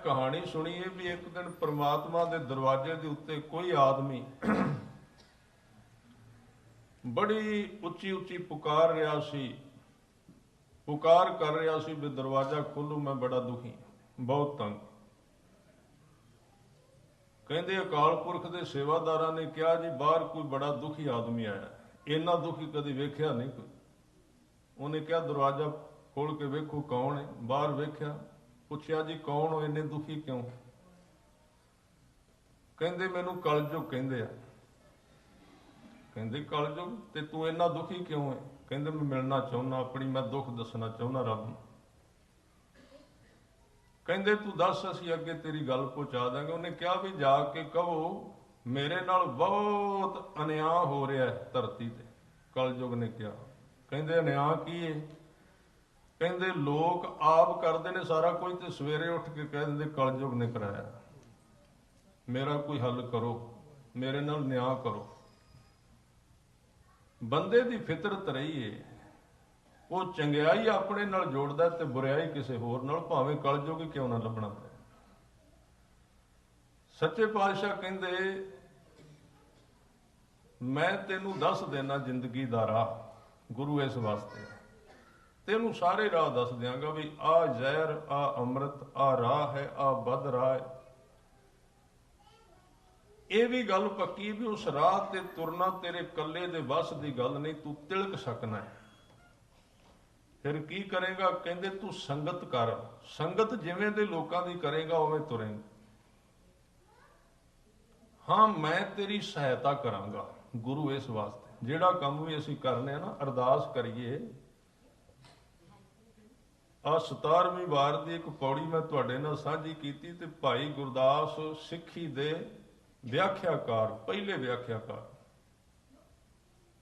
कहानी सुनी है भी एक दिन परमात्मा के दरवाजे के उत्ते कोई आदमी बड़ी उच्ची उच्ची पुकार रहा सी, पुकार कर रहा सी भी दरवाजा खोलू, मैं बड़ा दुखी, बहुत तंग। कहते अकाल पुरख के सेवादारा ने कहा जी बाहर कोई बड़ा दुखी आदमी आया, इन्ना दुखी कभी वेख्या नहीं कोई। उन्हें कहा दरवाजा खोल के वेखो कौन है। बाहर वेख्या, पूछया जी कौन हो, इन्ने दुखी क्यों? कहते मैनू कलयुग कहते आ। कहते कलयुग ते तू इन्ना दुखी क्यों है? कहते मैं मिलना चाहुंदा, अपनी मैं दुख दसना चाहुंदा रब नूं। कहते तू दस, असीं अगे तेरी गल पहुंचा देंगे। उन्हें कहा भी जाके कहो मेरे नाल बहुत अन्याय हो रहा है धरती ते। कलयुग ने कहा, कहते अन्याय की है? कहते लोग आप करते ने सारा कुछ तो सवेरे उठ के कह देंगे कलयुग ने कराया, मेरा कोई हल करो, मेरे नाल न्याय करो। बंदे की फितरत रही है, वो चंगियाई अपने नाल जोड़दा ते बुराई किसी होर नाल, भावें कलयुग ही क्यों ना लभना पए। सच्चे पातशाह कहंदे मैं तेनू दस देना जिंदगी दा राह, गुरु इस वास्ते तेनू सारे राह दस दियांगा भी आ जहर, आ अमृत, आ राह है, आ बद राह है। ये भी गल पक्की भी उस राह ते तुरना तेरे कल्ले दे वस की गल नहीं, तू तिलक सकना है। फिर की करेगा? कहते तू संगत कर, संगत जिवें दे लोकां दी करेगा उवें तुरेंगा। हाँ मैं तेरी सहायता करांगा, गुरु इस वास्ते जिहड़ा काम भी असीं करने ना अरदास करिए। आ 17ਵੀਂ वार की एक पौड़ी मैं तुहाडे नाल साझी कीती ते भाई गुरदास सिੱਖੀ दे व्याख्याकार, पहले व्याख्याकार,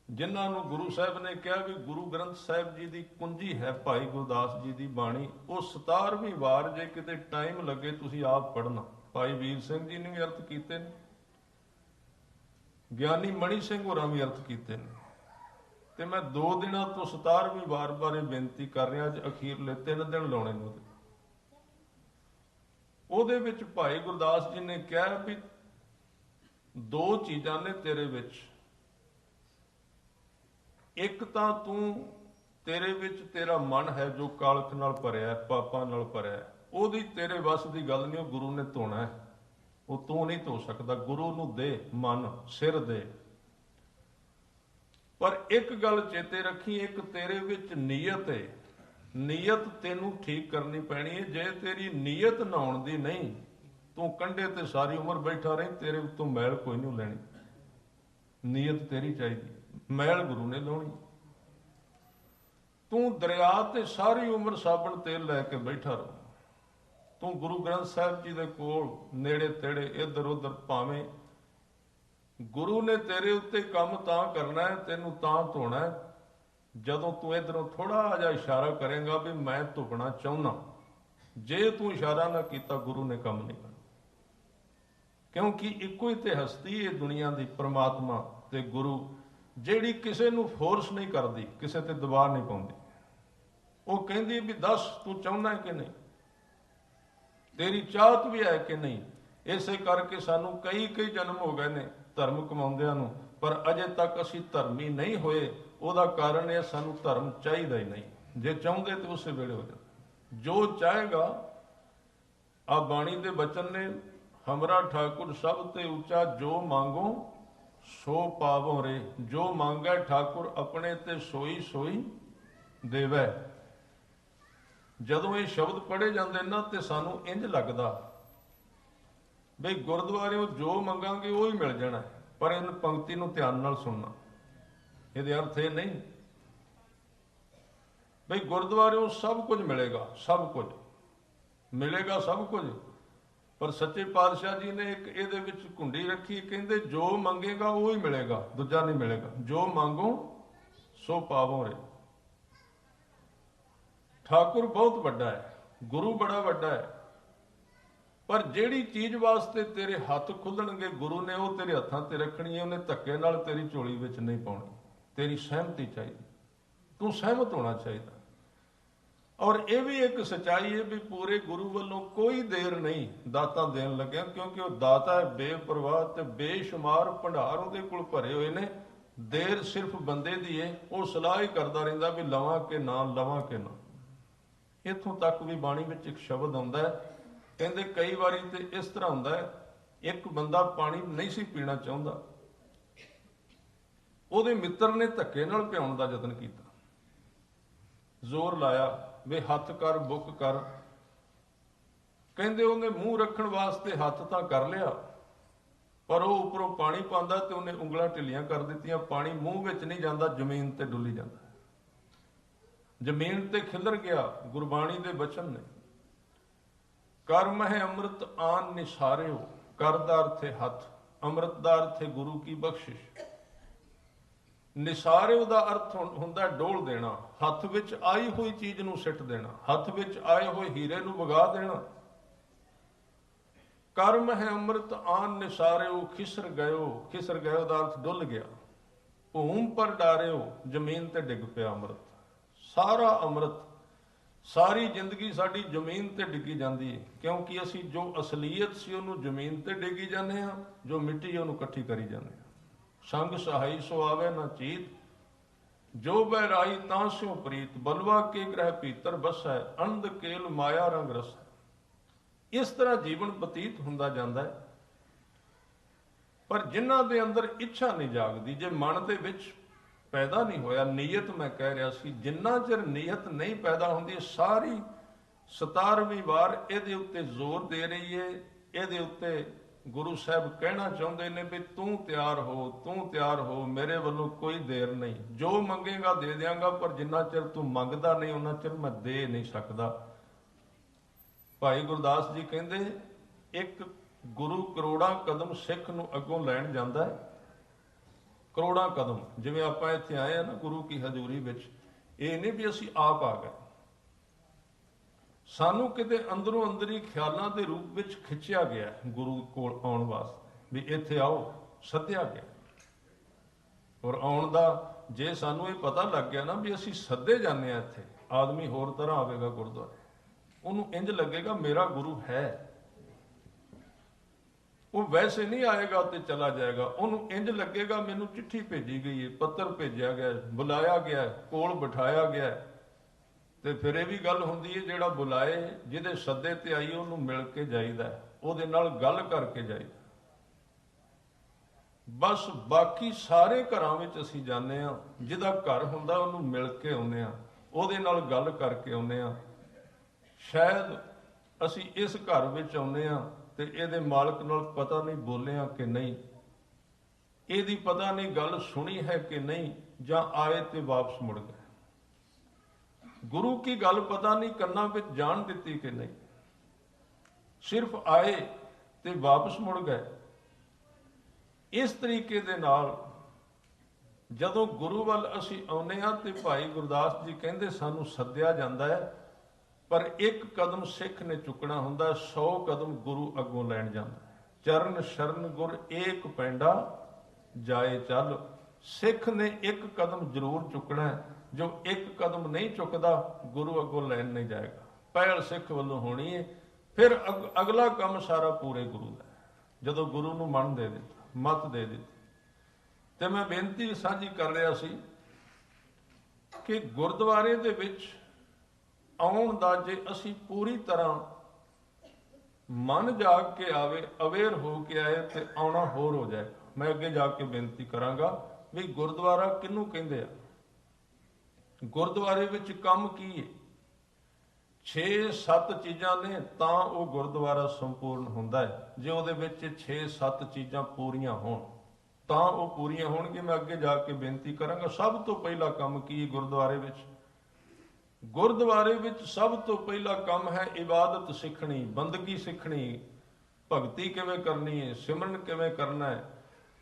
जिन्हां नूं गुरु साहब ने कहा भी गुरु ग्रंथ साहिब जी की कुंजी है भाई गुरदास जी की बाणी। वो 17ਵੀਂ वार जे किते टाइम लगे तुसीं आप पढ़ना। भाई वीर सिंह जी ने भी अर्थ कीते ने, ਗਿਆਨੀ ਮਣੀ ਸਿੰਘ ਹੋਰਾਂ भी अर्थ कीते ने, ਤੇ मैं 2 ਦਿਨਾਂ ਤੋਂ 17ਵੀਂ ਵਾਰ ਬਾਰੇ ਬੇਨਤੀ ਕਰ ਰਿਹਾ। ਅੱਜ ਅਖੀਰਲੇ 3 ਦਿਨ ਲਾਉਣੇ ਨੇ ਉਹਦੇ ਵਿੱਚ ਭਾਈ ਗੁਰਦਾਸ ਜੀ ਨੇ ਕਿਹਾ ਵੀ 2 ਚੀਜ਼ਾਂ ਨੇ ਤੇਰੇ ਵਿੱਚ। ਇੱਕ ਤਾਂ ਤੂੰ ਤੇਰੇ ਵਿੱਚ ਤੇਰਾ ਮਨ ਹੈ ਜੋ ਕਾਲਖ ਨਾਲ ਭਰਿਆ, ਪਾਪਾਂ ਨਾਲ ਭਰਿਆ, ਉਹਦੀ ਤੇਰੇ ਵੱਸ ਦੀ ਗੱਲ ਨਹੀਂ, ਉਹ ਗੁਰੂ ਨੇ ਧੋਣਾ ਹੈ, ਉਹ ਤੂੰ ਨਹੀਂ ਧੋ ਸਕਦਾ। ਗੁਰੂ ਨੂੰ ਦੇ ਮਨ, ਸਿਰ ਦੇ। पर एक गल चेते रखी, एक तेरे विच नीयत है, नीयत तेनू ठीक करनी पैनी है। जे तेरी नीयत नहाउण दी नहीं, तू कंढे ते सारी उम्र बैठा रही, तेरे उत्तों मैल कोई नहीं लैनी। नीयत तेरी चाहिए, मैल गुरु ने लाउणी। तू दरिया ते सारी उम्र साबण तेल लैके बैठा रहो। तू गुरु ग्रंथ साहिब जी दे कोल नेड़े तेड़े इधर उधर भावें गुरु ने तेरे उत्ते काम तां करना है, तेनू तां धोना है जदों तू इधरों थोड़ा जिहा इशारा करेगा भी मैं धुपना चाहुंदा। जे तू इशारा ना किया गुरु ने काम नहीं करना। क्योंकि इको ही ते हस्ती है दुनिया की, परमात्मा ते गुरु, जिहड़ी किसी नू फोर्स नहीं करती, किसी ते दबाव नहीं पाउंदी। वो कहंदी भी दस तू चाहुंदा है कि नहीं, तेरी चाहत भी है कि नहीं। इसे करके सानू कई जन्म हो गए ने धर्म कमाउंदिਆਂ ਨੂੰ, पर अजे तक असीं धर्मी नहीं होए। ਉਹਦਾ ਕਾਰਨ ਇਹ ਸਾਨੂੰ ਧਰਮ ਚਾਹੀਦਾ ਹੀ ਨਹੀਂ। ਜੇ ਚਾਹੁੰਦੇ ਤੇ ਉਸੇ ਵੇਲੇ ਹੋ ਜਾਂਦਾ ਜੋ ਚਾਹੇਗਾ। ਆ ਬਾਣੀ ਦੇ ਬਚਨ ਨੇ, ਹਮਰਾ ਠਾकुर ਸਭ ਤੇ ਉੱਚਾ, ਜੋ ਮੰਗੋ ਸੋ ਪਾਵੋ ਰੇ। ਜੋ ਮੰਗੈ ਠਾकुर ਆਪਣੇ ਤੇ ਸੋਈ ਸੋਈ ਦੇਵੈ। ਜਦੋਂ ਇਹ ਸ਼ਬਦ ਪੜ੍ਹੇ ਜਾਂਦੇ ਨਾ ਤੇ ਸਾਨੂੰ ਇੰਜ ਲੱਗਦਾ ਬਈ ਗੁਰਦੁਆਰਿਓਂ ਜੋ ਮੰਗਾਂਗੇ ਉਹ ਹੀ ਮਿਲ ਜਾਣਾ। ਪਰ ਇਹਨ ਪੰਕਤੀ ਨੂੰ ਧਿਆਨ ਨਾਲ ਸੁਣਨਾ। ਇਹਦੇ ਅਰਥ ਇਹ ਨਹੀਂ ਬਈ ਗੁਰਦੁਆਰਿਓਂ ਸਭ ਕੁਝ ਮਿਲੇਗਾ, ਸਭ ਕੁਝ ਮਿਲੇਗਾ, ਸਭ ਕੁਝ। ਪਰ ਸੱਚੇ ਪਾਤਸ਼ਾਹ ਜੀ ਨੇ ਇੱਕ ਇਹਦੇ ਵਿੱਚ ਕੁੰਡੀ ਰੱਖੀ, ਕਹਿੰਦੇ ਜੋ ਮੰਗੇਗਾ ਉਹ ਹੀ ਮਿਲੇਗਾ, ਦੂਜਾ ਨਹੀਂ ਮਿਲੇਗਾ। ਜੋ ਮੰਗੋ ਸੋ ਪਾਵੋ ਰੇ। ਠਾकुर बहुत ਵੱਡਾ ਹੈ, ਗੁਰੂ ਬੜਾ ਵੱਡਾ ਹੈ, पर ਜਿਹੜੀ ਚੀਜ਼ ਵਾਸਤੇ ਤੇਰੇ ਹੱਥ ਖੁੱਲਣਗੇ ਗੁਰੂ ਨੇ ਉਹ ਤੇਰੇ ਹੱਥਾਂ ਤੇ ਰੱਖਣੀ ਹੈ। ਉਹਨੇ ਧੱਕੇ ਨਾਲ ਤੇਰੀ ਝੋਲੀ ਵਿੱਚ ਨਹੀਂ ਪਾਉਣੀ। ਤੇਰੀ ਸਹਿਮਤੀ ਚਾਹੀਦੀ, ਤੂੰ ਸਹਿਮਤ ਹੋਣਾ ਚਾਹੀਦਾ। और ये भी एक सच्चाई है भी पूरे गुरु वालों कोई देर नहीं दाता देन लग्या, क्योंकि वो दाता है बेपरवाह ते बेशुमार भंडार ਉਹਦੇ ਕੋਲ ਭਰੇ ਹੋਏ ਨੇ। देर सिर्फ बंदे दी है, वो सलाह ही करता रहिंदा भी लवां के ना लवां के ना। इत्थों तक भी बाणी विच एक शब्द आउंदा है, कहंदे कई वारी ते इस तरह हुंदा है, एक बंदा पानी नहीं सी पीना चाहुंदा, ਉਹਦੇ मित्र ने धक्के नाल पिआउण दा यतन कीता, जोर लाया वे हथ कर बुक कर, कहंदे ਉਹਨੇ मूँह रखण वास्ते हथ तां कर लिया, पर वो उपरों पानी पांदा ते उन्हें उंगलां ढिलियां कर दित्तियां, पानी मूँह विच नहीं जांदा, जमीन ते डुली जांदा, जमीन ते खिलर गया। गुरबाणी दे बचन ने, कर मह अमृत आन निसारिओ, कर दा अर्थ है हथ, अमृत दा अर्थ है गुरु की बख्शिश, निसारिओ दा अर्थ हुंदा डोल देना, हथ विच आई हुई चीज नूं सिट देना, हथ विच आए होए हीरे नूं वगा देना। कर्म है अमृत आन निसारिओ, खिसर गयो दा अर्थ डुल गया, भूम पर डारिओ, जमीन ते डिग पिया अमृत। सारा अमृत, सारी जिंदगी साडी जमीन ते डिगी जाती है, क्योंकि असी जो असलीयत सी उहनूं जमीन ते डिगी जाने हां, जो मिट्टी उहनूं इकट्ठी करी जाने हां। संग सहाई सो आवे ना चीत, जो बहराई तां स्यों प्रीत, बलवा के ग्रह भीतर बसै, अंध केल माया रंग रस। इस तरह जीवन बतीत हुंदा जांदा है, पर जिन्हां दे अंदर इच्छा नहीं जागदी, जे मन दे विच पैदा नहीं होया नीयत, मैं कह रहा सी जिन्ना चिर नीयत नहीं पैदा हुंदी, सारी 17ਵੀਂ वार इहदे उत्ते जोर दे रही है। इहदे उत्ते गुरु साहब कहना चाहुंदे ने भी तू तैयार हो, मेरे वालों कोई देर नहीं, जो मंगेगा दे देंगा, पर जिन्ना चिर तू मंगदा नहीं उन्ना चिर मैं दे नहीं सकदा। भाई गुरदास जी कहते एक गुरु करोड़ा कदम सिख नूं अगों लैण जांदा है, करोड़ा कदम, जिवें आपां इत्थे आए हैं ना गुरु की हजूरी विच, ये नहीं भी असीं आप आ गए, सानू किते अंदरों अंदर ही ख्यालां दे रूप विच खिंचिया गया गुरु कोल आउण वास्ते, भी इत्थे आओ, सद्दिया गया। और आउण दा जे सानू ये पता लग गया ना भी असीं सद्दे जाने आ, इत्थे आदमी होर तरह आवेगा गुरुद्वारे, उन्होंने इंज लगेगा मेरा गुरु है, वो वैसे नहीं आएगा तो चला जाएगा, उन्होंने इंज लगेगा मैनू चिट्ठी भेजी गई है, पत्र भेजा गया, बुलाया गया, कोल बिठाया गया। तो फिर यह भी गल होंदी है जिहड़ा बुलाए, जिहदे सद्दे ते आई उन्होंने मिल के जाईदा, उहदे नाल गल करके जाईदा। बस बाकी सारे घरां विच असीं जाने आ, जिहदा घर हुंदा उहनूं मिल के आउंदे आ, उहदे नाल गल करके आउंदे आ। शायद असी इस घर विच आउंदे आ ते इहदे मालक नाल पता नहीं बोले आ कि नहीं, इहदी पता नहीं गल सुनी है कि नहीं, जां आए ते वापस मुड़ गए। गुरु की गल पता नहीं कन्नां विच जान दित्ती कि नहीं, सिर्फ आए ते वापस मुड़ गए। इस तरीके दे नाल जदों गुरु वल असी आउंदे आ ते भाई गुरदास जी कहंदे सानू सद्दिया जांदा है, पर एक कदम सिख ने चुकना हुंदा, 100 कदम गुरु अगों लैण जांदा। चरण शरण गुर एक पैंडा जाए चल, सिख ने एक कदम जरूर चुकना है, जो एक कदम नहीं चुकदा गुरु अगों लैण नहीं जाएगा। पहल सिख वालों होनी है, फिर अगला काम सारा पूरे गुरु का। जदों गुरु नूं मन दे दिता, मत दे दी, तो मैं बेनती साझी कर रहा सी कि गुरुद्वारे दे विच आउण दा जे असी पूरी तरह मन जाग के आवे, अवेयर हो के आए तो आउणा होर हो जाए। मैं अगे जाके बेनती करांगा भी गुरुद्वारा किनू कहंदे आ, गुरुद्वारे विच काम की है, 6-7 चीज़ां ने तां वो गुरुद्वारा संपूर्ण हुंदा है। जे उहदे विच 6-7 चीज़ां पूरीआं होण तां वो पूरीआं होणगीआं। मैं अगे जाके बेनती करांगा। सब तो पहला काम की है गुरुद्वारे विच, गुरुद्वारे विच सब तो पहला काम है इबादत सीखनी, बंदगी सीखनी, भगती किवें करनी है, सिमरन किवें करना है,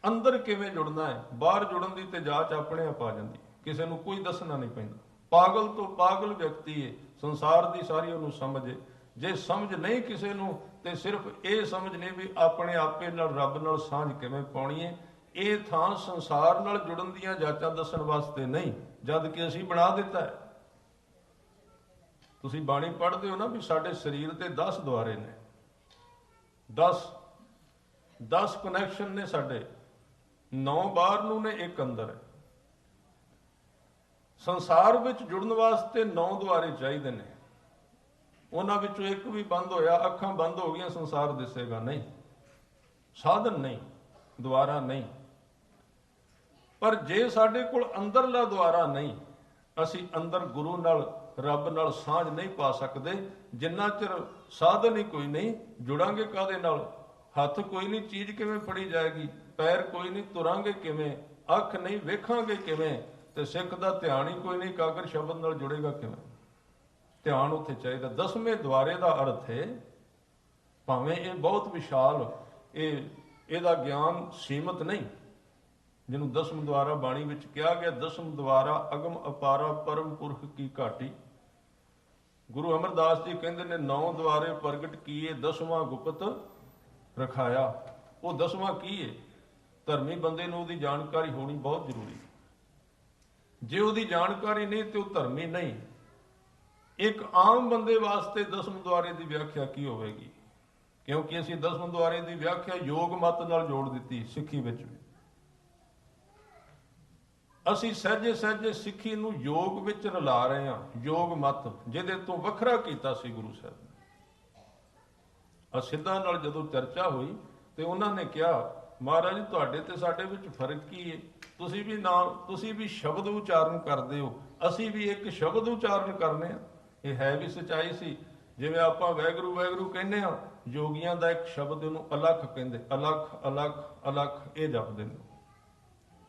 अंदर किवें जुड़ना है। बाहर जुड़न दी ते जाच अपने आप आ जांदी, किसी नूं कोई दसना नहीं पैंदा। पागल तो पागल व्यक्ति है, संसार की सारी उन्होंने समझ है। जे समझ नहीं किसी नूं ते सिर्फ ये समझ नहीं भी अपने आपे नाल रब नाल सांझ किवें पाउणी है। ये थां संसार नाल जुड़न दीआं जाचां दसण वास्ते नहीं, जद कि असीं बना दिता है। ਤੁਸੀਂ ਬਾਣੀ ਪੜ੍ਹਦੇ ਹੋ ਨਾ ਵੀ ਸਾਡੇ ਸਰੀਰ ਤੇ 10 ਦੁਆਰੇ ਨੇ, 10 ਕਨੈਕਸ਼ਨ ਨੇ ਸਾਡੇ, 9 ਬਾਹਰ ਨੂੰ ਨੇ, ਇੱਕ ਅੰਦਰ ਹੈ। ਸੰਸਾਰ ਵਿੱਚ ਜੁੜਨ ਵਾਸਤੇ 9 ਦੁਆਰੇ ਚਾਹੀਦੇ ਨੇ, ਉਹਨਾਂ ਵਿੱਚੋਂ ਇੱਕ ਵੀ ਬੰਦ ਹੋਇਆ, ਅੱਖਾਂ ਬੰਦ ਹੋ ਗਈਆਂ, ਸੰਸਾਰ ਦਿਸੇਗਾ ਨਹੀਂ, ਸਾਧਨ ਨਹੀਂ, ਦੁਆਰਾ ਨਹੀਂ। ਪਰ ਜੇ ਸਾਡੇ ਕੋਲ ਅੰਦਰਲਾ ਦੁਆਰਾ ਨਹੀਂ, ਅਸੀਂ ਅੰਦਰ ਗੁਰੂ ਨਾਲ, ਰੱਬ ਨਾਲ ਸਾਂਝ ਨਹੀਂ ਪਾ ਸਕਦੇ ਜਿੰਨਾ ਚਿਰ ਸਾਧਨ ਹੀ ਕੋਈ ਨਹੀਂ। ਜੁੜਾਂਗੇ ਕਾਹਦੇ ਨਾਲ? ਹੱਥ ਕੋਈ ਨਹੀਂ, ਚੀਜ਼ ਕਿਵੇਂ ਫੜੀ ਜਾਏਗੀ? ਪੈਰ ਕੋਈ ਨਹੀਂ, ਤੁਰਾਂਗੇ ਕਿਵੇਂ? ਅੱਖ ਨਹੀਂ, ਵੇਖਾਂਗੇ ਕਿਵੇਂ? ਤੇ ਸਿੱਖ ਦਾ ਧਿਆਨ ਹੀ ਕੋਈ ਨਹੀਂ, ਕਾਗਰ ਸ਼ਬਦ ਨਾਲ ਜੁੜੇਗਾ ਕਿਵੇਂ? ਧਿਆਨ ਉੱਥੇ ਚਾਹੀਦਾ। 10ਵੇਂ ਦੁਆਰੇ ਦਾ ਅਰਥ ਹੈ, ਭਾਵੇਂ ਇਹ ਬਹੁਤ ਵਿਸ਼ਾਲ, ਇਹਦਾ ਗਿਆਨ ਸੀਮਤ ਨਹੀਂ, ਜਿਹਨੂੰ 10ਵਾਂ ਦੁਆਰਾ ਬਾਣੀ ਵਿੱਚ ਕਿਹਾ ਗਿਆ, 10ਵਾਂ ਦੁਆਰਾ ਅਗਮ ਅਪਾਰਾ ਪਰਮ ਪੁਰਖ ਕੀ ਘਾਟੀ। ਗੁਰੂ ਅਮਰਦਾਸ ਜੀ ਕਹਿੰਦੇ ਨੇ 9 ਦੁਆਰੇ ਪ੍ਰਗਟ ਕੀਏ, 10ਵਾਂ ਗੁਪਤ ਰਖਾਇਆ। ਉਹ 10ਵਾਂ ਕੀ ਹੈ? ਧਰਮੀ ਬੰਦੇ ਨੂੰ ਉਹਦੀ ਜਾਣਕਾਰੀ ਹੋਣੀ ਬਹੁਤ ਜ਼ਰੂਰੀ। ਜੇ ਉਹਦੀ ਜਾਣਕਾਰੀ ਨਹੀਂ ਤੇ ਉਹ ਧਰਮੀ ਨਹੀਂ। ਇੱਕ ਆਮ ਬੰਦੇ ਵਾਸਤੇ 10ਵੇਂ ਦੁਆਰੇ ਦੀ ਵਿਆਖਿਆ ਕੀ ਹੋਵੇਗੀ? ਕਿਉਂਕਿ ਅਸੀਂ 10ਵੇਂ ਦੁਆਰੇ ਦੀ ਵਿਆਖਿਆ ਯੋਗ ਮਤ ਨਾਲ ਜੋੜ ਦਿੱਤੀ ਸਿੱਖੀ ਵਿੱਚ ਵੀ। ਅਸੀਂ ਸਹਿਜੇ ਸਹਿਜੇ ਸਿੱਖੀ ਨੂੰ ਯੋਗ ਵਿੱਚ ਰਲਾ ਰਹੇ ਹਾਂ। ਯੋਗ ਮਤ ਜਿਹਦੇ ਤੋਂ ਵੱਖਰਾ ਕੀਤਾ ਸੀ ਗੁਰੂ ਸਾਹਿਬ ਨੇ। ਸਿੱਧਾਂ ਨਾਲ ਜਦੋਂ ਚਰਚਾ ਹੋਈ ਤੇ ਉਹਨਾਂ ਨੇ ਕਿਹਾ, ਮਹਾਰਾਜ ਤੁਹਾਡੇ ਤੇ ਸਾਡੇ ਵਿੱਚ ਫਰਕ ਕੀ ਹੈ? ਤੁਸੀਂ ਵੀ ਸ਼ਬਦ ਉਚਾਰਨ ਕਰਦੇ ਹੋ, ਅਸੀਂ ਵੀ ਇੱਕ ਸ਼ਬਦ ਉਚਾਰਨ ਕਰਨੇ ਆ। ਇਹ ਹੈ ਵੀ ਸੱਚਾਈ ਸੀ। ਜਿਵੇਂ ਆਪਾਂ ਵੈਗਰੂ ਵੈਗਰੂ ਕਹਿੰਦੇ ਆ, ਯੋਗੀਆਂ ਦਾ ਇੱਕ ਸ਼ਬਦ ਉਹਨੂੰ ਅਲੱਖ ਕਹਿੰਦੇ, ਅਲੱਖ ਅਲੱਖ ਅਲੱਖ, ਇਹ ਜਪਦੇ ਨੇ।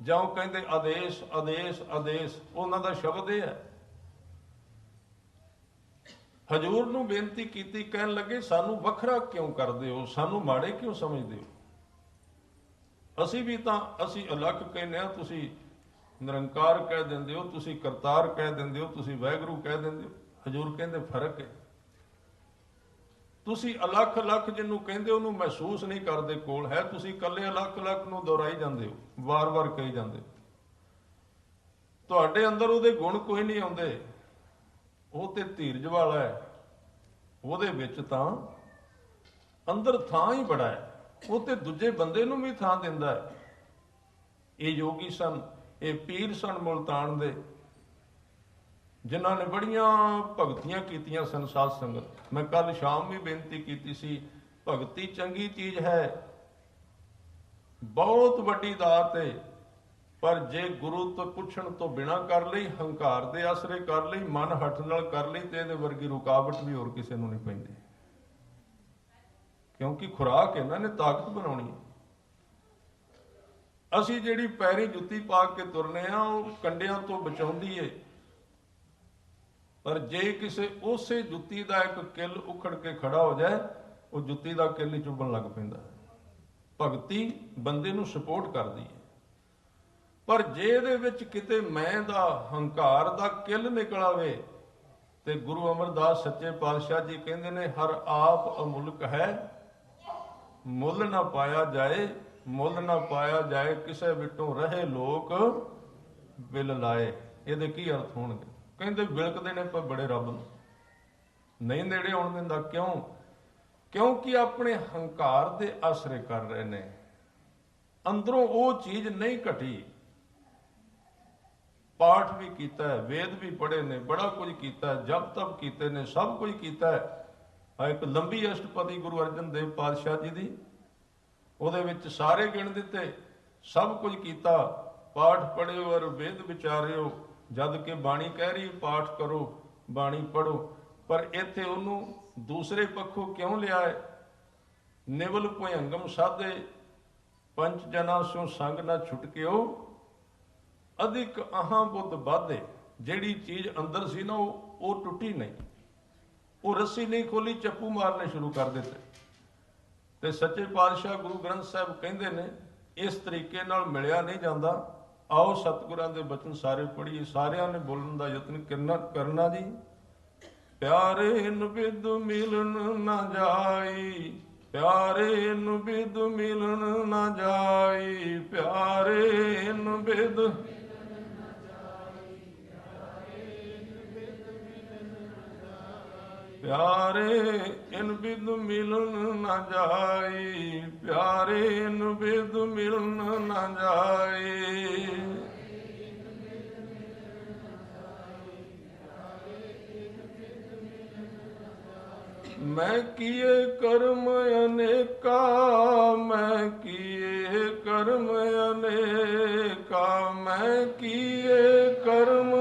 ਜਾਂ ਉਹ ਕਹਿੰਦੇ ਆਦੇਸ਼ ਆਦੇਸ਼ ਆਦੇਸ਼, ਉਹਨਾਂ ਦਾ ਸ਼ਬਦ ਇਹ ਹੈ। ਹਜੂਰ ਨੂੰ ਬੇਨਤੀ ਕੀਤੀ, ਕਹਿਣ ਲੱਗੇ ਸਾਨੂੰ ਵੱਖਰਾ ਕਿਉਂ ਕਰਦੇ ਹੋ? ਸਾਨੂੰ ਮਾੜੇ ਕਿਉਂ ਸਮਝਦੇ ਹੋ? ਅਸੀਂ ਅਲੱਖ ਕਹਿੰਦੇ ਆ, ਤੁਸੀਂ ਨਿਰੰਕਾਰ ਕਹਿ ਦਿੰਦੇ ਹੋ, ਤੁਸੀਂ ਕਰਤਾਰ ਕਹਿ ਦਿੰਦੇ ਹੋ, ਤੁਸੀਂ ਵਾਹਿਗੁਰੂ ਕਹਿ ਦਿੰਦੇ ਹੋ। ਹਜੂਰ ਕਹਿੰਦੇ ਫਰਕ ਹੈ। ਤੁਸੀਂ ਅਲੱਖ ਅਲੱਖ ਜਿਹਨੂੰ ਕਹਿੰਦੇ ਉਹਨੂੰ ਮਹਿਸੂਸ ਨਹੀਂ ਕਰਦੇ ਕੋਲ ਹੈ, ਤੁਸੀਂ ਇਕੱਲੇ ਅਲੱਖ ਅਲੱਖ ਨੂੰ ਦੁਹਰਾਈ ਜਾਂਦੇ ਹੋ, ਵਾਰ-ਵਾਰ ਕਹੀ ਜਾਂਦੇ ਹੋ। ਤੁਹਾਡੇ ਅੰਦਰ ਉਹਦੇ ਗੁਣ ਕੋਈ ਨਹੀਂ ਆਉਂਦੇ। ਉਹ ਤੇ ਧੀਰਜ ਵਾਲਾ ਹੈ, ਉਹਦੇ ਵਿੱਚ ਤਾਂ ਅੰਦਰ ਥਾਂ ਹੀ ਬੜਾ ਹੈ। ਉਹ ਤੇ ਦੂਜੇ ਬੰਦੇ ਨੂੰ ਵੀ ਥਾਂ ਦਿੰਦਾ ਹੈ। ਇਹ ਯੋਗੀ ਸਨ, ਇਹ ਪੀਰ ਸਨ ਮੁਲਤਾਨ ਦੇ, ਜਿਨ੍ਹਾਂ ਨੇ ਬੜੀਆਂ ਭਗਤੀਆਂ ਕੀਤੀਆਂ ਸਨ ਸਾਧ ਸੰਗਤ। ਮੈਂ ਕੱਲ ਸ਼ਾਮ ਵੀ ਬੇਨਤੀ ਕੀਤੀ ਸੀ, ਭਗਤੀ ਚੰਗੀ ਚੀਜ਼ ਹੈ, ਬਹੁਤ ਵੱਡੀ ਦਾਤ ਹੈ। ਪਰ ਜੇ ਗੁਰੂ ਤੋਂ ਪੁੱਛਣ ਤੋਂ ਬਿਨਾਂ ਕਰ ਲਈ, ਹੰਕਾਰ ਦੇ ਆਸਰੇ ਕਰ ਲਈ, ਮਨ ਹੱਠ ਨਾਲ ਕਰ ਲਈ, ਤੇ ਇਹਦੇ ਵਰਗੀ ਰੁਕਾਵਟ ਵੀ ਹੋਰ ਕਿਸੇ ਨੂੰ ਨਹੀਂ ਪੈਂਦੀ। ਕਿਉਂਕਿ ਖੁਰਾਕ ਇਹਨਾਂ ਨੇ ਤਾਕਤ ਬਣਾਉਣੀ ਹੈ। ਅਸੀਂ ਜਿਹੜੀ ਪੈਰੀ ਜੁੱਤੀ ਪਾ ਕੇ ਤੁਰਨੇ ਆ, ਉਹ ਕੰਡਿਆਂ ਤੋਂ ਬਚਾਉਂਦੀ ਏ। ਪਰ ਜੇ ਕਿਸੇ ਉਸੇ ਜੁੱਤੀ ਦਾ ਇੱਕ ਕਿੱਲ ਉਖੜ ਕੇ ਖੜਾ ਹੋ ਜਾਏ, ਉਹ ਜੁੱਤੀ ਦਾ ਕਿੱਲ ਹੀ ਚੁੱਭਣ ਲੱਗ ਪੈਂਦਾ। ਭਗਤੀ ਬੰਦੇ ਨੂੰ ਸਪੋਰਟ ਕਰਦੀ ਹੈ। ਪਰ ਜੇ ਇਹਦੇ ਵਿੱਚ ਕਿਤੇ ਮੈਂ ਦਾ, ਹੰਕਾਰ ਦਾ ਕਿੱਲ ਨਿਕਲ ਆਵੇ, ਤੇ ਗੁਰੂ ਅਮਰਦਾਸ ਸੱਚੇ ਪਾਤਸ਼ਾਹ ਜੀ ਕਹਿੰਦੇ ਨੇ, ਹਰ ਆਪ ਅਮੁਲਕ ਹੈ, ਮੁੱਲ ਨਾ ਪਾਇਆ ਜਾਏ, ਮੁੱਲ ਨਾ ਪਾਇਆ ਜਾਏ, ਕਿਸੇ ਵਿਟੋਂ ਰਹੇ ਲੋਕ ਬਿਲ ਲਾਏ। ਇਹਦੇ ਕੀ ਅਰਥ ਹੋਣਗੇ? ਕਹਿੰਦੇ ਵਿਲਕਦੇ ਨੇ ਪਰ ਬੜੇ ਰੱਬ ਨੂੰ ਨਹੀਂ ਨੇੜੇ ਆਉਣ ਦਿੰਦਾ। ਕਿਉਂ? ਕਿਉਂਕਿ ਆਪਣੇ ਹੰਕਾਰ ਦੇ ਆਸਰੇ ਕਰ ਰਹੇ ਨੇ। ਅੰਦਰੋਂ ਉਹ ਚੀਜ਼ ਨਹੀਂ ਘਟੀ। ਪਾਠ ਵੀ ਕੀਤਾ ਹੈ, ਵੇਦ ਵੀ ਪੜ੍ਹੇ ਨੇ, ਬੜਾ ਕੁਝ ਕੀਤਾ, ਜਪ ਤਪ ਕੀਤੇ ਨੇ, ਸਭ ਕੁਝ ਕੀਤਾ ਹੈ। ਇੱਕ ਲੰਬੀ ਅਸ਼ਟਪਦੀ ਗੁਰੂ ਅਰਜਨ ਦੇਵ ਪਾਤਸ਼ਾਹ ਜੀ ਦੀ, ਉਹਦੇ ਵਿੱਚ ਸਾਰੇ ਗਿਣ ਦਿੱਤੇ, ਸਭ ਕੁਝ ਕੀਤਾ। ਪਾਠ ਪੜ੍ਹਿਓ ਔਰ ਵੇਦ ਵਿਚਾਰਿਓ, ਜਦ ਕਿ ਬਾਣੀ ਕਹਿ ਰਹੀ ਪਾਠ ਕਰੋ, ਬਾਣੀ ਪੜ੍ਹੋ। ਪਰ ਇੱਥੇ ਉਹਨੂੰ ਦੂਸਰੇ ਪੱਖੋਂ ਕਿਉਂ ਲਿਆ ਹੈ? ਨਿਵਲ ਭੁਯੰਗਮ ਸਾਧੇ, ਪੰਚ ਜਨਾਂ ਸਿਓ ਸੰਗ ਨਾ ਛੁਟਕਿਓ, ਅਧਿਕ ਆਹਾਂ ਬੁੱਧ ਬਾਧੇ। ਜਿਹੜੀ ਚੀਜ਼ ਅੰਦਰ ਸੀ ਨਾ, ਉਹ ਟੁੱਟੀ ਨਹੀਂ, ਉਹ ਰੱਸੀ ਨਹੀਂ ਖੋਲੀ, ਚੱਪੂ ਮਾਰਨੇ ਸ਼ੁਰੂ ਕਰ ਦਿੱਤੇ। ਤੇ ਸੱਚੇ ਪਾਤਸ਼ਾਹ ਗੁਰੂ ਗ੍ਰੰਥ ਸਾਹਿਬ ਕਹਿੰਦੇ ਨੇ, ਇਸ ਤਰੀਕੇ ਨਾਲ ਮਿਲਿਆ ਨਹੀਂ ਜਾਂਦਾ। ਆਓ ਸਤਿਗੁਰਾਂ ਦੇ ਬਚਨ ਸਾਰੇ ਪੜ੍ਹੀਏ। ਸਾਰਿਆਂ ਨੇ ਬੋਲਣ ਦਾ ਯਤਨ ਕਰਨਾ ਜੀ। ਪਿਆਰੇ ਨੂੰ ਬਿਦ ਮਿਲਣ ਨਾ ਜਾਈ, ਪਿਆਰੇ ਨੂੰ ਬਿਦ ਮਿਲਣ ਨਾ ਜਾਈ, ਪਿਆਰੇ ਨੂੰ ਬਿਦ प्यारे इन विद मिलन न जाई, प्यारे इन विद मिलन न जाई। मैं किए कर्म अनेका, मैं किए कर्म अनेका, मैं किए कर्म,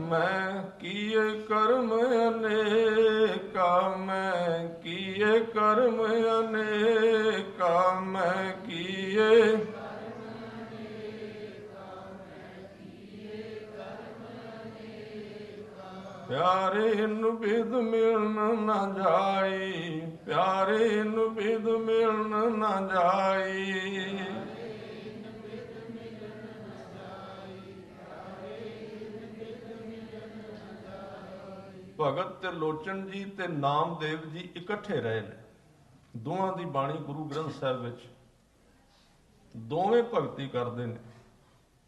मैं किए कर्म अनेका, मैं किए कर्म अनेका, मैं किए प्यारे इन विद मिलन न जाई, प्यारे इन विद मिलन न जाई। ਭਗਤ ਤਿਰਲੋਚਨ ਜੀ ਤੇ ਨਾਮਦੇਵ ਜੀ ਇਕੱਠੇ ਰਹੇ ਨੇ, ਦੋਵਾਂ ਦੀ ਬਾਣੀ ਗੁਰੂ ਗ੍ਰੰਥ ਸਾਹਿਬ ਵਿੱਚ ਦੋਵੇਂ ਭਗਤੀ ਕਰਦੇ ਨੇ।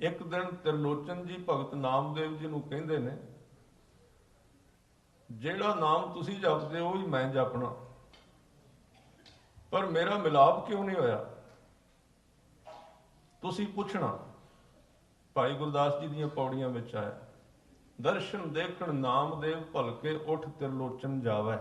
ਇੱਕ ਦਿਨ ਤਿਰਲੋਚਨ ਜੀ ਭਗਤ ਨਾਮਦੇਵ ਜੀ ਨੂੰ ਕਹਿੰਦੇ ਨੇ, ਜਿਹੜਾ ਨਾਮ ਤੁਸੀਂ ਜਪਦੇ ਹੋ ਹੀ ਮੈਂ ਜਪਣਾ, ਪਰ ਮੇਰਾ ਮਿਲਾਪ ਕਿਉਂ ਨਹੀਂ ਹੋਇਆ? ਤੁਸੀਂ ਪੁੱਛਣਾ। ਭਾਈ ਗੁਰਦਾਸ ਜੀ ਦੀਆਂ ਪੌੜੀਆਂ ਵਿੱਚ ਆਇਆ, ਦਰਸ਼ਨ ਦੇਖਣ ਨਾਮਦੇਵ ਭਲਕੇ ਉੱਠ ਤਿਰਲੋਚਨ ਜਾਵੈ।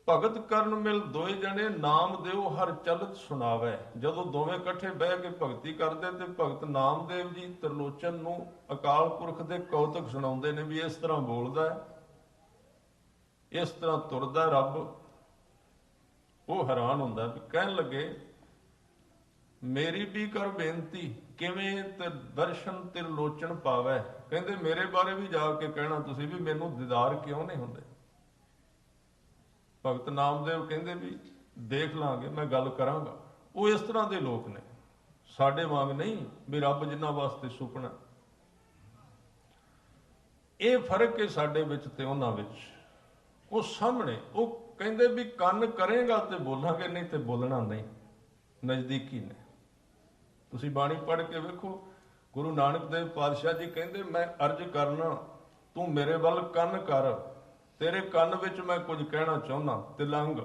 ਭਗਤ ਕਰਨ ਮਿਲ ਦੋਏ ਜਣੇ ਨਾਮਦੇਵ ਹਰ ਚਲਤ ਸੁਣਾਵੈ। ਜਦੋਂ ਦੋਵੇਂ ਇਕੱਠੇ ਬਹਿ ਕੇ ਭਗਤੀ ਕਰਦੇ ਤੇ ਭਗਤ ਨਾਮਦੇਵ ਜੀ ਤਿਰਲੋਚਨ ਨੂੰ ਅਕਾਲ ਪੁਰਖ ਦੇ ਕੌਤਕ ਸੁਣਾਉਂਦੇ ਨੇ ਵੀ ਇਸ ਤਰ੍ਹਾਂ ਬੋਲਦਾ ਹੈ, ਇਸ ਤਰ੍ਹਾਂ ਤੁਰਦਾ ਰੱਬ। ਉਹ ਹੈਰਾਨ ਹੁੰਦਾ ਵੀ ਕਹਿਣ ਲੱਗੇ, ਮੇਰੀ ਵੀ ਕਰ ਬੇਨਤੀ, ਕਿਵੇਂ ਤੇ ਦਰਸ਼ਨ ਤਿਰਲੋਚਨ ਪਾਵੈ। ਕਹਿੰਦੇ ਮੇਰੇ ਬਾਰੇ ਵੀ ਜਾ ਕੇ ਕਹਿਣਾ ਤੁਸੀਂ ਵੀ ਮੈਨੂੰ ਦੀਦਾਰ ਕਿਉਂ ਨਹੀਂ ਹੁੰਦੇ। ਭਗਤ ਨਾਮਦੇਵ ਕਹਿੰਦੇ ਵੀ ਦੇਖ ਲਾਂਗੇ, ਮੈਂ ਗੱਲ ਕਰਾਂਗਾ। ਉਹ ਇਸ ਤਰ੍ਹਾਂ ਦੇ ਲੋਕ ਨੇ, ਸਾਡੇ ਵਾਂਗ ਨਹੀਂ ਵੀ ਰੱਬ ਜਿਨ੍ਹਾਂ ਵਾਸਤੇ ਸੁਪਨਾ। ਇਹ ਫਰਕ ਹੈ ਸਾਡੇ ਵਿੱਚ ਤੇ ਉਹਨਾਂ ਵਿੱਚ। ਉਹ ਸਾਹਮਣੇ ਉਹ ਕਹਿੰਦੇ ਵੀ ਕੰਨ ਕਰੇਗਾ ਤੇ ਬੋਲਾਂਗੇ, ਨਹੀਂ ਤੇ ਬੋਲਣਾ ਨਹੀਂ, ਨਜ਼ਦੀਕੀ ਨੇ। ਤੁਸੀਂ ਬਾਣੀ ਪੜ੍ਹ ਕੇ ਵੇਖੋ, ਗੁਰੂ ਨਾਨਕ ਦੇਵ ਪਾਤਸ਼ਾਹ ਜੀ ਕਹਿੰਦੇ, ਮੈਂ ਅਰਜ਼ ਕਰਨਾ ਤੂੰ ਮੇਰੇ ਵੱਲ ਕੰਨ ਕਰ, ਤੇਰੇ ਕੰਨ ਵਿੱਚ ਮੈਂ ਕੁਝ ਕਹਿਣਾ ਚਾਹੁੰਦਾ। ਤਿਲੰਗ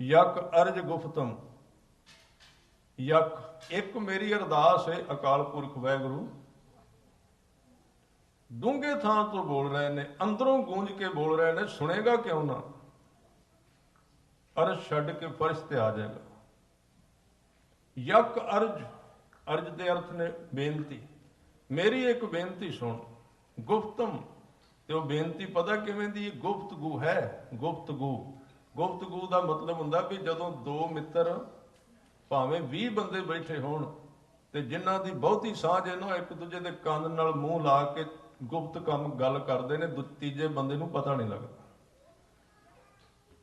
ਯਕ ਅਰਜ ਗੁਫਤਮ, ਯਕ ਇੱਕ ਮੇਰੀ ਅਰਦਾਸ ਹੈ ਅਕਾਲ ਪੁਰਖ ਵਾਹਿਗੁਰੂ। ਡੂੰਘੇ ਥਾਂ ਤੋਂ ਬੋਲ ਰਹੇ ਨੇ, ਅੰਦਰੋਂ ਗੂੰਜ ਕੇ ਬੋਲ ਰਹੇ ਨੇ, ਸੁਣੇਗਾ ਕਿਉਂ ਨਾ? ਅਰਜ ਛੱਡ ਕੇ ਫਰਸ਼ ਤੇ ਆ ਜਾਏਗਾ। ਯਕ ਅਰਜ, ਅਰਜ ਦੇ ਅਰਥ ਨੇ ਬੇਨਤੀ। ਮੇਰੀ ਇੱਕ ਬੇਨਤੀ ਸੁਣ। ਗੁਫਤਮ, ਤੇ ਉਹ ਬੇਨਤੀ ਪਤਾ ਕਿਵੇਂ ਦੀ? ਗੁਫਤਗੂ ਹੈ। ਗੁਫਤਗੂ, ਗੁਫਤਗੂ ਦਾ ਮਤਲਬ ਹੁੰਦਾ ਵੀ ਜਦੋਂ ਦੋ ਮਿੱਤਰ ਭਾਵੇਂ 20 ਬੰਦੇ ਬੈਠੇ ਹੋਣ ਤੇ ਜਿਨ੍ਹਾਂ ਦੀ ਬਹੁਤੀ ਸਾਂਝ ਹੈ ਨਾ, ਇੱਕ ਦੂਜੇ ਦੇ ਕੰਨ ਨਾਲ ਮੂੰਹ ਲਾ ਕੇ ਗੁਪਤ ਕੰਮ ਗੱਲ ਕਰਦੇ ਨੇ, ਤੀਜੇ ਬੰਦੇ ਨੂੰ ਪਤਾ ਨਹੀਂ ਲੱਗਦਾ।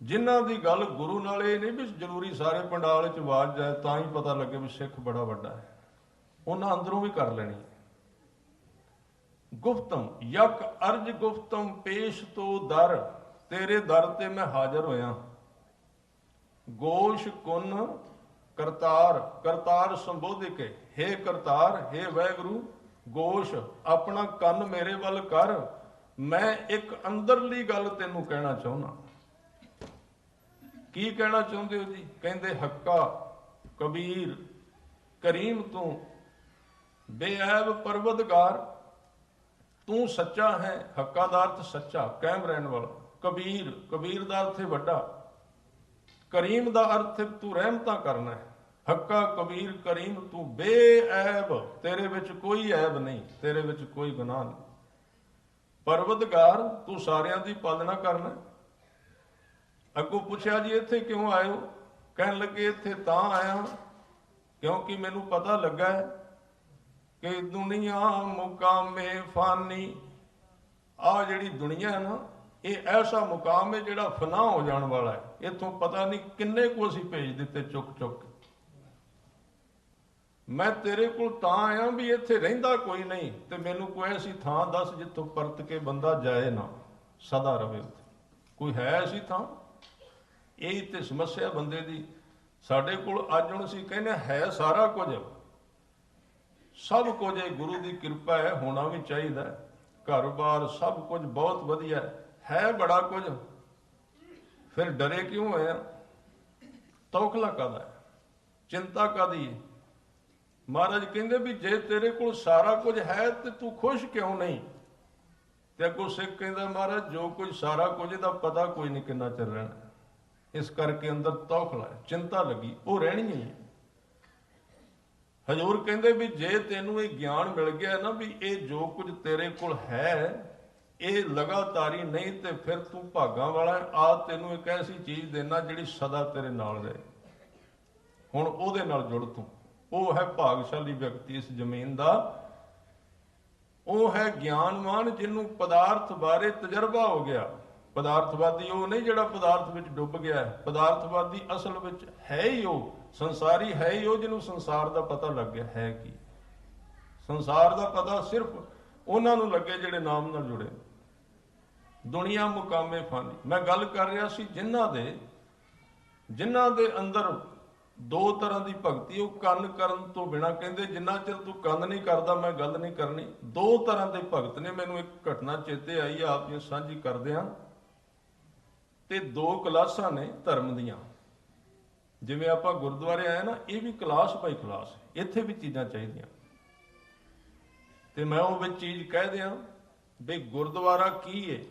ਜਿਨ੍ਹਾਂ ਦੀ ਗੱਲ ਗੁਰੂ ਨਾਲ, ਇਹ ਨਹੀਂ ਵੀ ਜ਼ਰੂਰੀ ਸਾਰੇ ਪੰਡਾਲ 'ਚ ਆਵਾਜ਼ ਜਾਏ ਤਾਂ ਹੀ ਪਤਾ ਲੱਗੇ ਵੀ ਸਿੱਖ ਬੜਾ ਵੱਡਾ ਹੈ, ਉਹਨਾਂ ਅੰਦਰੋਂ ਵੀ ਕਰ ਲੈਣੀ। ਗੁਫਤਮ ਯਕ ਅਰਜ ਗੁਫਤਮ ਪੇਸ਼ ਤੋਂ ਦਰ, ਤੇਰੇ ਦਰ ਤੇ ਮੈਂ ਹਾਜ਼ਰ ਹੋਇਆ। ਗੋਸ਼ ਕੁਨ ਕਰਤਾਰ, ਕਰਤਾਰ ਸੰਬੋਧਿਕ ਹੈ, ਹੇ ਕਰਤਾਰ, ਹੇ ਵਾਹਿਗੁਰੂ। ਗੋਸ਼ ਆਪਣਾ ਕੰਨ ਮੇਰੇ ਵੱਲ ਕਰ, ਮੈਂ ਇੱਕ ਅੰਦਰਲੀ ਗੱਲ ਤੈਨੂੰ ਕਹਿਣਾ ਚਾਹੁੰਦਾ। ਕੀ ਕਹਿਣਾ ਚਾਹੁੰਦੇ ਹੋ ਜੀ? ਕਹਿੰਦੇ ਹੱਕਾ ਕਬੀਰ ਕਰੀਮ ਤੂੰ, ਬੇਅੈਬ ਪਰਵਦਗਾਰ, ਤੂੰ ਸੱਚਾ ਹੈ। ਹੱਕਾ ਦਾ ਅਰਥ ਸੱਚਾ, ਕਾਇਮ ਰਹਿਣ ਵਾਲਾ। ਕਬੀਰ, ਕਬੀਰ ਦਾ ਅਰਥ ਹੈ ਵੱਡਾ। ਕਰੀਮ ਦਾ ਅਰਥ ਹੈ ਤੂੰ ਰਹਿਮਤਾਂ ਕਰਨਾ ਹੈ। ਹੱਕਾ ਕਬੀਰ ਕਰੀਮ ਤੂੰ ਬੇਅੈਬ, ਤੇਰੇ ਵਿੱਚ ਕੋਈ ਐਬ ਨਹੀਂ, ਤੇਰੇ ਵਿੱਚ ਕੋਈ ਗੁਨਾਹ ਨਹੀਂ। ਪਰਵਦਗਾਰ, ਤੂੰ ਸਾਰਿਆਂ ਦੀ ਪਾਲਣਾ ਕਰਨਾ। ਅੱਗੋਂ ਪੁੱਛਿਆ ਜੀ ਇੱਥੇ ਕਿਉਂ ਆਏ ਹੋ? ਕਹਿਣ ਲੱਗੇ ਇੱਥੇ ਤਾਂ ਆਇਆ ਕਿਉਂਕਿ ਮੈਨੂੰ ਪਤਾ ਲੱਗਾ ਹੈ ਕਿ ਦੁਨੀਆ ਮੁਕਾਮੇ ਫਾਨੀ, ਆਹ ਜਿਹੜੀ ਦੁਨੀਆ ਹੈ ਨਾ, ਇਹ ਐਸਾ ਮੁਕਾਮ ਹੈ ਜਿਹੜਾ ਫਨਾ ਹੋ ਜਾਣ ਵਾਲਾ ਹੈ। ਇੱਥੋਂ ਪਤਾ ਨਹੀਂ ਕਿੰਨੇ ਕੁ ਅਸੀਂ ਭੇਜ ਦਿੱਤੇ ਚੁੱਕ ਚੁੱਕ। ਮੈਂ ਤੇਰੇ ਕੋਲ ਤਾਂ ਆਇਆ ਵੀ ਇੱਥੇ ਰਹਿੰਦਾ ਕੋਈ ਨਹੀਂ, ਤੇ ਮੈਨੂੰ ਕੋਈ ਐਸੀ ਥਾਂ ਦੱਸ ਜਿੱਥੋਂ ਪਰਤ ਕੇ ਬੰਦਾ ਜਾਏ ਨਾ, ਸਦਾ ਰਵੇ ਉੱਥੇ। ਕੋਈ ਹੈ ਐਸੀ ਥਾਂ? ਇਹੀ ਤੇ ਸਮੱਸਿਆ ਬੰਦੇ ਦੀ। ਸਾਡੇ ਕੋਲ ਅੱਜ ਹੁਣ ਅਸੀਂ ਕਹਿੰਦੇ ਹੈ ਸਾਰਾ ਕੁਝ, ਸਭ ਕੁਝ ਇਹ ਗੁਰੂ ਦੀ ਕਿਰਪਾ ਹੈ, ਹੋਣਾ ਵੀ ਚਾਹੀਦਾ। ਘਰ-ਬਾਰ ਸਭ ਕੁਝ ਬਹੁਤ ਵਧੀਆ ਹੈ, ਬੜਾ ਕੁਝ, ਫਿਰ ਡਰੇ ਕਿਉਂ ਹੋਏ ਆ? ਤੌਖਲਾ ਕਾਹਦਾ ਹੈ? ਚਿੰਤਾ ਕਾਹਦੀ ਹੈ? ਮਹਾਰਾਜ ਕਹਿੰਦੇ ਵੀ ਜੇ ਤੇਰੇ ਕੋਲ ਸਾਰਾ ਕੁਝ ਹੈ ਤੇ ਤੂੰ ਖੁਸ਼ ਕਿਉਂ ਨਹੀਂ? ਤੇ ਅੱਗੋਂ ਸਿੱਖ ਕਹਿੰਦਾ ਮਹਾਰਾਜ ਜੋ ਕੁਝ ਸਾਰਾ ਕੁਝ ਦਾ ਪਤਾ ਕੋਈ ਨਹੀਂ ਕਿੰਨਾ ਚਿਰ ਰਹਿਣਾ, ਇਸ ਕਰਕੇ ਅੰਦਰ ਤੌਖਲਾ ਹੈ, ਚਿੰਤਾ ਲੱਗੀ, ਉਹ ਰਹਿਣੀ ਹੀ ਹੈ। ਹਜ਼ੂਰ ਕਹਿੰਦੇ ਵੀ ਜੇ ਤੈਨੂੰ ਇਹ ਗਿਆਨ ਮਿਲ ਗਿਆ ਨਾ ਵੀ ਇਹ ਜੋ ਕੁਝ ਤੇਰੇ ਕੋਲ ਹੈ ਇਹ ਲਗਾਤਾਰੀ ਨਹੀਂ, ਤੇ ਫਿਰ ਤੂੰ ਭਾਗਾਂ ਵਾਲਾ। ਆ ਤੈਨੂੰ ਇੱਕ ਐਸੀ ਚੀਜ਼ ਦੇਣਾ ਜਿਹੜੀ ਸਦਾ ਤੇਰੇ ਨਾਲ ਰਹੇ, ਹੁਣ ਉਹਦੇ ਨਾਲ ਜੁੜ ਤੂੰ। ਉਹ ਹੈ ਭਾਗਸ਼ਾਲੀ ਵਿਅਕਤੀ ਇਸ ਜ਼ਮੀਨ ਦਾ, ਉਹ ਹੈ ਗਿਆਨਵਾਨ ਜਿਹਨੂੰ ਪਦਾਰਥ ਬਾਰੇ ਤਜਰਬਾ ਹੋ ਗਿਆ। ਪਦਾਰਥਵਾਦੀ ਉਹ ਨਹੀਂ ਜਿਹੜਾ ਪਦਾਰਥ ਵਿੱਚ ਡੁੱਬ ਗਿਆ ਹੈ, ਪਦਾਰਥਵਾਦੀ ਅਸਲ ਵਿੱਚ ਹੈ ਹੀ ਉਹ, ਸੰਸਾਰੀ ਹੈ ਹੀ ਉਹ ਜਿਹਨੂੰ ਸੰਸਾਰ ਦਾ ਪਤਾ ਲੱਗ ਗਿਆ ਹੈ। ਕੀ ਸੰਸਾਰ ਦਾ ਪਤਾ ਸਿਰਫ ਉਹਨਾਂ ਨੂੰ ਲੱਗੇ ਜਿਹੜੇ ਨਾਮ ਨਾਲ ਜੁੜੇ। ਦੁਨੀਆ ਮੁਕਾਮੇ ਫਾਨੀ, ਮੈਂ ਗੱਲ ਕਰ ਰਿਹਾ ਸੀ ਜਿਨ੍ਹਾਂ ਦੇ ਅੰਦਰ ਦੋ ਤਰ੍ਹਾਂ ਦੀ ਭਗਤੀ, ਉਹ ਕੰਨ ਕਰਨ ਤੋਂ ਬਿਨਾਂ ਕਹਿੰਦੇ ਜਿੰਨਾ ਚਿਰ ਤੂੰ ਕੰਨ ਨਹੀਂ ਕਰਦਾ ਮੈਂ ਗੱਲ ਨਹੀਂ ਕਰਨੀ। ਦੋ ਤਰ੍ਹਾਂ ਦੇ ਭਗਤ ਨੇ। ਮੈਨੂੰ ਇੱਕ ਘਟਨਾ ਚੇਤੇ ਆਈ, ਆਪ ਜੀ ਸਾਂਝੀ ਕਰਦੇ ਹਾਂ। ਤੇ ਦੋ ਕਲਾਸਾਂ ਨੇ ਧਰਮ ਦੀਆਂ, ਜਿਵੇਂ ਆਪਾਂ ਗੁਰਦੁਆਰੇ ਆਏ ਨਾ, ਇਹ ਵੀ ਕਲਾਸ ਬਾਈ ਕਲਾਸ, ਇੱਥੇ ਵੀ ਚੀਜ਼ਾਂ ਚਾਹੀਦੀਆਂ। ਤੇ ਮੈਂ ਉਹ ਵਿੱਚ ਚੀਜ਼ ਕਹਿ ਦਿਆਂ ਵੀ ਗੁਰਦੁਆਰਾ ਕੀ ਹੈ।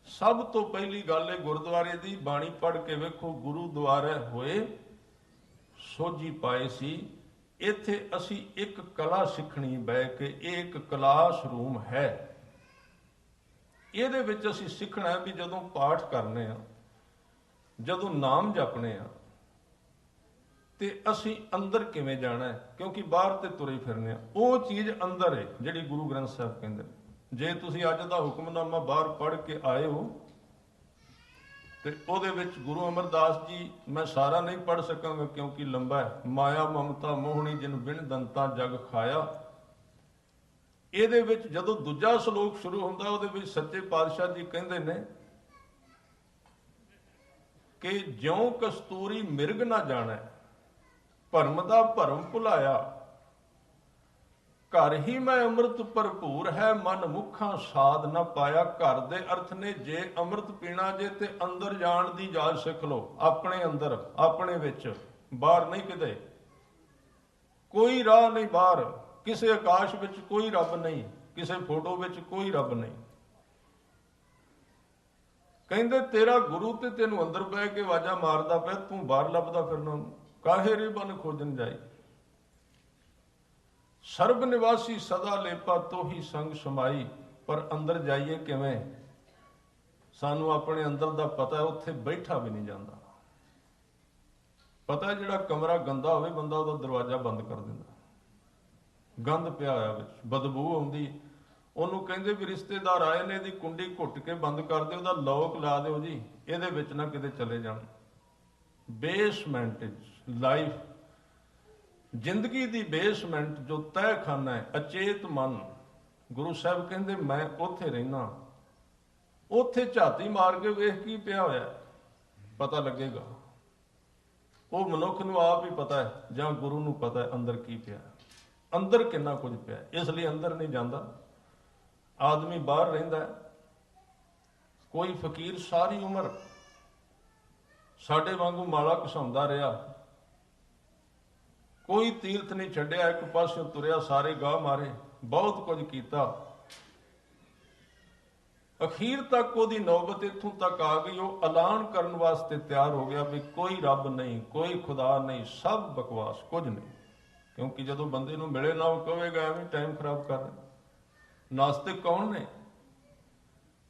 ਸਭ ਤੋਂ ਪਹਿਲੀ ਗੱਲ ਹੈ ਗੁਰਦੁਆਰੇ ਦੀ ਬਾਣੀ ਪੜ੍ਹ ਕੇ ਵੇਖੋ, ਗੁਰੂ ਦੁਆਰੇ ਹੋਏ ਸੋਝੀ ਪਾਏ ਸੀ। ਇੱਥੇ ਅਸੀਂ ਇੱਕ ਕਲਾ ਸਿੱਖਣੀ ਬਹਿ ਕੇ, ਇਹ ਇੱਕ ਕਲਾਸ ਰੂਮ ਹੈ। ਇਹਦੇ ਵਿੱਚ ਅਸੀਂ ਸਿੱਖਣਾ ਵੀ ਜਦੋਂ ਪਾਠ ਕਰਨੇ ਆ, ਜਦੋਂ ਨਾਮ ਜਪਣੇ ਆ, ਤੇ ਅਸੀਂ ਅੰਦਰ ਕਿਵੇਂ ਜਾਣਾ ਹੈ, ਕਿਉਂਕਿ ਬਾਹਰ ਤੇ ਤੁਰੇ ਫਿਰਨੇ ਆ। ਉਹ ਚੀਜ਼ ਅੰਦਰ ਹੈ ਜਿਹੜੀ ਗੁਰੂ ਗ੍ਰੰਥ ਸਾਹਿਬ ਕਹਿੰਦੇ ਨੇ। ਜੇ ਤੁਸੀਂ ਅੱਜ ਦਾ ਹੁਕਮਨਾਮਾ ਬਾਹਰ ਪੜ੍ਹ ਕੇ ਆਏ ਹੋ ਤੇ ਉਹਦੇ ਵਿੱਚ ਗੁਰੂ ਅਮਰਦਾਸ ਜੀ, ਮੈਂ ਸਾਰਾ ਨਹੀਂ ਪੜ੍ਹ ਸਕਾਂਗਾ ਕਿਉਂਕਿ ਲੰਬਾ ਹੈ, ਮਾਇਆ ਮਮਤਾ ਮੋਹਣੀ ਜਿਨ ਬਿਨ ਦੰਤਾ ਜਗ ਖਾਇਆ। ਇਹਦੇ ਵਿੱਚ ਜਦੋਂ ਦੂਜਾ ਸ਼ਲੋਕ ਸ਼ੁਰੂ ਹੁੰਦਾ ਉਹਦੇ ਵਿੱਚ ਸੱਚੇ ਪਾਤਸ਼ਾਹ ਜੀ ਕਹਿੰਦੇ ਨੇ ਕਿ ਜਿਉਂ ਕਸਤੂਰੀ ਮਿਰਗ ਨਾ ਜਾਣੈ, ਭਰਮ ਦਾ ਭਰਮ ਭੁਲਾਇਆ, ਘਰ ਹੀ ਮੈਂ ਅੰਮ੍ਰਿਤ ਭਰਪੂਰ ਹੈ, ਮਨ ਮੁੱਖਾਂ ਸਾਧ ਨਾ ਪਾਇਆ। ਘਰ ਦੇ ਅਰਥ ਨੇ ਜੇ ਅੰਮ੍ਰਿਤ ਪੀਣਾ ਜੇ ਤੇ ਅੰਦਰ ਜਾਣ ਦੀ ਜਾਚ ਸਿੱਖ ਲਓ, ਆਪਣੇ ਅੰਦਰ, ਆਪਣੇ ਵਿੱਚ, ਬਾਹਰ ਨਹੀਂ ਕਿਤੇ। ਕੋਈ ਰਾਹ ਨਹੀਂ ਬਾਹਰ, ਕਿਸੇ ਆਕਾਸ਼ ਵਿੱਚ ਕੋਈ ਰੱਬ ਨਹੀਂ, ਕਿਸੇ ਫੋਟੋ ਵਿੱਚ ਕੋਈ ਰੱਬ ਨਹੀਂ। ਕਹਿੰਦੇ ਤੇਰਾ ਗੁਰੂ ਤੇ ਤੈਨੂੰ ਅੰਦਰ ਬਹਿ ਕੇ ਆਵਾਜ਼ਾਂ ਮਾਰਦਾ ਪਿਆ, ਤੂੰ ਬਾਹਰ ਲੱਭਦਾ ਫਿਰਨਾ। ਕਾਹੇ ਰੇ ਬਨ ਖੋਜਣ ਜਾਈ, ਸਰਬ ਨਿਵਾਸੀ ਸਦਾ ਲੇਪਾ ਤੋਹੀ ਸੰਗ ਸਮਾਈ। ਪਰ ਅੰਦਰ ਜਾਈਏ ਕਿਵੇਂ? ਸਾਨੂੰ ਆਪਣੇ ਅੰਦਰ ਦਾ ਪਤਾ, ਉੱਥੇ ਬੈਠਾ ਵੀ ਨਹੀਂ ਜਾਂਦਾ। ਪਤਾ ਜਿਹੜਾ ਕਮਰਾ ਗੰਦਾ ਹੋਵੇ ਬੰਦਾ ਉਹਦਾ ਦਰਵਾਜ਼ਾ ਬੰਦ ਕਰ ਦਿੰਦਾ, ਗੰਦ ਪਿਆ ਹੋਇਆ ਵਿੱਚ, ਬਦਬੂ ਆਉਂਦੀ। ਉਹਨੂੰ ਕਹਿੰਦੇ ਵੀ ਰਿਸ਼ਤੇਦਾਰ ਆਏ ਨੇ, ਇਹਦੀ ਕੁੰਡੀ ਘੁੱਟ ਕੇ ਬੰਦ ਕਰ ਦਿਓ, ਉਹਦਾ ਲੋਕ ਲਾ ਦਿਓ ਜੀ, ਇਹਦੇ ਵਿੱਚ ਨਾ ਕਿਤੇ ਚਲੇ ਜਾਣ। ਬੇਸਮੈਂਟ ਲਾਈਫ, ਜ਼ਿੰਦਗੀ ਦੀ ਬੇਸਮੈਂਟ ਜੋ ਤਹਿਖਾਨਾ ਹੈ, ਅਚੇਤ ਮਨ। ਗੁਰੂ ਸਾਹਿਬ ਕਹਿੰਦੇ ਮੈਂ ਉੱਥੇ ਰਹਿਣਾ, ਉੱਥੇ ਝਾਤੀ ਮਾਰ ਕੇ ਵੇਖ ਕੀ ਪਿਆ ਹੋਇਆ, ਪਤਾ ਲੱਗੇਗਾ। ਉਹ ਮਨੁੱਖ ਨੂੰ ਆਪ ਹੀ ਪਤਾ ਹੈ ਜਾਂ ਗੁਰੂ ਨੂੰ ਪਤਾ ਹੈ ਅੰਦਰ ਕੀ ਪਿਆ, ਅੰਦਰ ਕਿੰਨਾ ਕੁਝ ਪਿਆ। ਇਸ ਲਈ ਅੰਦਰ ਨਹੀਂ ਜਾਂਦਾ ਆਦਮੀ, ਬਾਹਰ ਰਹਿੰਦਾ। ਕੋਈ ਫਕੀਰ ਸਾਰੀ ਉਮਰ ਸਾਡੇ ਵਾਂਗੂ ਮਾਲਾ ਘਸਾਉਂਦਾ ਰਿਹਾ, ਕੋਈ ਤੀਰਥ ਨਹੀਂ ਛੱਡਿਆ, ਇੱਕ ਪਾਸੇ ਤੁਰਿਆ, ਸਾਰੇ ਗਾਹ ਮਾਰੇ, ਬਹੁਤ ਕੁਝ ਕੀਤਾ। ਅਖੀਰ ਤੱਕ ਉਹਦੀ ਨੌਬਤ ਇੱਥੋਂ ਤੱਕ ਆ ਗਈ, ਉਹ ਐਲਾਨ ਕਰਨ ਵਾਸਤੇ ਤਿਆਰ ਹੋ ਗਿਆ ਵੀ ਕੋਈ ਰੱਬ ਨਹੀਂ, ਕੋਈ ਖੁਦਾ ਨਹੀਂ, ਸਭ ਬਕਵਾਸ, ਕੁਝ ਨਹੀਂ। ਕਿਉਂਕਿ ਜਦੋਂ ਬੰਦੇ ਨੂੰ ਮਿਲੇ ਨਾ ਉਹ ਕਹੇਗਾ ਐਵੇਂ ਟਾਈਮ ਖਰਾਬ ਕਰ ਰਿਹਾ। ਨਾਸਤਿਕ ਕੌਣ ਨੇ?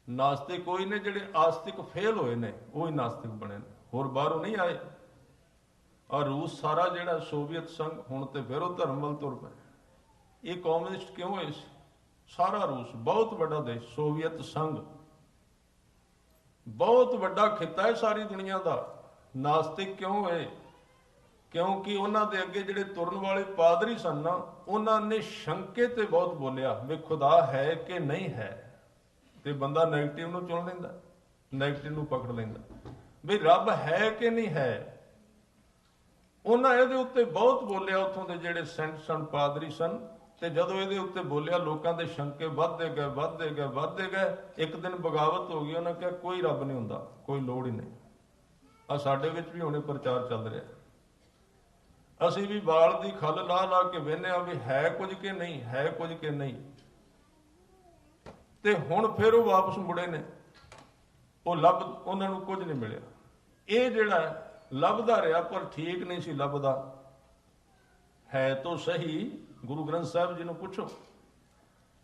ਨਾਸਤਿਕ ਕੋਈ ਨੇ ਜਿਹੜੇ ਆਸਤਿਕ ਫੇਲ ਹੋਏ ਨੇ, ਉਹ ਹੀ ਨਾਸਤਿਕ ਬਣੇ ਨੇ, ਹੋਰ ਬਾਹਰੋਂ ਨਹੀਂ ਆਏ। ਔਰ ਰੂਸ ਸਾਰਾ ਜਿਹੜਾ ਸੋਵੀਅਤ ਸੰਘ, ਹੁਣ ਤੇ ਫਿਰ ਉਹ ਧਰਮ ਵੱਲ ਤੁਰ ਪਏ। ਇਹ ਕਮਿਊਨਿਸਟ ਕਿਉਂ ਹੋਏ ਸੀ? ਸਾਰਾ ਰੂਸ ਬਹੁਤ ਵੱਡਾ ਦੇਸ਼, ਸੋਵੀਅਤ ਸੰਘ ਬਹੁਤ ਵੱਡਾ ਖਿੱਤਾ ਹੈ ਸਾਰੀ ਦੁਨੀਆ ਦਾ। ਨਾਸਤਿਕ ਕਿਉਂ ਹੋਏ? ਕਿਉਂਕਿ ਉਹਨਾਂ ਦੇ ਅੱਗੇ ਜਿਹੜੇ ਤੁਰਨ ਵਾਲੇ ਪਾਦਰੀ ਸਨ ਨਾ, ਉਹਨਾਂ ਨੇ ਸ਼ੰਕੇ ਤੇ ਬਹੁਤ ਬੋਲਿਆ ਵੀ ਖੁਦਾ ਹੈ ਕਿ ਨਹੀਂ ਹੈ, ਤੇ ਬੰਦਾ ਨੈਗੇਟਿਵ ਨੂੰ ਚੁਣ ਲੈਂਦਾ, ਨੈਗੇਟਿਵ ਨੂੰ ਪਕੜ ਲੈਂਦਾ ਵੀ ਰੱਬ ਹੈ ਕਿ ਨਹੀਂ ਹੈ। ਉਹਨਾਂ ਇਹਦੇ ਉੱਤੇ ਬਹੁਤ ਬੋਲਿਆ, ਉੱਥੋਂ ਦੇ ਜਿਹੜੇ ਸੈਂਟ ਸਨ, ਪਾਦਰੀ ਸਨ, ਤੇ ਜਦੋਂ ਇਹਦੇ ਉੱਤੇ ਬੋਲਿਆ ਲੋਕਾਂ ਦੇ ਸ਼ੰਕੇ ਵੱਧਦੇ ਗਏ ਵੱਧਦੇ ਗਏ ਵੱਧਦੇ ਗਏ। ਇੱਕ ਦਿਨ ਬਗਾਵਤ ਹੋ ਗਈ, ਉਹਨਾਂ ਕਿਹਾ ਕੋਈ ਰੱਬ ਨਹੀਂ ਹੁੰਦਾ, ਕੋਈ ਲੋੜ ਹੀ ਨਹੀਂ। ਆ ਸਾਡੇ ਵਿੱਚ ਵੀ ਹੁਣੇ ਪ੍ਰਚਾਰ ਚੱਲ ਰਿਹਾ। ਅਸੀਂ ਵੀ ਵਾਲ ਦੀ ਖੱਲ ਲਾ ਲਾ ਕੇ ਵੇਖਦੇ ਆ ਵੀ ਹੈ ਕੁਝ ਕਿ ਨਹੀਂ, ਹੈ ਕੁਝ ਕਿ ਨਹੀਂ। ਤੇ ਹੁਣ ਫਿਰ ਉਹ ਵਾਪਸ ਮੁੜੇ ਨੇ, ਉਹ ਉਹਨਾਂ ਨੂੰ ਕੁਝ ਨਹੀਂ ਮਿਲਿਆ। ਇਹ ਜਿਹੜਾ ਲੱਭਦਾ ਰਿਹਾ ਪਰ ਠੀਕ ਨਹੀਂ ਸੀ ਲੱਭਦਾ। ਹੈ ਤਾਂ ਸਹੀ, ਗੁਰੂ ਗ੍ਰੰਥ ਸਾਹਿਬ ਜੀ ਨੂੰ ਪੁੱਛੋ।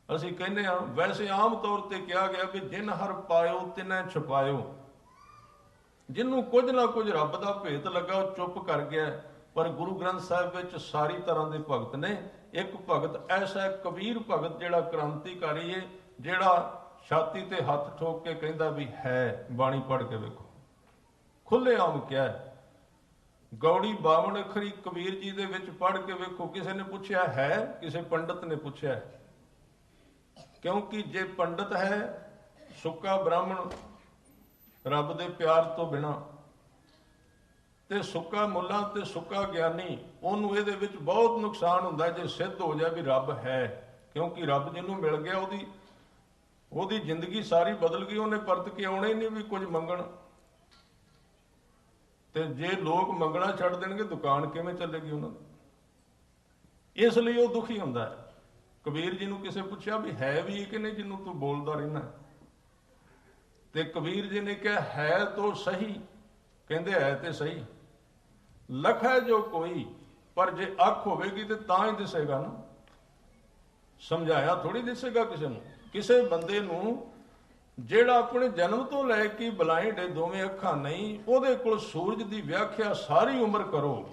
ਅਸੀਂ ਕਹਿੰਦੇ ਹਾਂ ਵੈਸੇ ਆਮ ਤੌਰ ਤੇ ਕਿਹਾ ਗਿਆ ਵੀ ਜਿਨ ਹਰ ਪਾਇਓ ਤਿਨੈ ਛਪਾਇਓ। ਜਿਹਨੂੰ ਕੁਝ ਨਾ ਕੁਝ ਰੱਬ ਦਾ ਭੇਤ ਲੱਗਾ ਉਹ ਚੁੱਪ ਕਰ ਗਿਆ। ਪਰ ਗੁਰੂ ਗ੍ਰੰਥ ਸਾਹਿਬ ਵਿੱਚ ਸਾਰੀ ਤਰ੍ਹਾਂ ਦੇ ਭਗਤ ਨੇ। ਇੱਕ ਭਗਤ ਐਸਾ ਹੈ, ਕਬੀਰ ਭਗਤ, ਜਿਹੜਾ ਕ੍ਰਾਂਤੀਕਾਰੀ ਹੈ, ਜਿਹੜਾ ਛਾਤੀ ਤੇ ਹੱਥ ਠੋਕ ਕੇ ਕਹਿੰਦਾ ਵੀ ਹੈ। ਬਾਣੀ ਪੜ੍ਹ ਕੇ ਵੇਖੋ, ਖੁੱਲ੍ਹੇਆਮ ਕਿਹਾ। ਗੌੜੀ 52 ਅੱਖਰੀ ਕਬੀਰ ਜੀ ਦੇ ਵਿੱਚ ਪੜ੍ਹ ਕੇ ਵੇਖੋ। ਕਿਸੇ ਨੇ ਪੁੱਛਿਆ ਹੈ, ਕਿਸੇ ਪੰਡਤ ਨੇ ਪੁੱਛਿਆ। ਕਿਉਂਕਿ ਜੇ ਪੰਡਤ ਹੈ, ਸੁੱਕਾ ਬ੍ਰਾਹਮਣ, ਰੱਬ ਦੇ ਪਿਆਰ ਤੋਂ ਬਿਨਾਂ, ਤੇ ਸੁੱਕਾ ਮੁੱਲਾ ਤੇ ਸੁੱਕਾ ਗਿਆਨੀ, ਉਹਨੂੰ ਇਹਦੇ ਵਿੱਚ ਬਹੁਤ ਨੁਕਸਾਨ ਹੁੰਦਾ ਜੇ ਸਿੱਧ ਹੋ ਜਾਏ ਵੀ ਰੱਬ ਹੈ। ਕਿਉਂਕਿ ਰੱਬ ਜਿਹਨੂੰ ਮਿਲ ਗਿਆ ਉਹਦੀ ਜ਼ਿੰਦਗੀ ਸਾਰੀ ਬਦਲ ਗਈ। ਉਹਨੇ ਪਰਤ ਕੇ ਆਉਣਾ ਹੀ ਨਹੀਂ ਵੀ ਕੁਝ ਮੰਗਣ। ਤੇ ਜੇ ਲੋਕ ਮੰਗਣਾ ਛੱਡ ਦੇਣਗੇ, ਦੁਕਾਨ ਕਿਵੇਂ ਚੱਲੇਗੀ ਉਹਨਾਂ ਦੀ? ਇਸ ਲਈ ਉਹ ਦੁਖੀ ਹੁੰਦਾ ਹੈ। ਕਬੀਰ ਜੀ ਨੂੰ ਕਿਸੇ ਪੁੱਛਿਆ ਵੀ ਹੈ ਵੀ ਕਿ ਨਹੀਂ ਜਿਹਨੂੰ ਤੂੰ ਬੋਲਦਾ ਰਹਿਣਾ? ਤੇ ਕਬੀਰ ਜੀ ਨੇ ਕਿਹਾ ਹੈ ਤੋ ਸਹੀ। ਕਹਿੰਦੇ ਹੈ ਤੇ ਸਹੀ, ਲਖ ਹੈ ਜੋ ਕੋਈ, ਪਰ ਜੇ ਅੱਖ ਹੋਵੇਗੀ ਤੇ ਤਾਂ ਹੀ ਦਿਸੇਗਾ ਨਾ। ਸਮਝਾਇਆ ਥੋੜੀ ਦਿਸੇਗਾ ਕਿਸੇ ਨੂੰ। ਕਿਸੇ ਬੰਦੇ ਨੂੰ ਜਿਹੜਾ ਆਪਣੇ ਜਨਮ ਤੋਂ ਲੈ ਕੇ ਬਲਾਈਂਡ ਹੈ, ਦੋਵੇਂ ਅੱਖਾਂ ਨਹੀਂ, ਉਹਦੇ ਕੋਲ ਸੂਰਜ ਦੀ ਵਿਆਖਿਆ ਸਾਰੀ ਉਮਰ ਕਰੋ,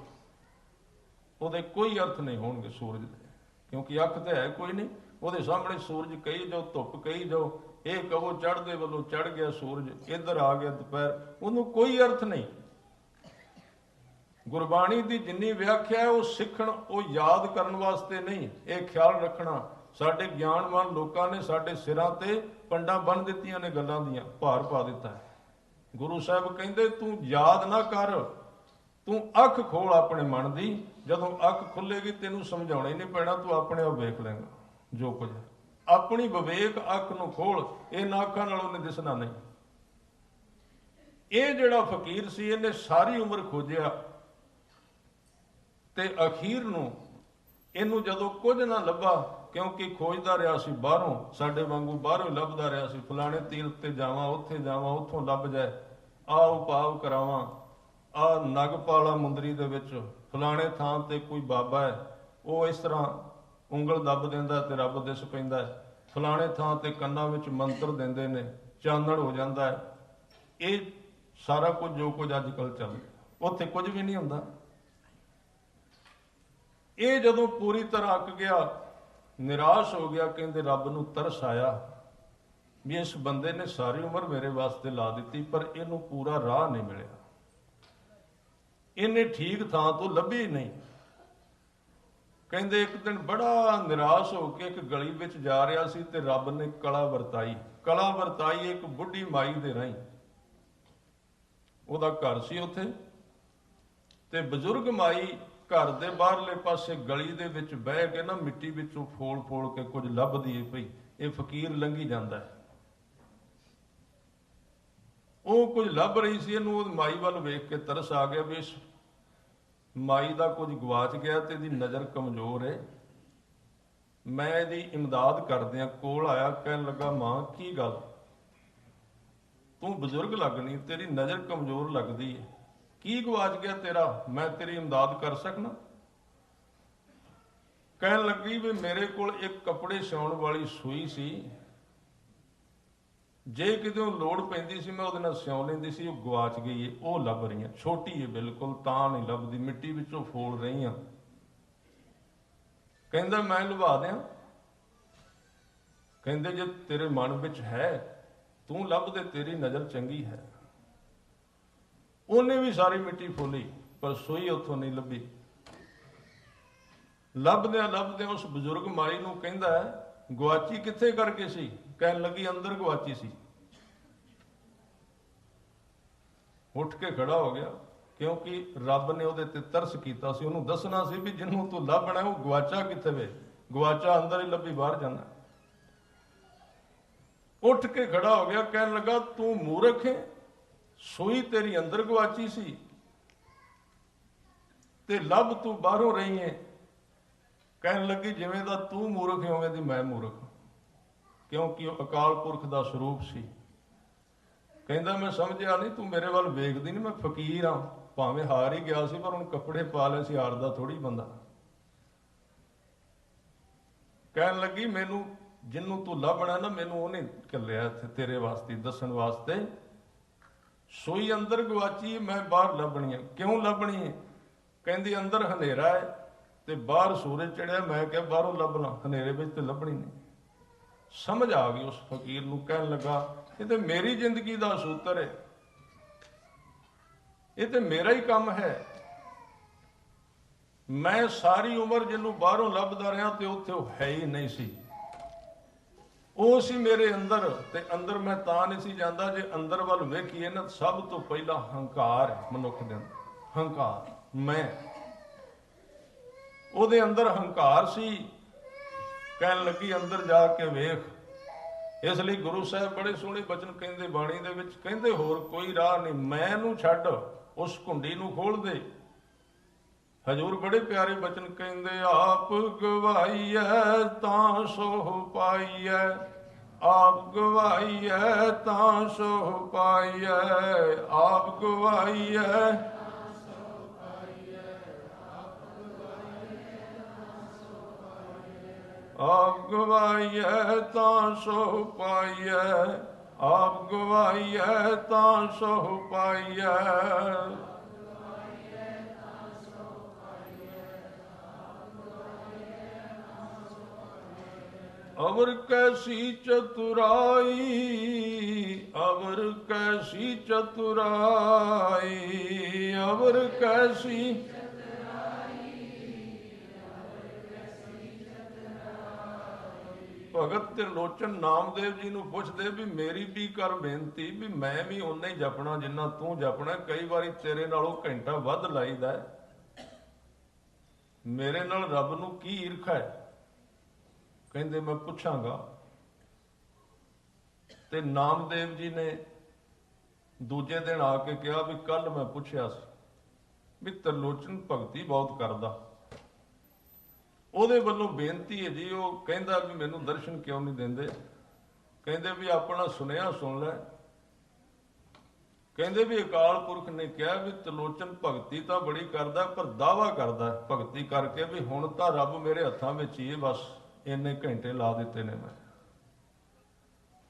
ਉਹਦੇ ਕੋਈ ਅਰਥ ਨਹੀਂ ਹੋਣਗੇ ਸੂਰਜ ਦੇ। ਕਿਉਂਕਿ ਅੱਖ ਤੇ ਹੈ ਕੋਈ ਨਹੀਂ। ਉਹਦੇ ਸਾਹਮਣੇ ਸੂਰਜ ਕਹੀ ਜਾਓ, ਧੁੱਪ ਕਹੀ ਜਾਓ, ਇਹ ਕਹੋ ਚੜ੍ਹਦੇ ਵੱਲੋਂ ਚੜ੍ਹ ਗਿਆ ਸੂਰਜ, ਇੱਧਰ ਆ ਗਿਆ ਦੁਪਹਿਰ, ਉਹਨੂੰ ਕੋਈ ਅਰਥ ਨਹੀਂ। ਗੁਰਬਾਣੀ ਦੀ ਜਿੰਨੀ ਵਿਆਖਿਆ ਉਹ ਸਿੱਖਣ, ਉਹ ਯਾਦ ਕਰਨ ਵਾਸਤੇ ਨਹੀਂ। ਇਹ ਖਿਆਲ ਰੱਖਣਾ, ਸਾਡੇ ਗਿਆਨਵਾਨ ਲੋਕਾਂ ਨੇ ਸਾਡੇ ਸਿਰਾਂ ਤੇ ਪੰਡਾਂ ਬੰਨ੍ਹ ਦਿੱਤੀਆਂ ਨੇ, ਗੱਲਾਂ ਦੀਆਂ ਭਾਰ ਪਾ ਦਿੱਤਾ ਹੈ। ਗੁਰੂ ਸਾਹਿਬ ਕਹਿੰਦੇ ਤੂੰ ਯਾਦ ਨਾ ਕਰ, ਤੂੰ ਅੱਖ ਖੋਲ ਆਪਣੇ ਮਨ ਦੀ। ਜਦੋਂ ਅੱਖ ਖੁੱਲੇਗੀ ਤੈਨੂੰ ਸਮਝਾਉਣਾ ਹੀ ਨਹੀਂ ਪੈਣਾ, ਤੂੰ ਆਪਣੇ ਆਪ ਵੇਖ ਲੇਗਾ ਜੋ ਕੁਝ। ਆਪਣੀ ਵਿਵੇਕ ਅੱਖ ਨੂੰ ਖੋਲ, ਇਹ ਨਾ ਅੱਖਾਂ ਨਾਲ ਉਹਨੇ ਦਿਸਣਾ ਨਹੀਂ। ਇਹ ਜਿਹੜਾ ਫਕੀਰ ਸੀ, ਇਹਨੇ ਸਾਰੀ ਉਮਰ ਖੋਜਿਆ ਤੇ ਅਖੀਰ ਨੂੰ ਇਹਨੂੰ ਜਦੋਂ ਕੁਝ ਨਾ ਲੱਭਾ, ਕਿਉਂਕਿ ਖੋਜਦਾ ਰਿਹਾ ਸੀ ਬਾਹਰੋਂ, ਸਾਡੇ ਵਾਂਗੂ ਬਾਹਰੋਂ ਹੀ ਲੱਭਦਾ ਰਿਹਾ ਸੀ। ਫਲਾਣੇ ਤੀਰਥ ਤੇ ਜਾਵਾਂ, ਉੱਥੇ ਜਾਵਾਂ, ਉੱਥੋਂ ਲੱਭ ਜਾਏ, ਆਹ ਉਪਾਵ ਕਰਾਵਾਂ, ਆਹ ਨਗਪਾਲਾ ਮੁੰਦਰੀ ਦੇ ਵਿੱਚ ਫਲਾਣੇ ਥਾਂ ਤੇ ਕੋਈ ਬਾਬਾ ਹੈ, ਉਹ ਇਸ ਤਰ੍ਹਾਂ ਉਂਗਲ ਦੱਬ ਦਿੰਦਾ ਤੇ ਰੱਬ ਦਿਸ ਪੈਂਦਾ ਹੈ। ਫਲਾਣੇ ਥਾਂ ਤੇ ਕੰਨਾਂ ਵਿੱਚ ਮੰਤਰ ਦਿੰਦੇ ਨੇ, ਚਾਨਣ ਹੋ ਜਾਂਦਾ ਹੈ। ਇਹ ਸਾਰਾ ਕੁਝ ਜੋ ਕੁਝ ਅੱਜ ਕੱਲ੍ਹ ਚੱਲ ਰਿਹਾ, ਉੱਥੇ ਕੁਝ ਵੀ ਨਹੀਂ ਹੁੰਦਾ। ਇਹ ਜਦੋਂ ਪੂਰੀ ਤਰ੍ਹਾਂ ਅੱਕ ਗਿਆ, ਨਿਰਾਸ਼ ਹੋ ਗਿਆ, ਕਹਿੰਦੇ ਰੱਬ ਨੂੰ ਤਰਸ ਆਇਆ ਵੀ ਇਸ ਬੰਦੇ ਨੇ ਸਾਰੀ ਉਮਰ ਮੇਰੇ ਵਾਸਤੇ ਲਾ ਦਿੱਤੀ, ਪਰ ਇਹਨੂੰ ਪੂਰਾ ਰਾਹ ਨਹੀਂ ਮਿਲਿਆ, ਇਹਨੇ ਠੀਕ ਥਾਂ ਤੋਂ ਲੱਭੀ ਹੀ ਨਹੀਂ। ਕਹਿੰਦੇ ਇੱਕ ਦਿਨ ਬੜਾ ਨਿਰਾਸ਼ ਹੋ ਕੇ ਇੱਕ ਗਲੀ ਵਿੱਚ ਜਾ ਰਿਹਾ ਸੀ ਤੇ ਰੱਬ ਨੇ ਕਲਾ ਵਰਤਾਈ ਇੱਕ ਬੁੱਢੀ ਮਾਈ ਦੇ ਰਾਹੀਂ। ਉਹਦਾ ਘਰ ਸੀ ਉੱਥੇ, ਤੇ ਬਜ਼ੁਰਗ ਮਾਈ ਘਰ ਦੇ ਬਾਹਰਲੇ ਪਾਸੇ ਗਲੀ ਦੇ ਵਿੱਚ ਬਹਿ ਕੇ ਨਾ ਮਿੱਟੀ ਵਿੱਚੋਂ ਫੋਲ ਕੇ ਕੁਝ ਲੱਭਦੀ ਹੈ ਪਈ। ਇਹ ਫਕੀਰ ਲੰਘੀ ਜਾਂਦਾ ਹੈ, ਉਹ ਕੁਝ ਲੱਭ ਰਹੀ ਸੀ। ਇਹਨੂੰ ਉਹ ਮਾਈ ਵੱਲ ਵੇਖ ਕੇ ਤਰਸ ਆ ਗਿਆ ਵੀ ਇਸ ਮਾਈ ਦਾ ਕੁਝ ਗਵਾਚ ਗਿਆ ਤੇ ਇਹਦੀ ਨਜ਼ਰ ਕਮਜ਼ੋਰ ਹੈ, ਮੈਂ ਇਹਦੀ ਇਮਦਾਦ ਕਰਦਿਆਂ ਕੋਲ ਆਇਆ। ਕਹਿਣ ਲੱਗਾ ਮਾਂ ਕੀ ਗੱਲ, ਤੂੰ ਬਜ਼ੁਰਗ ਲੱਗਣੀ, ਤੇਰੀ ਨਜ਼ਰ ਕਮਜ਼ੋਰ ਲੱਗਦੀ ਹੈ, ਕੀ ਗਵਾਚ ਗਿਆ ਤੇਰਾ, ਮੈਂ ਤੇਰੀ ਇਮਦਾਦ ਕਰ ਸਕਣਾ? ਕਹਿਣ ਲੱਗੀ ਵੀ ਮੇਰੇ ਕੋਲ ਇੱਕ ਕੱਪੜੇ ਸਿਉਣ ਵਾਲੀ ਸੂਈ ਸੀ, ਜੇ ਕਿਤੇ ਲੋੜ ਪੈਂਦੀ ਸੀ ਮੈਂ ਉਹਦੇ ਨਾਲ ਸਿਉਂ ਲੈਂਦੀ ਸੀ, ਉਹ ਗਵਾਚ ਗਈ ਹੈ, ਉਹ ਲੱਭ ਰਹੀ ਹੈ, ਛੋਟੀ ਹੈ ਬਿਲਕੁਲ, ਤਾਂ ਨਹੀਂ ਲੱਭਦੀ, ਮਿੱਟੀ ਵਿੱਚੋਂ ਫੋਲ ਰਹੀ ਹਾਂ। ਕਹਿੰਦਾ ਮੈਂ ਲਵਾ ਦਿਆਂ। ਕਹਿੰਦੇ ਜੇ ਤੇਰੇ ਮਨ ਵਿੱਚ ਹੈ, ਤੂੰ ਲੱਭ ਦੇ, ਤੇਰੀ ਨਜ਼ਰ ਚੰਗੀ ਹੈ। ਉਹਨੇ ਵੀ ਸਾਰੀ ਮਿੱਟੀ ਫੋਲੀ, ਪਰ ਸੂਈ ਉੱਥੋਂ ਨਹੀਂ ਲੱਭੀ। ਲੱਭਦਿਆਂ ਉਸ ਬਜ਼ੁਰਗ ਮਾਈ ਨੂੰ ਕਹਿੰਦਾ ਗਵਾਚੀ ਕਿੱਥੇ ਕਰਕੇ ਸੀ? ਕਹਿਣ ਲੱਗੀ ਅੰਦਰ ਗਵਾਚੀ ਸੀ। ਉੱਠ ਕੇ ਖੜਾ ਹੋ ਗਿਆ, ਕਿਉਂਕਿ ਰੱਬ ਨੇ ਉਹਦੇ ਤੇ ਤਰਸ ਕੀਤਾ ਸੀ, ਉਹਨੂੰ ਦੱਸਣਾ ਸੀ ਵੀ ਜਿਹਨੂੰ ਤੂੰ ਲੱਭਣਾ ਉਹ ਗਵਾਚਾ ਕਿੱਥੇ ਵੇ। ਗਵਾਚਾ ਅੰਦਰ ਹੀ ਲੱਭੀ ਬਾਹਰ ਜਾਂਦਾ। ਉੱਠ ਕੇ ਖੜਾ ਹੋ ਗਿਆ, ਕਹਿਣ ਲੱਗਾ ਤੂੰ ਮੂਰਖ ਹੈ, ਸੂਈ ਤੇਰੀ ਅੰਦਰ ਗਵਾਚੀ ਸੀ ਤੇ ਲੱਭ ਤੂੰ ਬਾਹਰੋਂ ਰਹੀ ਹੈ। ਕਹਿਣ ਲੱਗੀ ਜਿਵੇਂ ਦਾ ਤੂੰ ਮੂਰਖ ਹੈ ਉਵੇਂ ਦੀ ਮੈਂ ਮੂਰਖ, ਕਿਉਂਕਿ ਉਹ ਅਕਾਲ ਪੁਰਖ ਦਾ ਸਰੂਪ ਸੀ। ਕਹਿੰਦਾ ਮੈਂ ਸਮਝਿਆ ਨਹੀਂ, ਤੂੰ ਮੇਰੇ ਵੱਲ ਵੇਖਦੀ ਨਹੀਂ, ਮੈਂ ਫਕੀਰ ਹਾਂ, ਭਾਵੇਂ ਹਾਰ ਹੀ ਗਿਆ ਸੀ ਪਰ ਹੁਣ ਕੱਪੜੇ ਪਾ ਲਏ ਸੀ, ਹਾਰਦਾ ਥੋੜੀ ਬੰਦਾ। ਕਹਿਣ ਲੱਗੀ ਮੈਨੂੰ ਜਿਹਨੂੰ ਤੂੰ ਲੱਭਣਾ ਨਾ, ਮੈਨੂੰ ਉਹਨੇ ਘੱਲਿਆ ਇੱਥੇ ਤੇਰੇ ਵਾਸਤੇ ਦੱਸਣ ਵਾਸਤੇ, ਸੂਈ ਅੰਦਰ ਗਵਾਚੀ ਮੈਂ ਬਾਹਰ ਲੱਭਣੀ ਹੈ। ਕਿਉਂ ਲੱਭਣੀ ਹੈ? ਕਹਿੰਦੀ ਅੰਦਰ ਹਨੇਰਾ ਹੈ ਤੇ ਬਾਹਰ ਸੂਰਜ ਚੜਿਆ, ਮੈਂ ਕਿਹਾ ਬਾਹਰੋਂ ਲੱਭ ਲਾਂ, ਹਨੇਰੇ ਵਿੱਚ ਤੇ ਲੱਭਣੀ ਨਹੀਂ। ਸਮਝ ਆ ਗਈ ਉਸ ਫਕੀਰ ਨੂੰ। ਕਹਿਣ ਲੱਗਾ ਇਹ ਤੇ ਮੇਰੀ ਜ਼ਿੰਦਗੀ ਦਾ ਸੂਤਰ ਹੈ, ਇਹ ਤੇ ਮੇਰਾ ਹੀ ਕੰਮ ਹੈ। ਮੈਂ ਸਾਰੀ ਉਮਰ ਜਿਹਨੂੰ ਬਾਹਰੋਂ ਲੱਭਦਾ ਰਿਹਾ ਤੇ ਉੱਥੇ ਉਹ ਹੈ ਹੀ ਨਹੀਂ ਸੀ, ਉਹ ਸੀ ਮੇਰੇ ਅੰਦਰ। ਤੇ ਅੰਦਰ ਮੈਂ ਤਾਂ ਨਹੀਂ ਸੀ ਜਾਂਦਾ, ਜੇ ਅੰਦਰ ਵੱਲ ਵੇਖੀਏ ਨਾ ਸਭ ਤੋਂ ਪਹਿਲਾਂ ਹੰਕਾਰ ਹੈ ਮਨੁੱਖ ਦੇ ਅੰਦਰ। ਹੰਕਾਰ, ਮੈਂ ਉਹਦੇ ਅੰਦਰ ਹੰਕਾਰ ਸੀ। ਕਹਿਣ ਲੱਗੀ ਅੰਦਰ ਜਾ ਕੇ ਵੇਖ। ਇਸ ਲਈ ਗੁਰੂ ਸਾਹਿਬ ਬੜੇ ਸੋਹਣੇ ਬਚਨ ਕਹਿੰਦੇ ਬਾਣੀ ਦੇ ਵਿੱਚ, ਕਹਿੰਦੇ ਹੋਰ ਕੋਈ ਰਾਹ ਨਹੀਂ, ਮੈਂ ਨੂੰ ਛੱਡ, ਉਸ ਕੁੰਡੀ ਨੂੰ ਖੋਲ ਦੇ। ਹਜ਼ੂਰ ਬੜੇ ਪਿਆਰੇ ਬਚਨ ਕਹਿੰਦੇ, ਆਪ ਗਵਾਈਐ ਤਾਂ ਸੋ ਪਾਈਐ, ਆਪ ਗਵਾਈਐ ਤਾਂ ਸੋ ਪਾਈਐ, ਆਪ ਗਵਾਈਐ ਆਪ ਗਵਾਈਐ ਤਾਂ ਸੋ ਪਾਈਐ, ਆਪ ਗਵਾਈਐ ਤਾਂ ਸੋ ਪਾਈਐ। ਅਵਰ ਕੈਸੀ ਚਤੁਰਾਈ, ਅਵਰ ਕੈਸੀ ਚਤੁਰਾਈ, ਅਵਰ ਕੈਸੀ ਭਗਤ ਤਿਰਲੋਚਨ ਨਾਮਦੇਵ ਜੀ ਨੂੰ ਪੁੱਛਦੇ ਵੀ ਮੇਰੀ ਵੀ ਕਰ ਬੇਨਤੀ, ਵੀ ਮੈਂ ਵੀ ਓਨਾ ਹੀ ਜਪਣਾ ਜਿੰਨਾ ਤੂੰ ਜਪਣਾ, ਕਈ ਵਾਰੀ ਤੇਰੇ ਨਾਲੋਂ ਘੰਟਾ ਵੱਧ ਲਾਈਦਾ, ਮੇਰੇ ਨਾਲ ਰੱਬ ਨੂੰ ਕੀ ਈਰਖਾ ਹੈ? ਕਹਿੰਦੇ ਮੈਂ ਪੁੱਛਾਂਗਾ। ਤੇ ਨਾਮਦੇਵ ਜੀ ਨੇ ਦੂਜੇ ਦਿਨ ਆ ਕੇ ਕਿਹਾ ਵੀ ਕੱਲ ਮੈਂ ਪੁੱਛਿਆ ਸੀ ਵੀ ਤਿਰਲੋਚਨ ਭਗਤੀ ਬਹੁਤ ਕਰਦਾ, ਉਹਦੇ ਵੱਲੋਂ ਬੇਨਤੀ ਹੈ ਜੀ। ਉਹ ਕਹਿੰਦਾ ਵੀ ਮੈਨੂੰ ਦਰਸ਼ਨ ਕਿਉਂ ਨਹੀਂ ਦਿੰਦੇ? ਕਹਿੰਦੇ ਵੀ ਆਪਣਾ ਸੁਨੇਹਾ ਸੁਣ ਲੈ। ਕਹਿੰਦੇ ਵੀ ਅਕਾਲ ਪੁਰਖ ਨੇ ਕਿਹਾ ਵੀ ਤਿਰਲੋਚਨ ਭਗਤੀ ਤਾਂ ਬੜੀ ਕਰਦਾ, ਪਰ ਦਾਵਾ ਕਰਦਾ ਭਗਤੀ ਕਰਕੇ ਵੀ ਹੁਣ ਤਾਂ ਰੱਬ ਮੇਰੇ ਹੱਥਾਂ ਵਿੱਚ ਹੀ ਹੈ, ਬਸ ਇੰਨੇ ਘੰਟੇ ਲਾ ਦਿੱਤੇ ਨੇ ਮੈਂ।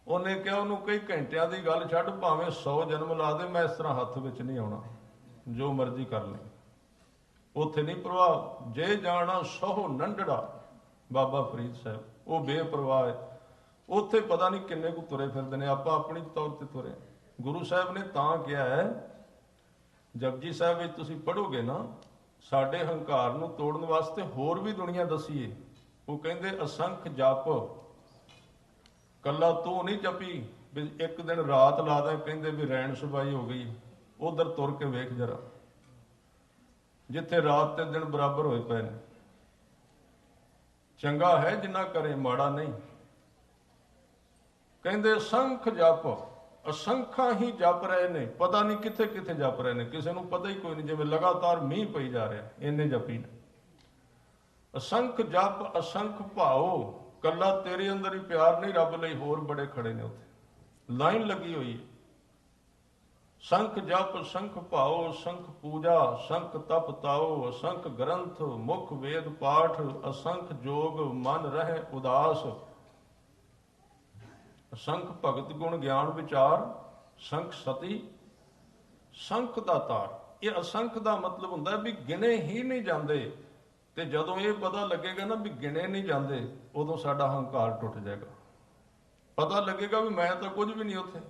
ਉਹਨੇ ਕਿਹਾ ਉਹਨੂੰ ਕਈ ਘੰਟਿਆਂ ਦੀ ਗੱਲ ਛੱਡ, ਭਾਵੇਂ 100 ਜਨਮ ਲਾ ਦੇ, ਮੈਂ ਇਸ ਤਰ੍ਹਾਂ ਹੱਥ ਵਿੱਚ ਨਹੀਂ ਆਉਣਾ, ਜੋ ਮਰਜ਼ੀ ਕਰ ਲੈ, ਉੱਥੇ ਨਹੀਂ ਪ੍ਰਵਾਹ। ਜੇ ਜਾਣਾ ਸਹੁ ਨੰਡੜਾ, ਬਾਬਾ ਫਰੀਦ ਸਾਹਿਬ, ਉਹ ਬੇਪਰਵਾਹ ਹੈ। ਉੱਥੇ ਪਤਾ ਨਹੀਂ ਕਿੰਨੇ ਕੁ ਤੁਰੇ ਫਿਰਦੇ ਨੇ, ਆਪਾਂ ਆਪਣੀ ਤੌਰ ਤੇ ਤੁਰੇ। ਗੁਰੂ ਸਾਹਿਬ ਨੇ ਤਾਂ ਕਿਹਾ ਹੈ, ਜਪਜੀ ਸਾਹਿਬ ਵਿੱਚ ਤੁਸੀਂ ਪੜ੍ਹੋਗੇ ਨਾ, ਸਾਡੇ ਹੰਕਾਰ ਨੂੰ ਤੋੜਨ ਵਾਸਤੇ ਹੋਰ ਵੀ ਦੁਨੀਆ ਦੱਸੀਏ। ਉਹ ਕਹਿੰਦੇ ਅਸੰਖ ਜਪ, ਕੱਲਾ ਤੂੰ ਨਹੀਂ ਜਪੀ ਵੀ ਇੱਕ ਦਿਨ ਰਾਤ ਲਾ ਦੇ। ਕਹਿੰਦੇ ਵੀ ਰੈਣ ਸੁਬਾਈ ਹੋ ਗਈ, ਉਧਰ ਤੁਰ ਕੇ ਵੇਖ ਜਰਾ, ਜਿੱਥੇ ਰਾਤ ਤੇ ਦਿਨ ਬਰਾਬਰ ਹੋਏ ਪਏ ਨੇ। ਚੰਗਾ ਹੈ ਜਿੰਨਾ ਕਰੇ, ਮਾੜਾ ਨਹੀਂ। ਕਹਿੰਦੇ ਅਸੰਖ ਜਪ, ਅਸੰਖਾਂ ਹੀ ਜਪ ਰਹੇ ਨੇ, ਪਤਾ ਨਹੀਂ ਕਿੱਥੇ ਕਿੱਥੇ ਜਪ ਰਹੇ ਨੇ, ਕਿਸੇ ਨੂੰ ਪਤਾ ਹੀ ਕੋਈ ਨਹੀਂ, ਜਿਵੇਂ ਲਗਾਤਾਰ ਮੀਂਹ ਪਈ ਜਾ ਰਿਹਾ, ਇੰਨੇ ਜਪੀ ਨੇ। ਅਸੰਖ ਜਪ ਅਸੰਖ ਭਾਓ, ਕੱਲਾ ਤੇਰੇ ਅੰਦਰ ਹੀ ਪਿਆਰ ਨਹੀਂ, ਰੱਬ ਲਈ ਹੋਰ ਬੜੇ ਖੜੇ ਨੇ ਉੱਥੇ, ਲਾਈਨ ਲੱਗੀ ਹੋਈ ਹੈ। ਸੰਖ ਜਪ ਸੰਖ ਭਾਓ, ਸੰਖ ਪੂਜਾ, ਸੰਖ ਤਪ ਤਾਓ, ਅਸੰਖ ਗ੍ਰੰਥ ਮੁਖ ਵੇਦ ਪਾਠ, ਅਸੰਖ ਜੋਗ ਮਨ ਰਹਿ ਉਦਾਸ, ਸੰਖ ਭਗਤ ਗੁਣ ਗਿਆਨ ਵਿਚਾਰ, ਸੰਖ ਸਤੀ ਸੰਖ ਦਾ ਤਾਰ। ਇਹ ਅਸੰਖ ਦਾ ਮਤਲਬ ਹੁੰਦਾ ਵੀ ਗਿਣੇ ਹੀ ਨਹੀਂ ਜਾਂਦੇ। ਤੇ ਜਦੋਂ ਇਹ ਪਤਾ ਲੱਗੇਗਾ ਨਾ ਵੀ ਗਿਣੇ ਨਹੀਂ ਜਾਂਦੇ, ਉਦੋਂ ਸਾਡਾ ਹੰਕਾਰ ਟੁੱਟ ਜਾਏਗਾ। ਪਤਾ ਲੱਗੇਗਾ ਵੀ ਮੈਂ ਤਾਂ ਕੁਝ ਵੀ ਨਹੀਂ ਉੱਥੇ।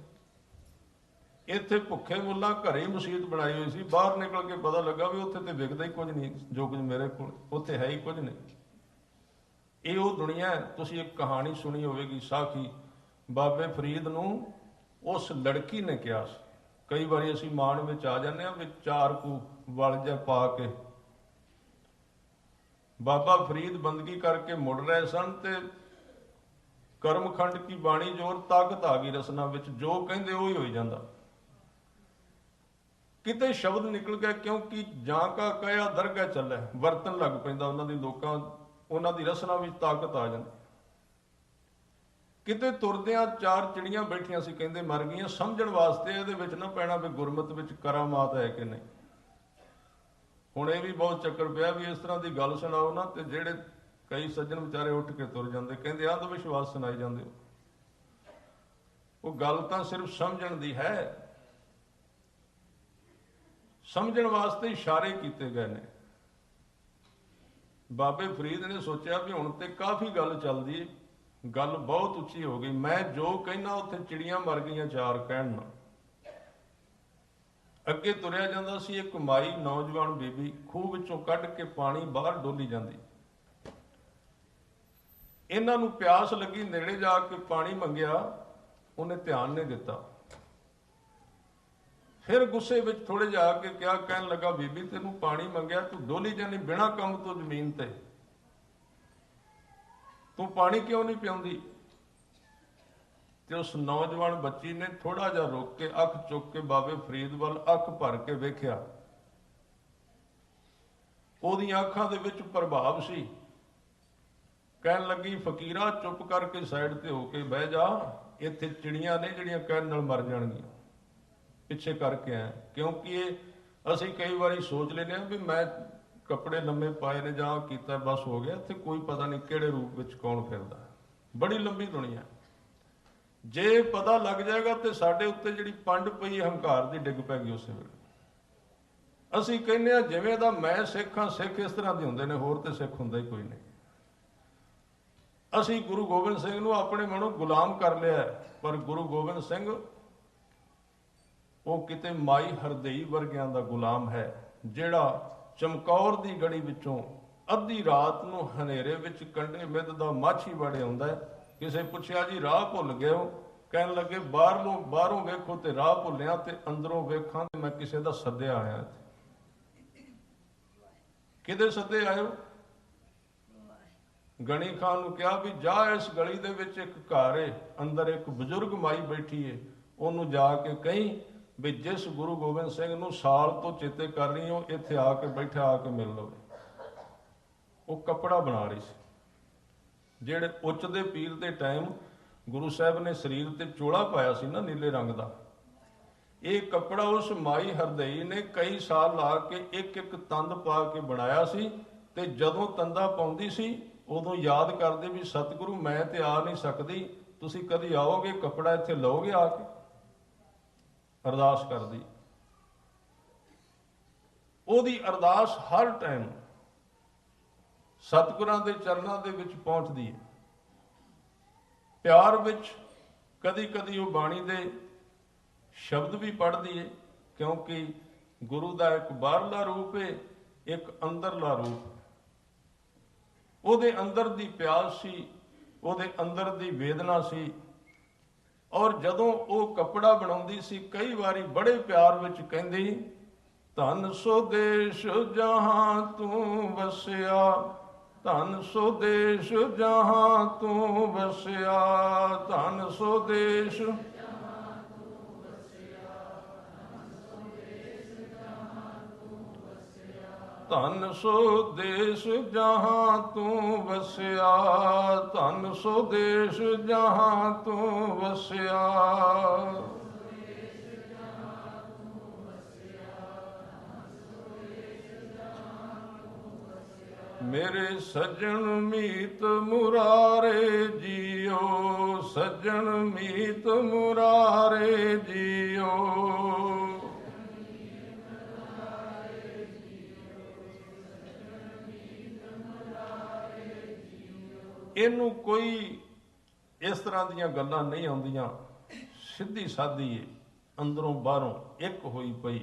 ਇੱਥੇ ਭੁੱਖੇ ਮੁੱਲਾਂ ਘਰੇ ਹੀ ਮਸੀਤ ਬਣਾਈ ਹੋਈ ਸੀ, ਬਾਹਰ ਨਿਕਲ ਕੇ ਪਤਾ ਲੱਗਾ ਵੀ ਉੱਥੇ ਤੇ ਵਿਕਦਾ ਹੀ ਕੁਝ ਨਹੀਂ, ਜੋ ਕੁਝ ਮੇਰੇ ਕੋਲ ਉੱਥੇ ਹੈ ਹੀ ਕੁਝ ਨਹੀਂ। ਇਹ ਉਹ ਦੁਨੀਆ ਹੈ। ਤੁਸੀਂ ਇੱਕ ਕਹਾਣੀ ਸੁਣੀ ਹੋਵੇਗੀ, ਸਾਖੀ। ਬਾਬੇ ਫਰੀਦ ਨੂੰ ਉਸ ਲੜਕੀ ਨੇ ਕਿਹਾ ਸੀ, ਕਈ ਵਾਰੀ ਅਸੀਂ ਮਾਣ ਵਿੱਚ ਆ ਜਾਂਦੇ ਹਾਂ ਵੀ 4 ਕੁ ਵਲ ਜਿਹਾ ਪਾ ਕੇ ਬਾਬਾ ਫਰੀਦ ਬੰਦਗੀ ਕਰਕੇ ਮੁੜ ਰਹੇ ਸਨ ਤੇ ਕਰਮਖੰਡ ਕੀ ਬਾਣੀ ਜੋਰ ਤਾਕਤ ਆ ਗਈ ਰਸਨਾ ਵਿੱਚ, ਜੋ ਕਹਿੰਦੇ ਉਹ ਹੀ ਹੋਈ ਜਾਂਦਾ। ਕਿਤੇ ਸ਼ਬਦ ਨਿਕਲ ਗਿਆ, ਕਿਉਂਕਿ ਜਾਂ ਕਾ ਕਹਿਆ ਦਰਗਾਹ ਚੱਲੇ, ਵਰਤਨ ਲੱਗ ਪੈਂਦਾ ਉਹਨਾਂ ਦੀ, ਲੋਕਾਂ ਉਹਨਾਂ ਦੀ ਰਸਨਾ ਵਿੱਚ ਤਾਕਤ ਆ ਜਾਂਦੀ। ਕਿਤੇ ਤੁਰਦਿਆਂ 4 ਚਿੜੀਆਂ ਬੈਠੀਆਂ ਸੀ, ਕਹਿੰਦੇ ਮਰ ਗਈਆਂ, ਸਮਝਣ ਵਾਸਤੇ ਇਹਦੇ ਵਿੱਚ ਨਾ ਪੈਣਾ ਵੀ ਗੁਰਮਤ ਵਿੱਚ ਕਰਾਮਾਤ ਹੈ ਕਿ ਨਹੀਂ। ਹੁਣ ਇਹ ਵੀ ਬਹੁਤ ਚੱਕਰ ਪਿਆ ਵੀ ਇਸ ਤਰ੍ਹਾਂ ਦੀ ਗੱਲ ਸੁਣਾਓ ਨਾ ਤੇ ਜਿਹੜੇ ਕਈ ਸੱਜਣ ਵਿਚਾਰੇ ਉੱਠ ਕੇ ਤੁਰ ਜਾਂਦੇ, ਕਹਿੰਦੇ ਅੰਧ ਵਿਸ਼ਵਾਸ ਸੁਣਾਈ ਜਾਂਦੇ ਹੋ। ਉਹ ਗੱਲ ਤਾਂ ਸਿਰਫ ਸਮਝਣ ਦੀ ਹੈ, ਸਮਝਣ ਵਾਸਤੇ ਇਸ਼ਾਰੇ ਕੀਤੇ ਗਏ ਨੇ। ਬਾਬੇ ਫਰੀਦ ਨੇ ਸੋਚਿਆ ਵੀ ਹੁਣ ਤੇ ਕਾਫੀ ਗੱਲ ਚੱਲਦੀ ਹੈ, ਗੱਲ ਬਹੁਤ ਉੱਚੀ ਹੋ ਗਈ, ਮੈਂ ਜੋ ਕਹਿਣਾ ਉੱਥੇ ਚਿੜੀਆਂ ਮਰ ਗਈਆਂ 4 ਕਹਿਣ ਨਾਲ। ਅੱਗੇ ਤੁਰਿਆ ਜਾਂਦਾ ਸੀ, ਇੱਕ ਮਾਈ ਨੌਜਵਾਨ ਬੀਬੀ ਖੂਹ ਵਿੱਚੋਂ ਕੱਢ ਕੇ ਪਾਣੀ ਬਾਹਰ ਡੋਲੀ ਜਾਂਦੀ। ਇਹਨਾਂ ਨੂੰ ਪਿਆਸ ਲੱਗੀ, ਨੇੜੇ ਜਾ ਕੇ ਪਾਣੀ ਮੰਗਿਆ, ਉਹਨੇ ਧਿਆਨ ਨਹੀਂ ਦਿੱਤਾ। ਫਿਰ ਗੁੱਸੇ ਵਿੱਚ ਥੋੜੇ ਜਾ ਕੇ ਕਿਹਾ, ਕਹਿਣ ਲੱਗਾ ਬੀਬੀ ਤੈਨੂੰ ਪਾਣੀ ਮੰਗਿਆ, ਤੂੰ ਡੋਲੀ ਜਾਨੀ ਬਿਨਾਂ ਕੰਮ ਤੋਂ ਜ਼ਮੀਨ ਤੇ, ਤੂੰ ਪਾਣੀ ਕਿਉਂ ਨਹੀਂ ਪਿਆਉਂਦੀ। ਤੇ ਉਸ ਨੌਜਵਾਨ ਬੱਚੀ ਨੇ ਥੋੜਾ ਜਿਹਾ ਰੁਕ ਕੇ ਅੱਖ ਚੁੱਕ ਕੇ ਬਾਬੇ ਫਰੀਦ ਵੱਲ ਅੱਖ ਭਰ ਕੇ ਵੇਖਿਆ। ਉਹਦੀਆਂ ਅੱਖਾਂ ਦੇ ਵਿੱਚ ਪ੍ਰਭਾਵ ਸੀ। ਕਹਿਣ ਲੱਗੀ ਫਕੀਰਾ ਚੁੱਪ ਕਰਕੇ ਸਾਈਡ ਤੇ ਹੋ ਕੇ ਬਹਿ ਜਾ, ਇੱਥੇ ਚਿੜੀਆਂ ਨੇ ਜਿਹੜੀਆਂ ਕਹਿਣ ਨਾਲ ਮਰ ਜਾਣਗੀਆਂ, ਪਿੱਛੇ ਕਰਕੇ ਆਇਆ। ਕਿਉਂਕਿ ਇਹ ਅਸੀਂ ਕਈ ਵਾਰੀ ਸੋਚ ਲੈਂਦੇ ਹਾਂ ਵੀ ਮੈਂ ਕੱਪੜੇ ਲੰਮੇ ਪਾਏ ਨੇ ਜਾਂ ਕੀਤਾ ਬਸ ਹੋ ਗਿਆ, ਇੱਥੇ ਕੋਈ ਪਤਾ ਨਹੀਂ ਕਿਹੜੇ ਰੂਪ ਵਿੱਚ ਕੌਣ ਫਿਰਦਾ। ਬੜੀ ਲੰਬੀ ਦੁਨੀਆ, ਜੇ ਪਤਾ ਲੱਗ ਜਾਏਗਾ ਤੇ ਸਾਡੇ ਉੱਤੇ ਜਿਹੜੀ ਪੰਡ ਪਈ ਹੰਕਾਰ ਦੀ ਡਿੱਗ ਪੈ ਗਈ ਉਸੇ ਵੇਲੇ। ਅਸੀਂ ਕਹਿੰਦੇ ਹਾਂ ਜਿਵੇਂ ਦਾ ਮੈਂ ਸਿੱਖ ਹਾਂ, ਸਿੱਖ ਇਸ ਤਰ੍ਹਾਂ ਦੇ ਹੁੰਦੇ ਨੇ, ਹੋਰ ਤੇ ਸਿੱਖ ਹੁੰਦਾ ਹੀ ਕੋਈ ਨਹੀਂ। ਅਸੀਂ ਗੁਰੂ ਗੋਬਿੰਦ ਸਿੰਘ ਨੂੰ ਆਪਣੇ ਮਨੋਂ ਗੁਲਾਮ ਕਰ ਲਿਆ, ਪਰ ਗੁਰੂ ਗੋਬਿੰਦ ਸਿੰਘ ਉਹ ਕਿਤੇ ਮਾਈ ਹਰਦਈ ਵਰਗਿਆਂ ਦਾ ਗੁਲਾਮ ਹੈ, ਜਿਹੜਾ ਚਮਕੌਰ ਦੀ ਗੜੀ ਵਿੱਚੋਂ ਅੱਧੀ ਰਾਤ ਨੂੰ ਹਨੇਰੇ ਵਿੱਚ ਕੰਢੇ ਮਿੱਧ ਦਾ ਮਾਛੀ ਵੜੇ ਆਉਂਦਾ ਹੈ। ਕਿਸੇ ਪੁੱਛਿਆ ਜੀ ਰਾਹ ਭੁੱਲ ਗਏ ਹੋ, ਕਹਿਣ ਲੱਗੇ ਬਾਹਰੋਂ ਵੇਖੋ ਤੇ ਰਾਹ ਭੁੱਲਿਆ, ਤੇ ਅੰਦਰੋਂ ਵੇਖਾਂ ਤੇ ਮੈਂ ਕਿਸੇ ਦਾ ਸੱਦਿਆ ਆਇਆ। ਕਿਹਦੇ ਸੱਦੇ ਆਇਓ? ਗਣੀ ਖਾਨ ਨੂੰ ਕਿਹਾ ਵੀ ਜਾ ਇਸ ਗਲੀ ਦੇ ਵਿੱਚ ਇੱਕ ਘਰ ਏ, ਅੰਦਰ ਇੱਕ ਬਜ਼ੁਰਗ ਮਾਈ ਬੈਠੀ ਏ, ਉਹਨੂੰ ਜਾ ਕੇ ਕਹੀਂ ਵੀ ਜਿਸ ਗੁਰੂ ਗੋਬਿੰਦ ਸਿੰਘ ਨੂੰ ਸਾਲ ਤੋਂ ਚੇਤੇ ਕਰ ਰਹੀ ਹੋ, ਇੱਥੇ ਆ ਕੇ ਬੈਠਾ, ਆ ਕੇ ਮਿਲ ਲਵੇ। ਉਹ ਕੱਪੜਾ ਬਣਾ ਰਹੀ ਸੀ, ਜਿਹੜੇ ਉੱਚ ਦੇ ਪੀਰ ਦੇ ਟਾਈਮ ਗੁਰੂ ਸਾਹਿਬ ਨੇ ਸਰੀਰ ਤੇ ਚੋਲਾ ਪਾਇਆ ਸੀ ਨਾ ਨੀਲੇ ਰੰਗ ਦਾ, ਇਹ ਕੱਪੜਾ ਉਸ ਮਾਈ ਹਰਦਈ ਨੇ ਕਈ ਸਾਲ ਲਾ ਕੇ ਇੱਕ ਇੱਕ ਤੰਦ ਪਾ ਕੇ ਬਣਾਇਆ ਸੀ। ਤੇ ਜਦੋਂ ਤੰਦਾ ਪਾਉਂਦੀ ਸੀ ਉਦੋਂ ਯਾਦ ਕਰਦੇ ਵੀ ਸਤਿਗੁਰੂ ਮੈਂ ਤੇ ਆ ਨਹੀਂ ਸਕਦੀ, ਤੁਸੀਂ ਕਦੀ ਆਓਗੇ ਕੱਪੜਾ ਇੱਥੇ ਲਓਗੇ ਆ ਕੇ, ਅਰਦਾਸ ਕਰਦੀ। ਉਹਦੀ ਅਰਦਾਸ ਹਰ ਟਾਈਮ ਸਤਿਗੁਰਾਂ ਦੇ ਚਰਨਾਂ ਦੇ ਵਿੱਚ ਪਹੁੰਚਦੀ ਹੈ। ਪਿਆਰ ਵਿੱਚ ਕਦੀ ਕਦੀ ਉਹ ਬਾਣੀ ਦੇ ਸ਼ਬਦ ਵੀ ਪੜ੍ਹਦੀ ਹੈ, ਕਿਉਂਕਿ ਗੁਰੂ ਦਾ ਇੱਕ ਬਾਹਰਲਾ ਰੂਪ ਹੈ, ਇੱਕ ਅੰਦਰਲਾ ਰੂਪ। ਉਹਦੇ ਅੰਦਰ ਦੀ ਪਿਆਸ ਸੀ, ਉਹਦੇ ਅੰਦਰ ਦੀ ਵੇਦਨਾ ਸੀ। ਔਰ ਜਦੋਂ ਉਹ ਕੱਪੜਾ ਬਣਾਉਂਦੀ ਸੀ, ਕਈ ਵਾਰੀ ਬੜੇ ਪਿਆਰ ਵਿੱਚ ਕਹਿੰਦੀ, ਧਨ ਸੋ ਦੇਸ਼ ਜਹਾਂ ਤੂੰ ਵਸਿਆ, ਧਨ ਸੋ ਦੇਸ਼ ਜਹਾਂ ਤੂੰ ਵਸਿਆ, ਧਨ ਸੋ ਦੇਸ਼ ਧਨ ਸੋ ਦੇਸ਼ ਜਹਾਂ ਤੂੰ ਵਸਿਆ, ਧਨ ਸੋ ਦੇਸ਼ ਜਹਾਂ ਤੂੰ ਵਸਿਆ। ਮੇਰੇ ਸੱਜਣ ਮੀਤ ਮੁਰਾਰੇ ਜੀਓ, ਸੱਜਣ ਮੀਤ ਮੁਰਾਰੇ ਜੀਓ। ਇਹਨੂੰ ਕੋਈ ਇਸ ਤਰ੍ਹਾਂ ਦੀਆਂ ਗੱਲਾਂ ਨਹੀਂ ਆਉਂਦੀਆਂ, ਸਿੱਧੀ ਸਾਦੀ ਏ, ਅੰਦਰੋਂ ਬਾਹਰੋਂ ਇੱਕ ਹੋਈ ਪਈ।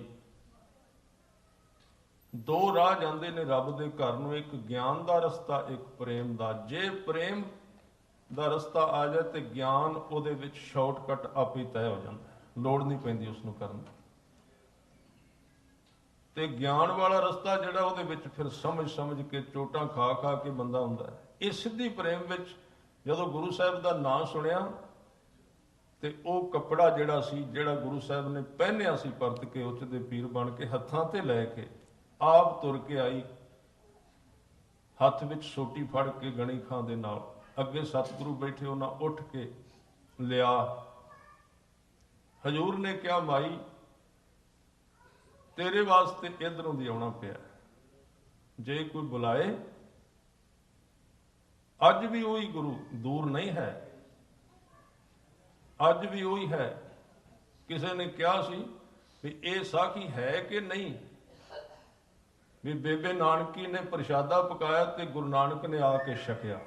ਦੋ ਰਾਹ ਜਾਂਦੇ ਨੇ ਰੱਬ ਦੇ ਘਰ ਨੂੰ, ਇੱਕ ਗਿਆਨ ਦਾ ਰਸਤਾ, ਇੱਕ ਪ੍ਰੇਮ ਦਾ। ਜੇ ਪ੍ਰੇਮ ਦਾ ਰਸਤਾ ਆ ਜਾਏ ਤੇ ਗਿਆਨ ਉਹਦੇ ਵਿੱਚ ਸ਼ਾਰਟਕਟ ਆਪੇ ਤੈਅ ਹੋ ਜਾਂਦਾ, ਲੋੜ ਨਹੀਂ ਪੈਂਦੀ ਉਸ ਨੂੰ ਕਰਨ ਦੀ। ਤੇ ਗਿਆਨ ਵਾਲਾ ਰਸਤਾ ਜਿਹੜਾ ਉਹਦੇ ਵਿੱਚ ਫਿਰ ਸਮਝ ਕੇ ਚੋਟਾਂ ਖਾ ਕੇ ਬੰਦਾ ਹੁੰਦਾ ਹੈ। ਇਹ ਸਿੱਧੀ ਪ੍ਰੇਮ ਵਿੱਚ ਜਦੋਂ ਗੁਰੂ ਸਾਹਿਬ ਦਾ ਨਾਂ ਸੁਣਿਆ ਤੇ ਉਹ ਕੱਪੜਾ ਜਿਹੜਾ ਗੁਰੂ ਸਾਹਿਬ ਨੇ ਪਹਿਨਿਆ ਸੀ ਪਰਤ ਕੇ ਉੱਚ ਦੇ ਪੀਰ ਬਣ ਕੇ ਹੱਥਾਂ ਤੇ ਲੈ ਕੇ ਆਪ ਤੁਰ ਕੇ ਆਈ, ਹੱਥ ਵਿੱਚ ਸੋਟੀ ਫੜ ਕੇ ਗਣੀ ਖਾਂ ਦੇ ਨਾਲ, ਅੱਗੇ ਸਤਿਗੁਰੂ ਬੈਠੇ, ਉਹਨਾਂ ਉੱਠ ਕੇ ਲਿਆ। ਹਜ਼ੂਰ ਨੇ ਕਿਹਾ ਮਾਈ ਤੇਰੇ ਵਾਸਤੇ ਇਧਰੋਂ ਦੀ ਆਉਣਾ ਪਿਆ, ਜੇ ਕੋਈ ਬੁਲਾਏ। ਅੱਜ ਵੀ ਉਹੀ ਗੁਰੂ ਦੂਰ ਨਹੀਂ ਹੈ, ਅੱਜ ਵੀ ਉਹੀ ਹੈ। ਕਿਸੇ ਨੇ ਕਿਹਾ ਸੀ ਵੀ ਇਹ ਸਾਖੀ ਹੈ ਕਿ ਨਹੀਂ, ਵੀ ਬੇਬੇ ਨਾਨਕੀ ਨੇ ਪ੍ਰਸ਼ਾਦਾ ਪਕਾਇਆ ਤੇ ਗੁਰੂ ਨਾਨਕ ਨੇ ਆ ਕੇ ਛਕਿਆ।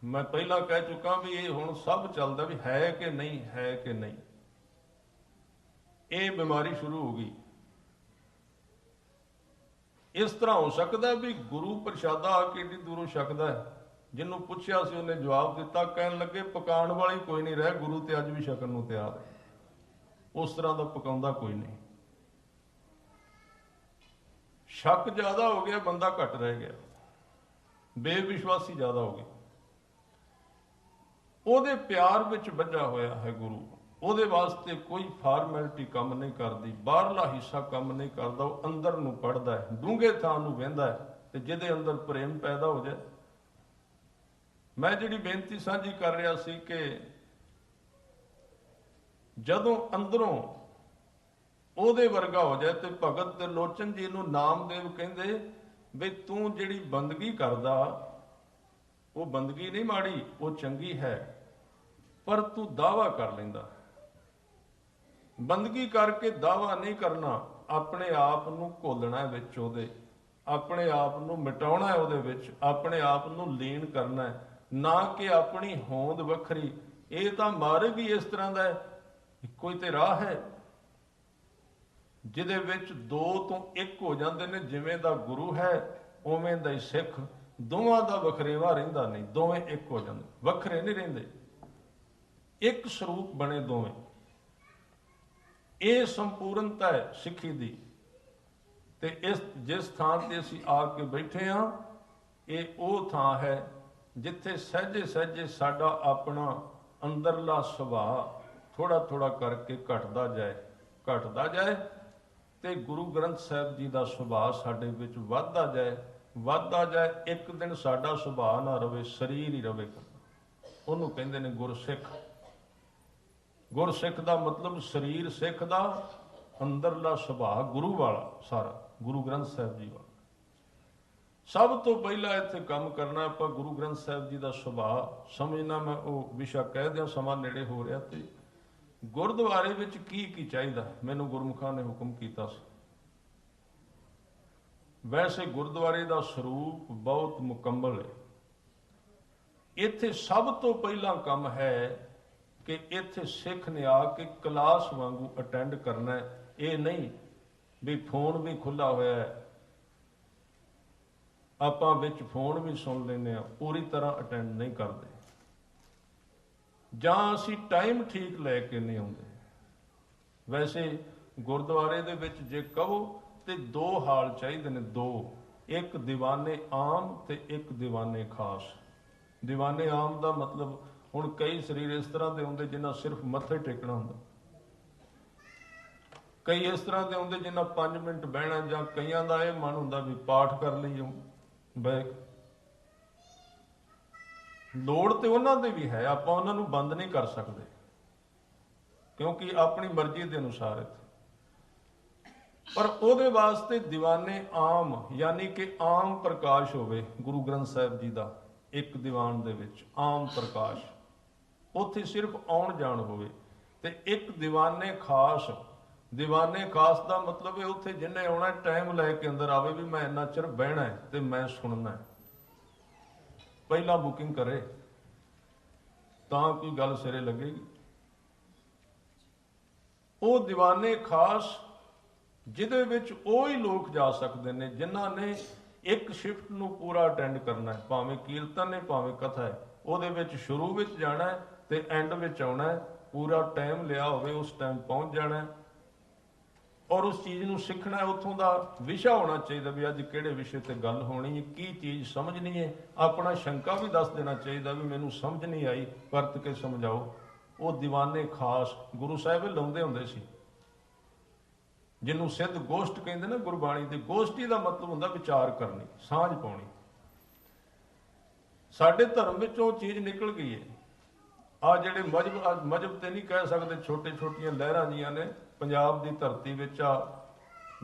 ਮੈਂ ਪਹਿਲਾਂ ਕਹਿ ਚੁੱਕਾ ਵੀ ਇਹ ਹੁਣ ਸਭ ਚੱਲਦਾ ਵੀ ਹੈ ਕਿ ਨਹੀਂ, ਹੈ ਕਿ ਨਹੀਂ। ਇਹ ਬਿਮਾਰੀ ਸ਼ੁਰੂ ਹੋ ਗਈ। ਇਸ ਤਰ੍ਹਾਂ ਹੋ ਸਕਦਾ ਵੀ ਗੁਰੂ ਪ੍ਰਸ਼ਾਦਾ ਆ ਕੇ ਏਡੀ ਦੂਰੋਂ ਛਕਦਾ ਹੈ। ਜਿਹਨੂੰ ਪੁੱਛਿਆ ਸੀ ਉਹਨੇ ਜਵਾਬ ਦਿੱਤਾ, ਕਹਿਣ ਲੱਗੇ ਪਕਾਉਣ ਵਾਲੀ ਕੋਈ ਨਹੀਂ ਰਹਿ, ਗੁਰੂ ਤੇ ਅੱਜ ਵੀ ਛਕਣ ਨੂੰ ਤਿਆਰ ਹੈ। ਉਸ ਤਰ੍ਹਾਂ ਦਾ ਪਕਾਉਂਦਾ ਕੋਈ ਨਹੀਂ। ਸ਼ੱਕ ਜ਼ਿਆਦਾ ਹੋ ਗਿਆ, ਬੰਦਾ ਘੱਟ ਰਹਿ ਗਿਆ, ਬੇਵਿਸ਼ਵਾਸੀ ਜ਼ਿਆਦਾ ਹੋ ਗਈ। ਉਹਦੇ ਪਿਆਰ ਵਿੱਚ ਬੱਝਾ ਹੋਇਆ ਹੈ ਗੁਰੂ, ਉਹਦੇ ਵਾਸਤੇ ਕੋਈ ਫਾਰਮੈਲਿਟੀ ਕੰਮ ਨਹੀਂ ਕਰਦੀ, ਬਾਹਰਲਾ ਹਿੱਸਾ ਕੰਮ ਨਹੀਂ ਕਰਦਾ, ਉਹ ਅੰਦਰ ਨੂੰ ਪੜ੍ਹਦਾ ਹੈ, ਡੂੰਘੇ ਥਾਂ ਨੂੰ ਵਹਿੰਦਾ ਹੈ, ਤੇ ਜਿਹਦੇ ਅੰਦਰ ਪ੍ਰੇਮ ਪੈਦਾ ਹੋ ਜਾਏ। ਮੈਂ ਜਿਹੜੀ ਬੇਨਤੀ ਸਾਂਝੀ ਕਰ ਰਿਹਾ ਸੀ ਕਿ ਜਦੋਂ ਅੰਦਰੋਂ ਉਹਦੇ ਵਰਗਾ ਹੋ ਜਾਏ, ਤੇ ਭਗਤ ਤਿਰਲੋਚਨ ਜੀ ਨੂੰ ਨਾਮਦੇਵ ਕਹਿੰਦੇ ਵੀ ਤੂੰ ਜਿਹੜੀ ਬੰਦਗੀ ਕਰਦਾ ਉਹ ਬੰਦਗੀ ਨਹੀਂ ਮਾੜੀ, ਉਹ ਚੰਗੀ ਹੈ, ਪਰ ਤੂੰ ਦਾਵਾ ਕਰ ਲੈਂਦਾ। ਬੰਦਗੀ ਕਰਕੇ ਦਾਵਾ ਨਹੀਂ ਕਰਨਾ, ਆਪਣੇ ਆਪ ਨੂੰ ਘੋਲਣਾ ਵਿੱਚ ਉਹਦੇ, ਆਪਣੇ ਆਪ ਨੂੰ ਮਿਟਾਉਣਾ ਉਹਦੇ ਵਿੱਚ, ਆਪਣੇ ਆਪ ਨੂੰ ਲੀਨ ਕਰਨਾ ਹੈ, ਨਾ ਕਿ ਆਪਣੀ ਹੋਂਦ ਵੱਖਰੀ। ਇਹ ਤਾਂ ਮਾਰਗ ਹੀ ਇਸ ਤਰ੍ਹਾਂ ਦਾ ਹੈ, ਇੱਕੋ ਹੀ ਤੇ ਰਾਹ ਹੈ ਜਿਹਦੇ ਵਿੱਚ ਦੋ ਤੋਂ ਇੱਕ ਹੋ ਜਾਂਦੇ ਨੇ। ਜਿਵੇਂ ਦਾ ਗੁਰੂ ਹੈ ਉਵੇਂ ਦਾ ਹੀ ਸਿੱਖ, ਦੋਵਾਂ ਦਾ ਵਖਰੇਵਾ ਰਹਿੰਦਾ ਨਹੀਂ, ਦੋਵੇਂ ਇੱਕ ਹੋ ਜਾਂਦੇ, ਵੱਖਰੇ ਨਹੀਂ ਰਹਿੰਦੇ, ਇੱਕ ਸਰੂਪ ਬਣੇ ਦੋਵੇਂ। ਇਹ ਸੰਪੂਰਨਤਾ ਹੈ ਸਿੱਖੀ ਦੀ। ਤੇ ਜਿਸ ਥਾਂ ਤੇ ਅਸੀਂ ਆ ਕੇ ਬੈਠੇ ਹਾਂ, ਇਹ ਉਹ ਥਾਂ ਹੈ ਜਿੱਥੇ ਸਹਿਜੇ ਸਾਡਾ ਆਪਣਾ ਅੰਦਰਲਾ ਸੁਭਾਅ ਥੋੜਾ ਕਰਕੇ ਘਟਦਾ ਜਾਏ ਤੇ ਗੁਰੂ ਗ੍ਰੰਥ ਸਾਹਿਬ ਜੀ ਦਾ ਸੁਭਾਅ ਸਾਡੇ ਵਿੱਚ ਵੱਧਦਾ ਜਾਏ। ਇੱਕ ਦਿਨ ਸਾਡਾ ਸੁਭਾਅ ਨਾ ਰਵੇ, ਸਰੀਰ ਹੀ ਰਵੇ। ਉਹਨੂੰ ਕਹਿੰਦੇ ਨੇ ਗੁਰਸਿੱਖ ਦਾ ਮਤਲਬ ਸਰੀਰ ਸਿੱਖ ਦਾ, ਅੰਦਰਲਾ ਸੁਭਾਅ ਗੁਰੂ ਵਾਲਾ, ਸਾਰਾ ਗੁਰੂ ਗ੍ਰੰਥ ਸਾਹਿਬ ਜੀ ਵਾਲਾ। ਸਭ ਤੋਂ ਪਹਿਲਾਂ ਇੱਥੇ ਕੰਮ ਕਰਨਾ ਆਪਾਂ ਗੁਰੂ ਗ੍ਰੰਥ ਸਾਹਿਬ ਜੀ ਦਾ ਸੁਭਾਅ ਸਮਝਣਾ। ਮੈਂ ਉਹ ਵਿਸ਼ਾ ਕਹਿ ਦਿਆਂ, ਸਮਾਂ ਨੇੜੇ ਹੋ ਰਿਹਾ। ਤੇ ਗੁਰਦੁਆਰੇ ਵਿੱਚ ਕੀ ਚਾਹੀਦਾ, ਮੈਨੂੰ ਗੁਰਮੁਖਾਂ ਨੇ ਹੁਕਮ ਕੀਤਾ ਸੀ। ਵੈਸੇ ਗੁਰਦੁਆਰੇ ਦਾ ਸਰੂਪ ਬਹੁਤ ਮੁਕੰਮਲ ਹੈ। ਇੱਥੇ ਸਭ ਤੋਂ ਪਹਿਲਾਂ ਕੰਮ ਹੈ ਕਿ ਇੱਥੇ ਸਿੱਖ ਨੇ ਆ ਕੇ ਕਲਾਸ ਵਾਂਗੂ ਅਟੈਂਡ ਕਰਨਾ ਹੈ। ਇਹ ਨਹੀਂ ਵੀ ਫੋਨ ਵੀ ਖੁੱਲ੍ਹਾ ਹੋਇਆ ਹੈ, ਆਪਾਂ ਵਿੱਚ ਫੋਨ ਵੀ ਸੁਣ ਲੈਂਦੇ ਹਾਂ, ਪੂਰੀ ਤਰ੍ਹਾਂ ਅਟੈਂਡ ਨਹੀਂ ਕਰਦੇ, ਜਾਂ ਅਸੀਂ ਟਾਈਮ ਠੀਕ ਲੈ ਕੇ ਨਹੀਂ ਆਉਂਦੇ। ਵੈਸੇ ਗੁਰਦੁਆਰੇ ਦੇ ਵਿੱਚ ਜੇ ਕਹੋ ਤੇ ਦੋ ਹਾਲ ਚਾਹੀਦੇ ਨੇ, ਦੋ, ਇੱਕ ਦੀਵਾਨੇ ਆਮ ਤੇ ਇੱਕ ਦੀਵਾਨੇ ਖਾਸ। ਦੀਵਾਨੇ ਆਮ ਦਾ ਮਤਲਬ, ਹੁਣ ਕਈ ਸਰੀਰ ਇਸ ਤਰ੍ਹਾਂ ਦੇ ਹੁੰਦੇ ਜਿਨ੍ਹਾਂ ਸਿਰਫ ਮੱਥੇ ਟੇਕਣਾ ਹੁੰਦਾ, ਕਈ ਇਸ ਤਰ੍ਹਾਂ ਦੇ ਹੁੰਦੇ ਜਿਨ੍ਹਾਂ 5 ਮਿੰਟ ਬਹਿਣਾ, ਜਾਂ ਕਈਆਂ ਦਾ ਇਹ ਮਨ ਹੁੰਦਾ ਵੀ ਪਾਠ ਕਰ ਲਈਏ ਬੈਕ। ਲੋੜ ਤੇ ਉਹਨਾਂ ਦੇ ਵੀ ਹੈ, ਆਪਾਂ ਉਹਨਾਂ ਨੂੰ ਬੰਦ ਨਹੀਂ ਕਰ ਸਕਦੇ, ਕਿਉਂਕਿ ਆਪਣੀ ਮਰਜ਼ੀ ਦੇ ਅਨੁਸਾਰ ਇੱਥੇ। ਪਰ ਉਹਦੇ ਵਾਸਤੇ ਦੀਵਾਨੇ ਆਮ, ਯਾਨੀ ਕਿ ਆਮ ਪ੍ਰਕਾਸ਼ ਹੋਵੇ ਗੁਰੂ ਗ੍ਰੰਥ ਸਾਹਿਬ ਜੀ ਦਾ, ਇੱਕ ਦੀਵਾਨ ਦੇ ਵਿੱਚ ਆਮ ਪ੍ਰਕਾਸ਼, ਉੱਥੇ ਸਿਰਫ ਆਉਣ ਜਾਣ ਹੋਵੇ। ਤੇ ਇੱਕ ਦੀਵਾਨੇ ਖਾਸ। ਦੀਵਾਨੇ ਖਾਸ ਦਾ ਮਤਲਬ ਹੈ ਉੱਥੇ ਜਿਹਨੇ ਆਉਣਾ ਟਾਈਮ ਲੈ ਕੇ ਅੰਦਰ ਆਵੇ ਵੀ ਮੈਂ ਇੰਨਾ ਚਿਰ ਬਹਿਣਾ ਹੈ ਤੇ ਮੈਂ ਸੁਣਨਾ ਹੈ। ਪਹਿਲਾਂ ਬੁਕਿੰਗ ਕਰੇ ਤਾਂ ਕੋਈ ਗੱਲ ਸਿਰੇ ਲੱਗੇਗੀ। ਉਹ ਦੀਵਾਨੇ ਖਾਸ ਜਿਹਦੇ ਵਿੱਚ ਉਹ ਹੀ ਲੋਕ ਜਾ ਸਕਦੇ ਨੇ ਜਿਨ੍ਹਾਂ ਨੇ ਇੱਕ ਸ਼ਿਫਟ ਨੂੰ ਪੂਰਾ ਅਟੈਂਡ ਕਰਨਾ ਹੈ, ਭਾਵੇਂ ਕੀਰਤਨ ਹੈ ਭਾਵੇਂ ਕਥਾ ਹੈ। ਉਹਦੇ ਵਿੱਚ ਸ਼ੁਰੂ ਵਿੱਚ ਜਾਣਾ ਹੈ ਤੇ ਐਂਡ ਵਿੱਚ ਆਉਣਾ ਹੈ, ਪੂਰਾ ਟਾਈਮ ਲਿਆ ਹੋਵੇ ਉਸ ਟਾਈਮ ਪਹੁੰਚ ਜਾਣਾ ਹੈ। ਔਰ ਉਸ ਚੀਜ਼ ਨੂੰ ਸਿੱਖਣਾ ਹੈ। ਉੱਥੋਂ ਦਾ ਵਿਸ਼ਾ ਹੋਣਾ ਚਾਹੀਦਾ ਵੀ ਅੱਜ ਕਿਹੜੇ ਵਿਸ਼ੇ ਤੇ ਗੱਲ ਹੋਣੀ ਹੈ, ਕੀ ਚੀਜ਼ ਸਮਝਣੀ ਹੈ। ਆਪਣਾ ਸ਼ੰਕਾ ਵੀ ਦੱਸ ਦੇਣਾ ਚਾਹੀਦਾ ਵੀ ਮੈਨੂੰ ਸਮਝ ਨਹੀਂ ਆਈ, ਵਰਤ ਕੇ ਸਮਝਾਓ। ਉਹ ਦੀਵਾਨੇ ਖਾਸ ਗੁਰੂ ਸਾਹਿਬ ਲਾਉਂਦੇ ਹੁੰਦੇ ਸੀ, ਜਿਹਨੂੰ ਸਿੱਧ ਗੋਸ਼ਟ ਕਹਿੰਦੇ ਨਾ ਗੁਰਬਾਣੀ ਦੀ। ਗੋਸ਼ਟੀ ਦਾ ਮਤਲਬ ਹੁੰਦਾ ਵਿਚਾਰ ਕਰਨੀ, ਸਾਂਝ ਪਾਉਣੀ। ਸਾਡੇ ਧਰਮ ਵਿੱਚ ਉਹ ਚੀਜ਼ ਨਿਕਲ ਗਈ ਹੈ। ਆ ਜਿਹੜੇ ਮਜ਼ਹਬ ਤੇ ਨਹੀਂ ਕਹਿ ਸਕਦੇ, ਛੋਟੇ ਛੋਟੀਆਂ ਲਹਿਰਾਂ ਜੀਆਂ ਨੇ ਪੰਜਾਬ ਦੀ ਧਰਤੀ ਵਿੱਚ। ਆ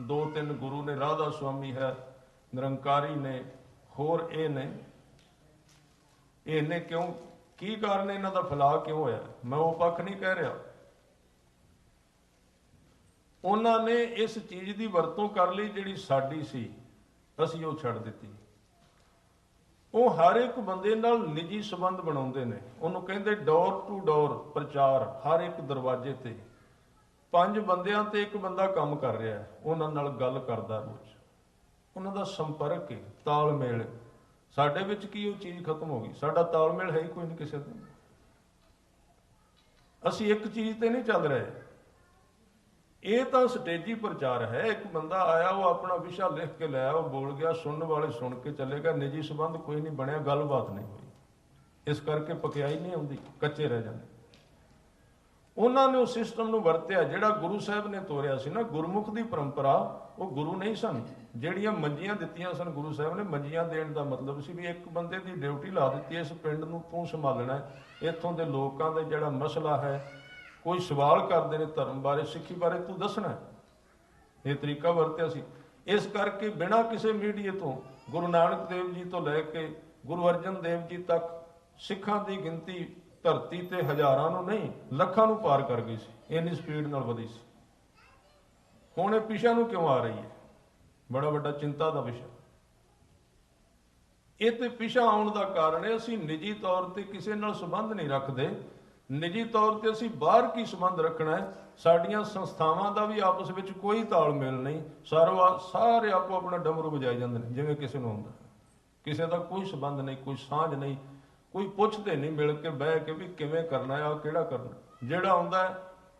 2-3 ਗੁਰੂ ਨੇ, ਰਾਧਾ ਸੁਆਮੀ ਹੈ, ਨਿਰੰਕਾਰੀ ਨੇ, ਹੋਰ ਇਹ ਨੇ। ਇਹਨੇ ਕਿਉਂ, ਕੀ ਕਾਰਨ ਇਹਨਾਂ ਦਾ ਫੈਲਾਅ ਕਿਉਂ ਹੋਇਆ? ਮੈਂ ਉਹ ਪੱਖ ਨਹੀਂ ਕਹਿ ਰਿਹਾ। ਉਹਨਾਂ ਨੇ ਇਸ ਚੀਜ਼ ਦੀ ਵਰਤੋਂ ਕਰ ਲਈ ਜਿਹੜੀ ਸਾਡੀ ਸੀ, ਅਸੀਂ ਉਹ ਛੱਡ ਦਿੱਤੀ। ਉਹ ਹਰ ਇੱਕ ਬੰਦੇ ਨਾਲ ਨਿੱਜੀ ਸੰਬੰਧ ਬਣਾਉਂਦੇ ਨੇ। ਉਹਨੂੰ ਕਹਿੰਦੇ ਡੋਰ ਟੂ ਡੋਰ ਪ੍ਰਚਾਰ। ਹਰ ਇੱਕ ਦਰਵਾਜ਼ੇ ਤੇ 5 ਬੰਦਿਆਂ ਤੇ ਇੱਕ ਬੰਦਾ ਕੰਮ ਕਰ ਰਿਹਾ ਹੈ, ਉਹਨਾਂ ਨਾਲ ਗੱਲ ਕਰਦਾ ਰੋਜ਼। ਉਹਨਾਂ ਦਾ ਸੰਪਰਕ ਹੈ, ਤਾਲਮੇਲ। ਸਾਡੇ ਵਿੱਚ ਕੀ ਉਹ ਚੀਜ਼ ਖਤਮ ਹੋ ਗਈ? ਸਾਡਾ ਤਾਲਮੇਲ ਹੈ ਹੀ ਕੋਈ ਨਹੀਂ ਕਿਸੇ ਦਾ। ਅਸੀਂ ਇੱਕ ਚੀਜ਼ ਤੇ ਨਹੀਂ ਚੱਲ ਰਹੇ। ਇਹ ਤਾਂ ਸਟੇਜੀ ਪ੍ਰਚਾਰ ਹੈ। ਇੱਕ ਬੰਦਾ ਆਇਆ, ਉਹ ਆਪਣਾ ਵਿਸ਼ਾ ਲਿਖ ਕੇ ਲਿਆ, ਉਹ ਬੋਲ ਗਿਆ, ਸੁਣਨ ਵਾਲੇ ਸੁਣ ਕੇ ਚਲੇ ਗਏ। ਨਿੱਜੀ ਸੰਬੰਧ ਕੋਈ ਨਹੀਂ ਬਣਿਆ, ਗੱਲਬਾਤ ਨਹੀਂ ਹੋਈ। ਇਸ ਕਰਕੇ ਪਕਿਆਈ ਨਹੀਂ ਆਉਂਦੀ, ਕੱਚੇ ਰਹਿ ਜਾਂਦੇ। ਉਹਨਾਂ ਨੇ ਉਸ ਸਿਸਟਮ ਨੂੰ ਵਰਤਿਆ ਜਿਹੜਾ ਗੁਰੂ ਸਾਹਿਬ ਨੇ ਤੋਰਿਆ ਸੀ ਨਾ। ਗੁਰਮੁਖ ਦੀ ਪਰੰਪਰਾ, ਉਹ ਗੁਰੂ ਨਹੀਂ ਸਨ। ਜਿਹੜੀਆਂ ਮੰਜੀਆਂ ਦਿੱਤੀਆਂ ਸਨ ਗੁਰੂ ਸਾਹਿਬ ਨੇ, ਮੰਜੀਆਂ ਦੇਣ ਦਾ ਮਤਲਬ ਸੀ ਵੀ ਇੱਕ ਬੰਦੇ ਦੀ ਡਿਊਟੀ ਲਾ ਦਿੱਤੀ, ਇਸ ਪਿੰਡ ਨੂੰ ਤੂੰ ਸੰਭਾਲਣਾ। ਇੱਥੋਂ ਦੇ ਲੋਕਾਂ ਦਾ ਜਿਹੜਾ ਮਸਲਾ ਹੈ, ਕੋਈ ਸਵਾਲ ਕਰਦੇ ਨੇ ਧਰਮ ਬਾਰੇ, ਸਿੱਖੀ ਬਾਰੇ, ਤੂੰ ਦੱਸਣਾ। ਇਹ ਤਰੀਕਾ ਵਰਤਿਆ ਸੀ। ਇਸ ਕਰਕੇ ਬਿਨਾਂ ਕਿਸੇ ਮੀਡੀਏ ਤੋਂ ਗੁਰੂ ਨਾਨਕ ਦੇਵ ਜੀ ਤੋਂ ਲੈ ਕੇ ਗੁਰੂ ਅਰਜਨ ਦੇਵ ਜੀ ਤੱਕ ਸਿੱਖਾਂ ਦੀ ਗਿਣਤੀ ਧਰਤੀ ਤੇ ਹਜ਼ਾਰਾਂ ਨੂੰ ਨਹੀਂ, ਲੱਖਾਂ ਨੂੰ ਪਾਰ ਕਰ ਗਈ ਸੀ। ਇੰਨੀ ਸਪੀਡ ਨਾਲ ਵਧੀ ਸੀ। ਹੁਣ ਇਹ ਪਿਛਾ ਨੂੰ ਕਿਉਂ ਆ ਰਹੀ ਹੈ? ਬੜਾ ਵੱਡਾ ਚਿੰਤਾ ਦਾ ਵਿਸ਼ਾ। ਇਹ ਤੇ ਪਿਛਾ ਆਉਣ ਦਾ ਕਾਰਨ ਹੈ ਅਸੀਂ ਨਿੱਜੀ ਤੌਰ ਤੇ ਕਿਸੇ ਨਾਲ ਸੰਬੰਧ ਨਹੀਂ ਰੱਖਦੇ। ਨਿੱਜੀ ਤੌਰ ਤੇ ਅਸੀਂ ਬਾਹਰ ਕੀ ਸੰਬੰਧ ਰੱਖਣਾ ਹੈ? ਸਾਡੀਆਂ ਸੰਸਥਾਵਾਂ ਦਾ ਵੀ ਆਪਸ ਵਿੱਚ ਕੋਈ ਤਾਲਮੇਲ ਨਹੀਂ। ਸਾਰੇ ਆਪੋ ਆਪਣਾ ਡਮਰੂ ਵਜਾਈ ਜਾਂਦੇ ਨੇ ਜਿਵੇਂ ਕਿਸੇ ਨੂੰ ਆਉਂਦਾ। ਕਿਸੇ ਦਾ ਕੋਈ ਸੰਬੰਧ ਨਹੀਂ, ਕੋਈ ਸਾਂਝ ਨਹੀਂ, ਕੋਈ ਪੁੱਛਦੇ ਨਹੀਂ ਮਿਲ ਕੇ ਬਹਿ ਕੇ ਵੀ ਕਿਵੇਂ ਕਰਨਾ ਆ, ਕਿਹੜਾ ਕਰਨਾ। ਜਿਹੜਾ ਆਉਂਦਾ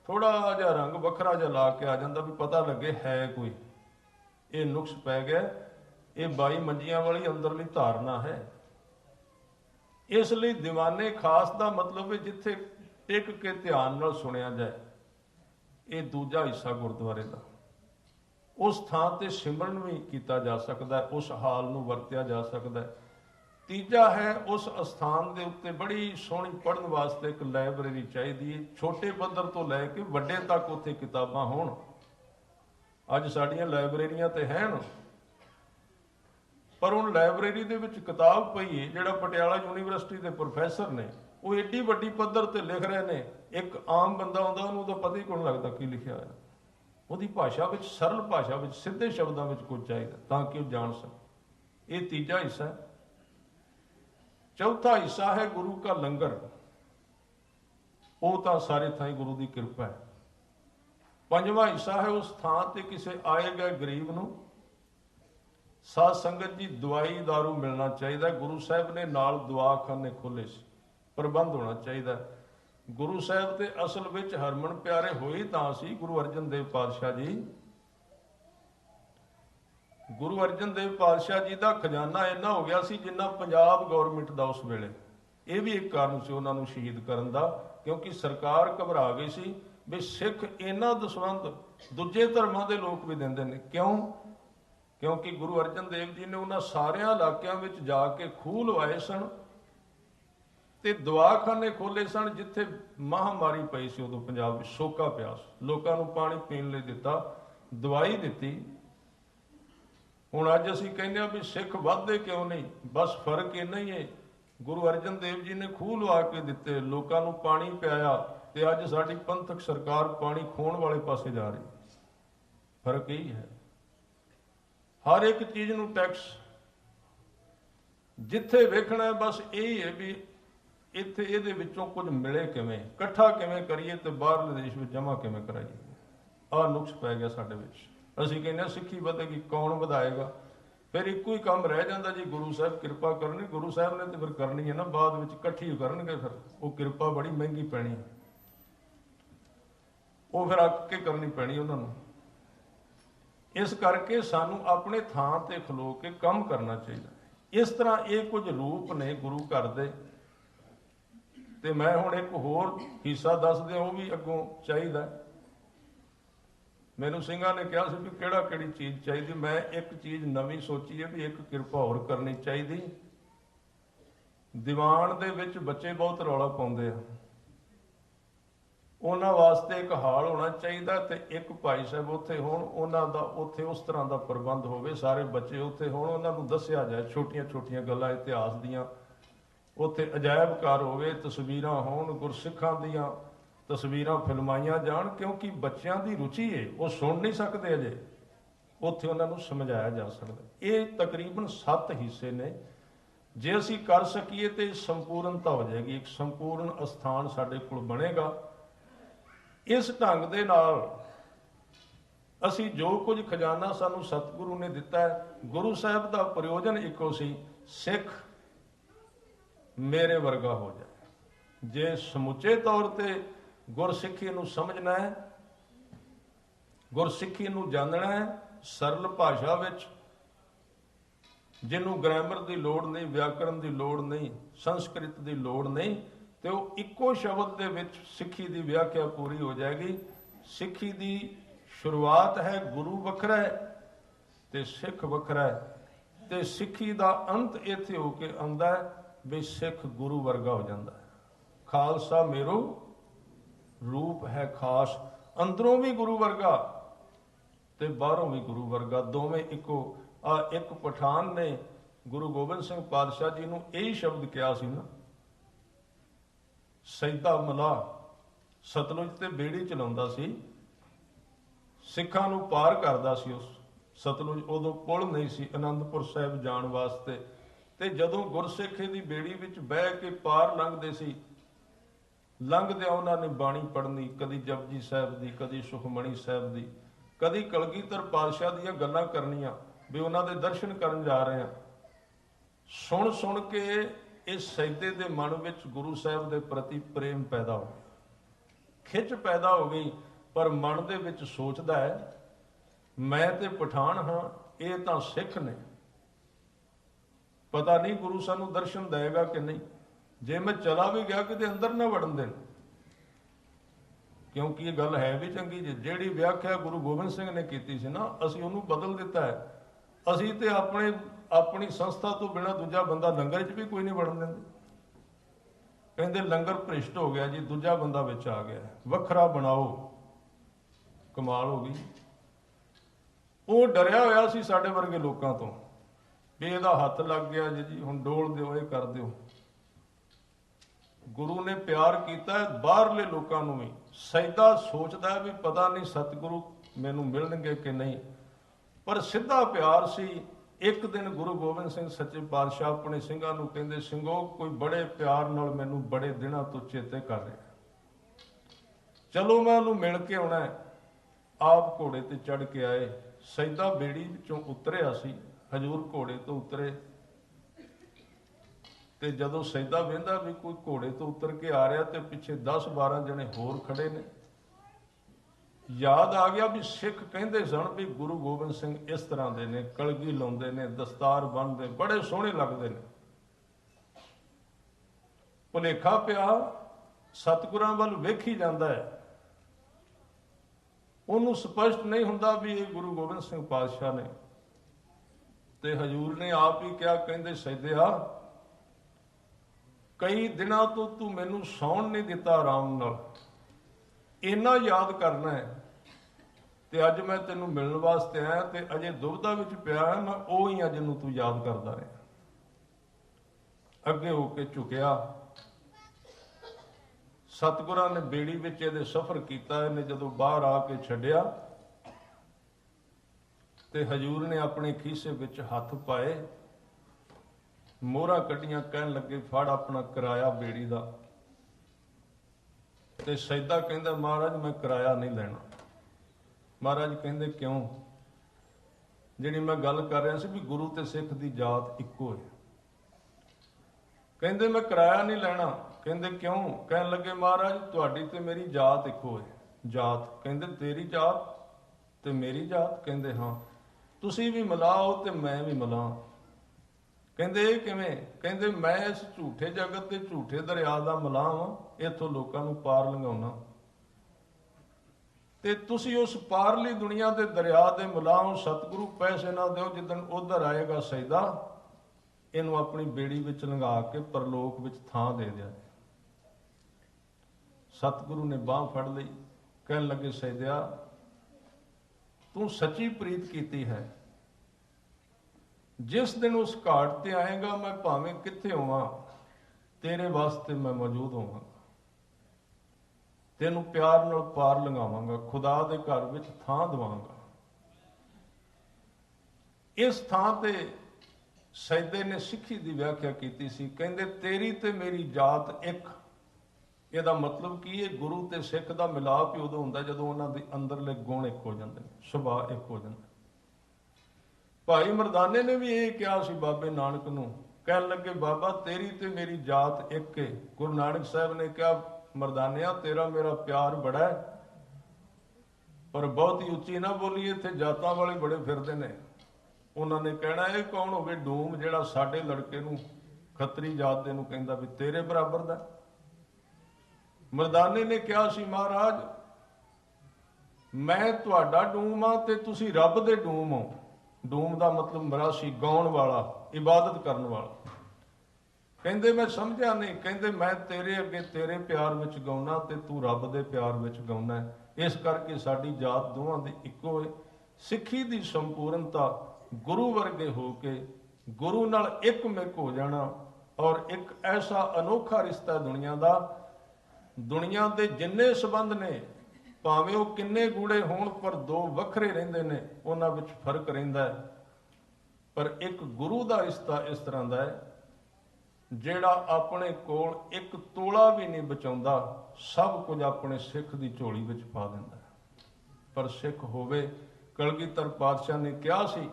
ਥੋੜਾ ਜਿਹਾ ਰੰਗ ਵੱਖਰਾ ਜਿਹਾ ਲਾ ਕੇ ਆ ਜਾਂਦਾ ਵੀ ਪਤਾ ਲੱਗੇ ਹੈ ਕੋਈ। ਇਹ ਨੁਕਸ ਪੈ ਗਿਆ। ਇਹ 22 ਮੰਜੀਆਂ ਵਾਲੀ ਅੰਦਰਲੀ ਧਾਰਨਾ ਹੈ। ਇਸ ਲਈ ਦੀਵਾਨੇ ਖਾਸ ਦਾ ਮਤਲਬ ਹੈ ਜਿੱਥੇ ਟਿਕ ਕੇ ਧਿਆਨ ਨਾਲ ਸੁਣਿਆ ਜਾਏ। ਇਹ ਦੂਜਾ ਹਿੱਸਾ ਗੁਰਦੁਆਰੇ ਦਾ। ਉਸ ਥਾਂ ਤੇ ਸਿਮਰਨ ਵੀ ਕੀਤਾ ਜਾ ਸਕਦਾ ਹੈ, ਉਸ ਹਾਲ ਨੂੰ ਵਰਤਿਆ ਜਾ ਸਕਦਾ ਹੈ। ਤੀਜਾ ਹੈ, ਉਸ ਅਸਥਾਨ ਦੇ ਉੱਤੇ ਬੜੀ ਸੋਹਣੀ ਪੜ੍ਹਨ ਵਾਸਤੇ ਇੱਕ ਲਾਇਬ੍ਰੇਰੀ ਚਾਹੀਦੀ ਹੈ। ਛੋਟੇ ਪੱਧਰ ਤੋਂ ਲੈ ਕੇ ਵੱਡੇ ਤੱਕ ਉੱਥੇ ਕਿਤਾਬਾਂ ਹੋਣ। ਅੱਜ ਸਾਡੀਆਂ ਲਾਇਬ੍ਰੇਰੀਆਂ ਤੇ ਹਨ, ਪਰ ਹੁਣ ਲਾਇਬ੍ਰੇਰੀ ਦੇ ਵਿੱਚ ਕਿਤਾਬ ਪਈ ਹੈ। ਜਿਹੜਾ ਪਟਿਆਲਾ ਯੂਨੀਵਰਸਿਟੀ ਦੇ ਪ੍ਰੋਫੈਸਰ ਨੇ, ਉਹ ਏਡੀ ਵੱਡੀ ਪੱਧਰ ਤੇ ਲਿਖ ਰਹੇ ਨੇ। ਇੱਕ ਆਮ ਬੰਦਾ ਆਉਂਦਾ, ਉਹਨੂੰ ਤਾਂ ਪਤਾ ਹੀ ਕੋਈ ਨਹੀਂ ਲੱਗਦਾ ਕੀ ਲਿਖਿਆ ਹੋਇਆ। ਉਹਦੀ ਭਾਸ਼ਾ ਵਿੱਚ, ਸਰਲ ਭਾਸ਼ਾ ਵਿੱਚ, ਸਿੱਧੇ ਸ਼ਬਦਾਂ ਵਿੱਚ ਕੁਝ ਚਾਹੀਦਾ ਤਾਂ ਕਿ ਉਹ ਜਾਣ ਸਕੇ। ਇਹ ਤੀਜਾ ਹਿੱਸਾ ਹੈ। ਚੌਥਾ ਹਿੱਸਾ ਹੈ ਗੁਰੂ ਕਾ ਲੰਗਰ। ਉਹ ਤਾਂ ਸਾਰੇ ਥਾਂ ਗੁਰੂ ਦੀ ਕਿਰਪਾ ਹੈ। ਪੰਜਵਾਂ ਹਿੱਸਾ ਹੈ ਉਸ ਥਾਂ ਤੇ ਕਿਸੇ ਆਏ ਗਏ ਗਰੀਬ ਨੂੰ ਸਾਧ ਸੰਗਤ ਦੀ ਦਵਾਈ ਦਾਰੂ ਮਿਲਣਾ ਚਾਹੀਦਾ। ਗੁਰੂ ਸਾਹਿਬ ਨੇ ਨਾਲ ਦਵਾਖਾਨੇ ਖੋਲ੍ਹੇ ਸੀ, ਪ੍ਰਬੰਧ ਹੋਣਾ ਚਾਹੀਦਾ। ਗੁਰੂ ਸਾਹਿਬ ਤੇ ਅਸਲ ਵਿੱਚ ਹਰਮਨ ਪਿਆਰੇ ਹੋਏ ਤਾਂ ਸੀ ਗੁਰੂ ਅਰਜਨ ਦੇਵ ਪਾਤਸ਼ਾਹ ਜੀ। ਗੁਰੂ ਅਰਜਨ ਦੇਵ ਪਾਤਸ਼ਾਹ ਜੀ ਦਾ ਖਜ਼ਾਨਾ ਇੰਨਾ ਹੋ ਗਿਆ ਸੀ ਜਿੰਨਾ ਪੰਜਾਬ ਗੌਰਮਿੰਟ ਦਾ ਉਸ ਵੇਲੇ। ਇਹ ਵੀ ਇੱਕ ਕਾਰਨ ਸੀ ਉਹਨਾਂ ਨੂੰ ਸ਼ਹੀਦ ਕਰਨ ਦਾ, ਕਿਉਂਕਿ ਸਰਕਾਰ ਘਬਰਾ ਗਈ ਸੀ ਵੀ ਸਿੱਖ ਇਹਨਾਂ ਦਸਵੰਧ ਦੂਜੇ ਧਰਮਾਂ ਦੇ ਲੋਕ ਵੀ ਦਿੰਦੇ ਨੇ। ਕਿਉਂ? ਕਿਉਂਕਿ ਗੁਰੂ ਅਰਜਨ ਦੇਵ ਜੀ ਨੇ ਉਹਨਾਂ ਸਾਰਿਆਂ ਇਲਾਕਿਆਂ ਵਿੱਚ ਜਾ ਕੇ ਖੂਹ ਲਵਾਏ ਸਨ ਤੇ ਦਵਾਖਾਨੇ ਖੋਲ੍ਹੇ ਸਨ ਜਿੱਥੇ ਮਹਾਮਾਰੀ ਪਈ ਸੀ। ਉਦੋਂ ਪੰਜਾਬ ਵਿੱਚ ਸੋਕਾ ਪਿਆ ਸੀ। ਲੋਕਾਂ ਨੂੰ ਪਾਣੀ ਪੀਣ ਲਈ ਦਿੱਤਾ, ਦਵਾਈ ਦਿੱਤੀ। ਹੁਣ ਅੱਜ ਅਸੀਂ ਕਹਿੰਦੇ ਹਾਂ ਵੀ ਸਿੱਖ ਵੱਧਦੇ ਕਿਉਂ ਨਹੀਂ? ਬਸ ਫਰਕ ਇੰਨਾ ਹੀ ਹੈ, ਗੁਰੂ ਅਰਜਨ ਦੇਵ ਜੀ ਨੇ ਖੂਹ ਲਵਾ ਕੇ ਦਿੱਤੇ, ਲੋਕਾਂ ਨੂੰ ਪਾਣੀ ਪਿਆਇਆ, ਤੇ ਅੱਜ ਸਾਡੀ ਪੰਥਕ ਸਰਕਾਰ ਪਾਣੀ ਖੋਣ ਵਾਲੇ ਪਾਸੇ ਜਾ ਰਹੀ। ਫਰਕ ਇਹੀ ਹੈ। ਹਰ ਇੱਕ ਚੀਜ਼ ਨੂੰ ਟੈਕਸ, ਜਿੱਥੇ ਵੇਖਣਾ ਬਸ ਇਹੀ ਹੈ ਵੀ ਇੱਥੇ ਇਹਦੇ ਵਿੱਚੋਂ ਕੁਝ ਮਿਲੇ ਕਿਵੇਂ, ਇਕੱਠਾ ਕਿਵੇਂ ਕਰੀਏ ਤੇ ਬਾਹਰਲੇ ਦੇਸ਼ ਵਿੱਚ ਜਮ੍ਹਾਂ ਕਿਵੇਂ ਕਰਾਈਏ। ਆਹ ਨੁਕਸ ਪੈ ਗਿਆ ਸਾਡੇ ਵਿੱਚ। ਅਸੀਂ ਕਹਿੰਦੇ ਹਾਂ ਸਿੱਖੀ ਵਧੇਗੀ, ਕੌਣ ਵਧਾਏਗਾ? ਫਿਰ ਇੱਕੋ ਹੀ ਕੰਮ ਰਹਿ ਜਾਂਦਾ ਜੀ, ਗੁਰੂ ਸਾਹਿਬ ਕਿਰਪਾ ਕਰਨੀ। ਗੁਰੂ ਸਾਹਿਬ ਨੇ ਤੇ ਫਿਰ ਕਰਨੀ ਹੈ ਨਾ, ਬਾਅਦ ਵਿੱਚ ਇਕੱਠੀ ਕਰਨਗੇ। ਫਿਰ ਉਹ ਕਿਰਪਾ ਬੜੀ ਮਹਿੰਗੀ ਪੈਣੀ, ਉਹ ਫਿਰ ਅੱਕ ਕੇ ਕਰਨੀ ਪੈਣੀ ਉਹਨਾਂ ਨੂੰ। इस करके सानू अपने थां ते खलो के काम करना चाहिए। इस तरह ये कुछ रूप ने गुरु घर दे। ते मैं हुण एक होर हिस्सा दस दियां, वो भी अगों चाहिदा। मैनू ਸਿੰਘਾਂ ने कहा ਸੀ भी ਕਿਹੜਾ ਕਿਹੜੀ चीज़ चाहिए। मैं एक चीज़ नवीं सोची है भी एक किरपा होर करनी चाहिए। दीवान दे विच बच्चे बहुत रौला पाउंदे आ, उन्हां वास्ते एक हाल होना चाहिए ते एक भाई साहब उत्थे होण, उन्हां दा उत्थे उस तरह का प्रबंध होवे, सारे बच्चे उत्थे होण, उन्हां नूं दस्सिया जाए छोटियां छोटियां गल्लां इतिहास दीयां। उत्थे अजायब घर होवे, तस्वीरां होण, गुरसिखां दीयां तस्वीरां फिल्माइयां जाण, क्योंकि बच्चों की रुचि है, वो सुन नहीं सकते अजे, उत्थे उन्हां नूं समझाया जा सकता। ये तकरीबन 7 हिस्से ने, जे असीं कर सकीए तो संपूर्णता हो जाएगी, एक संपूर्ण अस्थान साडे कोल बनेगा। इस ढंग दे नाल असीं जो कुछ खजाना सानू सतगुरु ने दिता है, गुरु साहब का प्रयोजन इको सी, सिख मेरे वर्गा हो जाए। जे समुचे तौर ते गुरसिੱਖੀ नूं समझना है, गुरसिੱਖੀ नूं जानना है सरल भाषा विच, जिन्हों ग्रामर की लोड़ नहीं, व्याकरण की लोड़ नहीं, संस्कृत की लोड़ नहीं, तो वो इक्को शब्द दे विच सिੱਖੀ की व्याख्या पूरी हो जाएगी। सिੱਖੀ की शुरुआत है गुरु वखरा है ते सिख वखरा है, ते सिੱਖੀ का अंत इत्थे होके आंदा है भी सिख गुरु वर्गा हो जाता है। खालसा मेरो रूप है खास, अंदरों भी गुरु वर्गा ते बाहरों भी गुरु वर्गा, दोवें इको। एक पठान ने गुरु गोबिंद सिंह पातशाह जी नूं यही शब्द कहा सी ना, सैदा मलाह सतलुज ते बेड़ी चलाउंदा सी, सिखां नूं पार करदा सी। उस सतलुज उदों पुल नहीं सी आनंदपुर साहिब जाण वास्ते, ते जदों गुरसिੱਖੀ दी बेड़ी विच बह के पार लंघदे सी, लंघदिਆਂ ਉਹਨਾਂ ਨੇ ਬਾਣੀ पढ़नी, कदी जपजी साहिब दी, कदी सुखमणी साहिब दी, कदी कलगीधर पातशाह ਦੀਆਂ ਗੱਲਾਂ ਕਰਨੀਆਂ भी उन्होंने दर्शन करन जा रहे हैं। सुन सुन के इस सैदे के मन में गुरु साहब के प्रति प्रेम पैदा हो गया, खिच पैदा हो गई, पर मन दे विच सोचदा है मैं ते पठान हाँ, ये तां सिख ने, पता नहीं गुरु सानू दर्शन देगा कि नहीं। जे मैं चला भी गया कि अंदर ना वड़न देन, क्योंकि ये गल है भी चंगी जी। जिहड़ी व्याख्या गुरु गोबिंद सिंह ने की सी ना, असीं उहनूं बदल दिता है। असीं ते अपनी संस्था तो बिना दूजा बंदा लंगर च भी कोई नहीं वड़न देंदे। कहंदे लंगर भ्रिष्ट हो गया जी, दूजा बंदा विच आ गया, वखरा बनाओ। कमाल हो गई। वो डरिया होया सी साडे वर्गे लोकां तो भी इहदा हत्थ लग गया जी, हुण डोल दिओ, इह कर दिओ। गुरु ने प्यार किया बाहरले लोगों को भी। सैदा सोचता है भी पता नहीं सतगुरु मैनू मिलणगे कि नहीं, पर सीधा प्यार सी। एक दिन गुरु गोबिंद सिंह सच्चे पातशाह अपने ਸਿੰਘਾਂ ਨੂੰ ਕਹਿੰਦੇ, ਸਿੰਘੋ कोई बड़े प्यार नाल मैनू बड़े दिनों तो चेते कर रहा, चलो मैं उन्होंने मिल के आना है। आप घोड़े ते चढ़ के आए, सैदा बेड़ी विचों उतरिया सी, हजूर घोड़े तो उतरे, ते जदों सैदा वेंदा भी कोई घोड़े तो उतर के आ रहा, तो पिछे 10-12 जने होर खड़े ने। याद आ गया भी सिख कहते सन भी गुरु गोबिंद सिंह इस तरह के ने, कलगी लाउंदे ने, दस्तार बन्नदे, बड़े सोहणे लगदे ने। भुलेखा पिया, सतगुरां वल वेखी जांदा है, उन्होंने स्पष्ट नहीं हुंदा भी ये गुरु गोबिंद सिंह पातशाह ने। ते हजूर ने आप ही क्या कहते, सैदिया कई दिनों तो तू मैनू सौण नहीं दिता आराम नाल, इन्ना याद करना है, ते अज मैं तेनू मिलने वास्ते आया, ते अजे दुविधा विच पिया है, मैं वो ही अज नूं तू याद करदा रहा। अगे होके झुकिया, सतगुरां ने बेड़ी विच इहदे सफर कीता, इहने जदों बाहर आके छड्डिया ते हजूर ने अपने खीसे विच हथ पाए, मोहरां कड्डियां, कहण लगे फड़ अपना किराया बेड़ी दा। ते सैदा कहंदा महाराज मैं किराया नहीं लेना। महाराज कहंदे क्यों? जिहड़ी मैं गल कर रहा सी भी गुरु ते सिख दी जात इक्को है। कहंदे मैं किराया नहीं लेना। कहंदे क्यों? कहण लगे महाराज तुहाडी ते मेरी जात इक्को है। जात? कहंदे तेरी जात? ਤੇ ਮੇਰੀ ਜਾਤ? ਕਹਿੰਦੇ ਹਾਂ। ਤੁਸੀਂ ਵੀ ਮਿਲਾਓ ਤੇ ਮੈਂ ਵੀ ਮਿਲਾਂ। ਕਹਿੰਦੇ ਇਹ ਕਿਵੇਂ? ਕਹਿੰਦੇ ਮੈਂ ਇਸ ਝੂਠੇ ਜਗਤ ਤੇ ਝੂਠੇ ਦਰਿਆ ਦਾ ਮਲਾਹ ਵਾਂ, ਇੱਥੋਂ ਲੋਕਾਂ ਨੂੰ ਪਾਰ ਲੰਘਾਉਣਾ, ਤੇ ਤੁਸੀਂ ਉਸ ਪਾਰਲੀ ਦੁਨੀਆ ਦੇ ਦਰਿਆ ਦੇ ਮਲਾਹ ਸਤਿਗੁਰੂ ਪੈਸੇ ਨਾ ਦਿਓ, ਜਿੱਦਣ ਉਧਰ ਆਏਗਾ ਸਜਦਾ ਇਹਨੂੰ ਆਪਣੀ ਬੇੜੀ ਵਿੱਚ ਲੰਘਾ ਕੇ ਪਰਲੋਕ ਵਿੱਚ ਥਾਂ ਦੇ ਦਿਆ। ਸਤਿਗੁਰੂ ਨੇ ਬਾਂਹ ਫੜ ਲਈ, ਕਹਿਣ ਲੱਗੇ ਸਜਦਿਆ ਤੂੰ ਸੱਚੀ ਪ੍ਰੀਤ ਕੀਤੀ ਹੈ, ਜਿਸ ਦਿਨ ਉਸ ਘਾਟ ਤੇ ਆਏਗਾ ਮੈਂ ਭਾਵੇਂ ਕਿੱਥੇ ਹੋਵਾਂ ਤੇਰੇ ਵਾਸਤੇ ਮੈਂ ਮੌਜੂਦ ਹੋਵਾਂਗਾ, ਤੈਨੂੰ ਪਿਆਰ ਨਾਲ ਪਾਰ ਲੰਘਾਵਾਂਗਾ, ਖੁਦਾ ਦੇ ਘਰ ਵਿੱਚ ਥਾਂ ਦੇਵਾਂਗਾ। ਇਸ ਥਾਂ ਤੇ ਸਜਦੇ ਨੇ ਸਿੱਖੀ ਦੀ ਵਿਆਖਿਆ ਕੀਤੀ ਸੀ। ਕਹਿੰਦੇ ਤੇਰੀ ਤੇ ਮੇਰੀ ਜਾਤ ਇੱਕ। ਇਹਦਾ ਮਤਲਬ ਕੀ ਹੈ? ਗੁਰੂ ਤੇ ਸਿੱਖ ਦਾ ਮਿਲਾਪ ਹੀ ਉਦੋਂ ਹੁੰਦਾ ਜਦੋਂ ਉਹਨਾਂ ਦੇ ਅੰਦਰਲੇ ਗੁਣ ਇੱਕ ਹੋ ਜਾਂਦੇ ਨੇ, ਸੁਭਾਅ ਇੱਕ ਹੋ ਜਾਂਦਾ। ਭਾਈ ਮਰਦਾਨੇ ਨੇ ਵੀ ਇਹ ਕਿਹਾ ਸੀ ਬਾਬੇ ਨਾਨਕ ਨੂੰ, ਕਹਿਣ ਲੱਗੇ ਬਾਬਾ ਤੇਰੀ ਤੇ ਮੇਰੀ ਜਾਤ ਇੱਕ ਹੈ। ਗੁਰੂ ਨਾਨਕ ਸਾਹਿਬ ਨੇ ਕਿਹਾ ਮਰਦਾਨਿਆ ਤੇਰਾ ਮੇਰਾ ਪਿਆਰ ਬੜਾ ਹੈ, ਪਰ ਬਹੁਤੀ ਉੱਚੀ ਨਾ ਬੋਲੀ, ਇੱਥੇ ਜਾਤਾਂ ਵਾਲੇ ਬੜੇ ਫਿਰਦੇ ਨੇ। ਉਹਨਾਂ ਨੇ ਕਹਿਣਾ ਇਹ ਕੌਣ ਹੋਵੇ ਡੂਮ ਜਿਹੜਾ ਸਾਡੇ ਲੜਕੇ ਨੂੰ ਖੱਤਰੀ ਜਾਤ ਦੇ ਨੂੰ ਕਹਿੰਦਾ ਵੀ ਤੇਰੇ ਬਰਾਬਰ ਦਾ। ਮਰਦਾਨੇ ਨੇ ਕਿਹਾ ਸੀ ਮਹਾਰਾਜ ਮੈਂ ਤੁਹਾਡਾ ਡੂਮ ਆ ਤੇ ਤੁਸੀਂ ਰੱਬ ਦੇ ਡੂਮ ਹੋ। ਡੂਮ ਦਾ ਮਤਲਬ ਮਰਾਸੀ, ਗਾਉਣ ਵਾਲਾ, ਇਬਾਦਤ ਕਰਨ ਵਾਲਾ। ਕਹਿੰਦੇ ਮੈਂ ਸਮਝਿਆ ਨਹੀਂ। ਕਹਿੰਦੇ ਮੈਂ ਤੇਰੇ ਅੱਗੇ ਤੇਰੇ ਪਿਆਰ ਵਿੱਚ ਗਾਉਣਾ ਤੇ ਤੂੰ ਰੱਬ ਦੇ ਪਿਆਰ ਵਿੱਚ ਗਾਉਣਾ, ਇਸ ਕਰਕੇ ਸਾਡੀ ਜਾਤ ਦੋਵਾਂ ਦੀ ਇੱਕੋ ਹੈ। ਸਿੱਖੀ ਦੀ ਸੰਪੂਰਨਤਾ ਗੁਰੂ ਵਰਗੇ ਹੋ ਕੇ ਗੁਰੂ ਨਾਲ ਇੱਕ ਮਿਕ ਹੋ ਜਾਣਾ, ਔਰ ਇੱਕ ਐਸਾ ਅਨੋਖਾ ਰਿਸ਼ਤਾ ਦੁਨੀਆ ਦਾ, ਦੁਨੀਆ ਦੇ ਜਿੰਨੇ ਸੰਬੰਧ ਨੇ ਭਾਵੇਂ ਉਹ ਕਿੰਨੇ ਗੂੜੇ ਹੋਣ ਪਰ ਦੋ ਵੱਖਰੇ ਰਹਿੰਦੇ ਨੇ, ਉਹਨਾਂ ਵਿੱਚ ਫਰਕ ਰਹਿੰਦਾ ਹੈ, ਪਰ ਇੱਕ ਗੁਰੂ ਦਾ ਰਿਸ਼ਤਾ ਇਸ ਤਰ੍ਹਾਂ ਦਾ ਹੈ ਜਿਹੜਾ ਆਪਣੇ ਕੋਲ ਇੱਕ ਤੋਲਾ ਵੀ ਨਹੀਂ ਬਚਾਉਂਦਾ, ਸਭ ਕੁਝ ਆਪਣੇ ਸਿੱਖ ਦੀ ਝੋਲੀ ਵਿੱਚ ਪਾ ਦਿੰਦਾ। ਪਰ ਸਿੱਖ ਹੋਵੇ, ਕਲਗੀਧਰ ਪਾਤਸ਼ਾਹ ਨੇ ਕਿਹਾ ਸੀ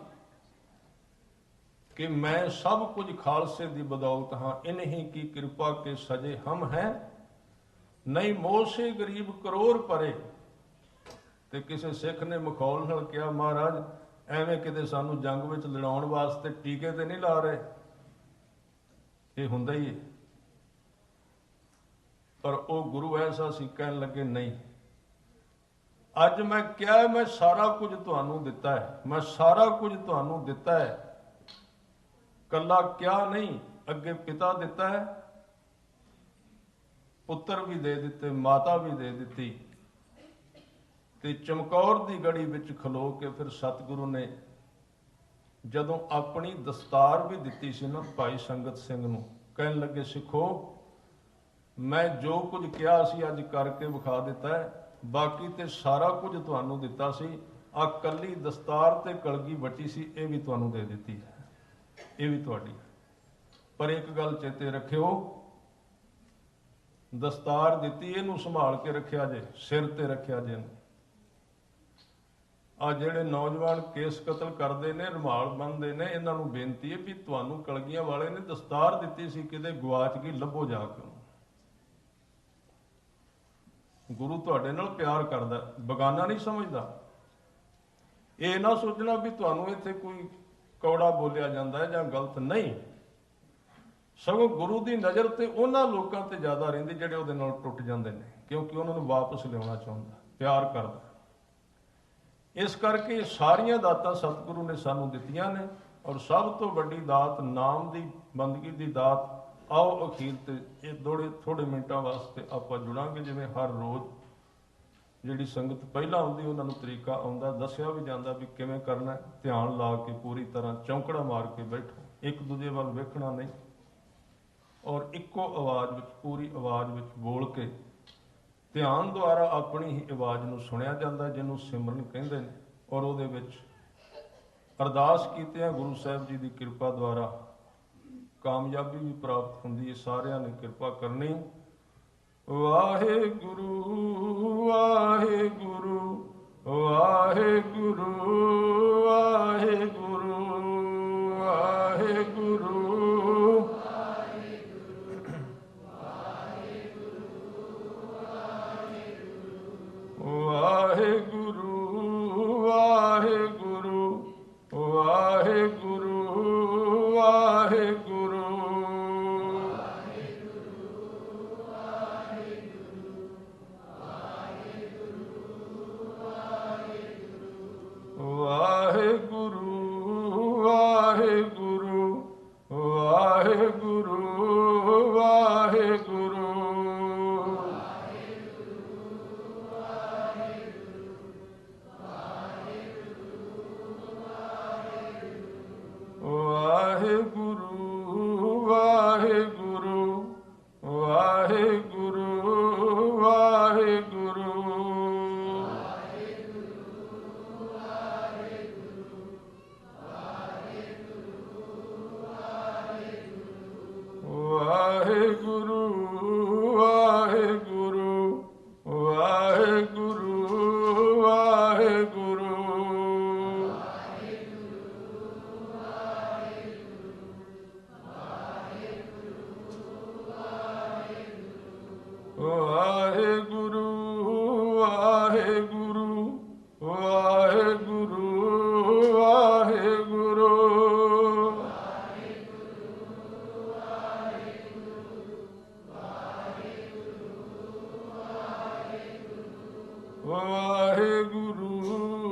ਕਿ ਮੈਂ ਸਭ ਕੁਝ ਖਾਲਸੇ ਦੀ ਬਦੌਲਤ ਹਾਂ, ਇਨਹੀਂ ਕੀ ਕਿਰਪਾ ਕੇ ਸਜੇ ਹਮ ਹੈ, ਨਹੀਂ ਮੋਸੇ ਗਰੀਬ ਕਰੋੜ ਪਰੇ। ਤੇ ਕਿਸੇ ਸਿੱਖ ਨੇ ਮਖੌਲ ਨਾਲ ਕਿਹਾ ਮਹਾਰਾਜ ਐਵੇਂ ਕਿਤੇ ਸਾਨੂੰ ਜੰਗ ਵਿੱਚ ਲੜਾਉਣ ਵਾਸਤੇ ਟੀਕੇ ਤੇ ਨਹੀਂ ਲਾ ਰਹੇ। ਇਹ ਹੁੰਦਾ ਹੀ ਹੈ, ਪਰ ਉਹ ਗੁਰੂ ਐਸਾ ਸੀ, ਕਹਿਣ ਲੱਗੇ ਨਹੀਂ, ਅੱਜ ਮੈਂ ਕਿਹਾ ਮੈਂ ਸਾਰਾ ਕੁਝ ਤੁਹਾਨੂੰ ਦਿੱਤਾ ਹੈ, ਮੈਂ ਸਾਰਾ ਕੁਝ ਤੁਹਾਨੂੰ ਦਿੱਤਾ ਹੈ, ਕੱਲਾ ਕਿਹਾ ਨਹੀਂ, ਅੱਗੇ ਪਿਤਾ ਦਿੱਤਾ ਹੈ, ਪੁੱਤਰ ਵੀ ਦੇ ਦਿੱਤੇ, ਮਾਤਾ ਵੀ ਦੇ ਦਿੱਤੀ, ਤੇ ਚਮਕੌਰ ਦੀ ਗੜੀ ਵਿੱਚ ਖਲੋ ਕੇ ਫਿਰ ਸਤਿਗੁਰੂ ਨੇ ਜਦੋਂ ਆਪਣੀ ਦਸਤਾਰ ਵੀ ਦਿੱਤੀ ਸੀ ਨਾ ਭਾਈ ਸੰਗਤ ਸਿੰਘ ਨੂੰ, ਕਹਿਣ ਲੱਗੇ ਸਿੱਖੋ ਮੈਂ ਜੋ ਕੁਝ ਕਿਹਾ ਸੀ ਅੱਜ ਕਰਕੇ ਵਿਖਾ ਦਿੱਤਾ ਹੈ, ਬਾਕੀ ਤੇ ਸਾਰਾ ਕੁਝ ਤੁਹਾਨੂੰ ਦਿੱਤਾ ਸੀ, ਆ ਕੱਲੀ ਦਸਤਾਰ ਤੇ ਕਲਗੀ ਵੱਟੀ ਸੀ ਇਹ ਵੀ ਤੁਹਾਨੂੰ ਦੇ ਦਿੱਤੀ ਹੈ, ਇਹ ਵੀ ਤੁਹਾਡੀ। ਪਰ ਇੱਕ ਗੱਲ ਚੇਤੇ ਰੱਖਿਓ, ਦਸਤਾਰ ਦਿੱਤੀ ਇਹਨੂੰ ਸੰਭਾਲ ਕੇ ਰੱਖਿਆ ਜੇ, ਸਿਰ ਤੇ ਰੱਖਿਆ ਜੇ। ਆ ਜਿਹੜੇ ਨੌਜਵਾਨ ਕੇਸ ਕਤਲ ਕਰਦੇ ਨੇ, ਰੁਮਾਲ ਬੰਨ੍ਹਦੇ ਨੇ, ਇਹਨਾਂ ਨੂੰ ਬੇਨਤੀ ਹੈ ਵੀ ਤੁਹਾਨੂੰ ਕਲਗੀਆਂ ਵਾਲੇ ਨੇ ਦਸਤਾਰ ਦਿੱਤੀ ਸੀ, ਕਿਤੇ ਗਵਾਚ ਗਈ, ਲੱਭੋ ਜਾ ਕੇ। ਗੁਰੂ ਤੁਹਾਡੇ ਨਾਲ ਪਿਆਰ ਕਰਦਾ, ਬਗਾਨਾ ਨਹੀਂ ਸਮਝਦਾ। ਇਹ ਨਾ ਸੋਚਣਾ ਵੀ ਤੁਹਾਨੂੰ ਇੱਥੇ ਕੋਈ ਕੌੜਾ ਬੋਲਿਆ ਜਾਂਦਾ ਹੈ ਜਾਂ ਗਲਤ, ਨਹੀਂ, ਸਗੋਂ ਗੁਰੂ ਦੀ ਨਜ਼ਰ ਤੇ ਉਹਨਾਂ ਲੋਕਾਂ ਤੇ ਜ਼ਿਆਦਾ ਰਹਿੰਦੀ ਜਿਹੜੇ ਉਹਦੇ ਨਾਲ ਟੁੱਟ ਜਾਂਦੇ ਨੇ, ਕਿਉਂਕਿ ਉਹਨਾਂ ਨੂੰ ਵਾਪਸ ਲਿਆਉਣਾ ਚਾਹੁੰਦਾ, ਪਿਆਰ ਕਰਦਾ। ਇਸ ਕਰਕੇ ਸਾਰੀਆਂ ਦਾਤਾਂ ਸਤਿਗੁਰੂ ਨੇ ਸਾਨੂੰ ਦਿੱਤੀਆਂ ਨੇ, ਔਰ ਸਭ ਤੋਂ ਵੱਡੀ ਦਾਤ ਨਾਮ ਦੀ ਬੰਦਗੀ ਦੀ ਦਾਤ। ਆਓ ਅਖੀਰ ਤੇ ਇਹ ਥੋੜੇ ਮਿੰਟਾਂ ਵਾਸਤੇ ਆਪਾਂ ਜੁੜਾਂਗੇ। ਜਿਵੇਂ ਹਰ ਰੋਜ਼ ਜਿਹੜੀ ਸੰਗਤ ਪਹਿਲਾਂ ਆਉਂਦੀ ਉਹਨਾਂ ਨੂੰ ਤਰੀਕਾ ਆਉਂਦਾ, ਦੱਸਿਆ ਵੀ ਜਾਂਦਾ ਵੀ ਕਿਵੇਂ ਕਰਨਾ। ਧਿਆਨ ਲਾ ਕੇ ਪੂਰੀ ਤਰ੍ਹਾਂ ਚੌਂਕੜਾ ਮਾਰ ਕੇ ਬੈਠੋ, ਇੱਕ ਦੂਜੇ ਵੱਲ ਵੇਖਣਾ ਨਹੀਂ, ਔਰ ਇੱਕੋ ਆਵਾਜ਼ ਵਿੱਚ, ਪੂਰੀ ਆਵਾਜ਼ ਵਿੱਚ ਬੋਲ ਕੇ ਧਿਆਨ ਦੁਆਰਾ ਆਪਣੀ ਹੀ ਆਵਾਜ਼ ਨੂੰ ਸੁਣਿਆ ਜਾਂਦਾ, ਜਿਹਨੂੰ ਸਿਮਰਨ ਕਹਿੰਦੇ ਨੇ। ਔਰ ਉਹਦੇ ਵਿੱਚ ਅਰਦਾਸ ਕੀਤਿਆਂ ਗੁਰੂ ਸਾਹਿਬ ਜੀ ਦੀ ਕਿਰਪਾ ਦੁਆਰਾ ਕਾਮਯਾਬੀ ਵੀ ਪ੍ਰਾਪਤ ਹੁੰਦੀ ਹੈ। ਸਾਰਿਆਂ ਨੇ ਕਿਰਪਾ ਕਰਨੀ। ਵਾਹਿਗੁਰੂ ਵਾਹਿਗੁਰੂ ਵਾਹਿਗੁਰੂ ਵਾਹਿਗੁਰੂ ਵਾਹਿਗੁਰੂ ਵਾਹਿਗੁਰੂ ਵਾਹਿਗੁਰੂ ਵਾਹਿਗੁਰੂ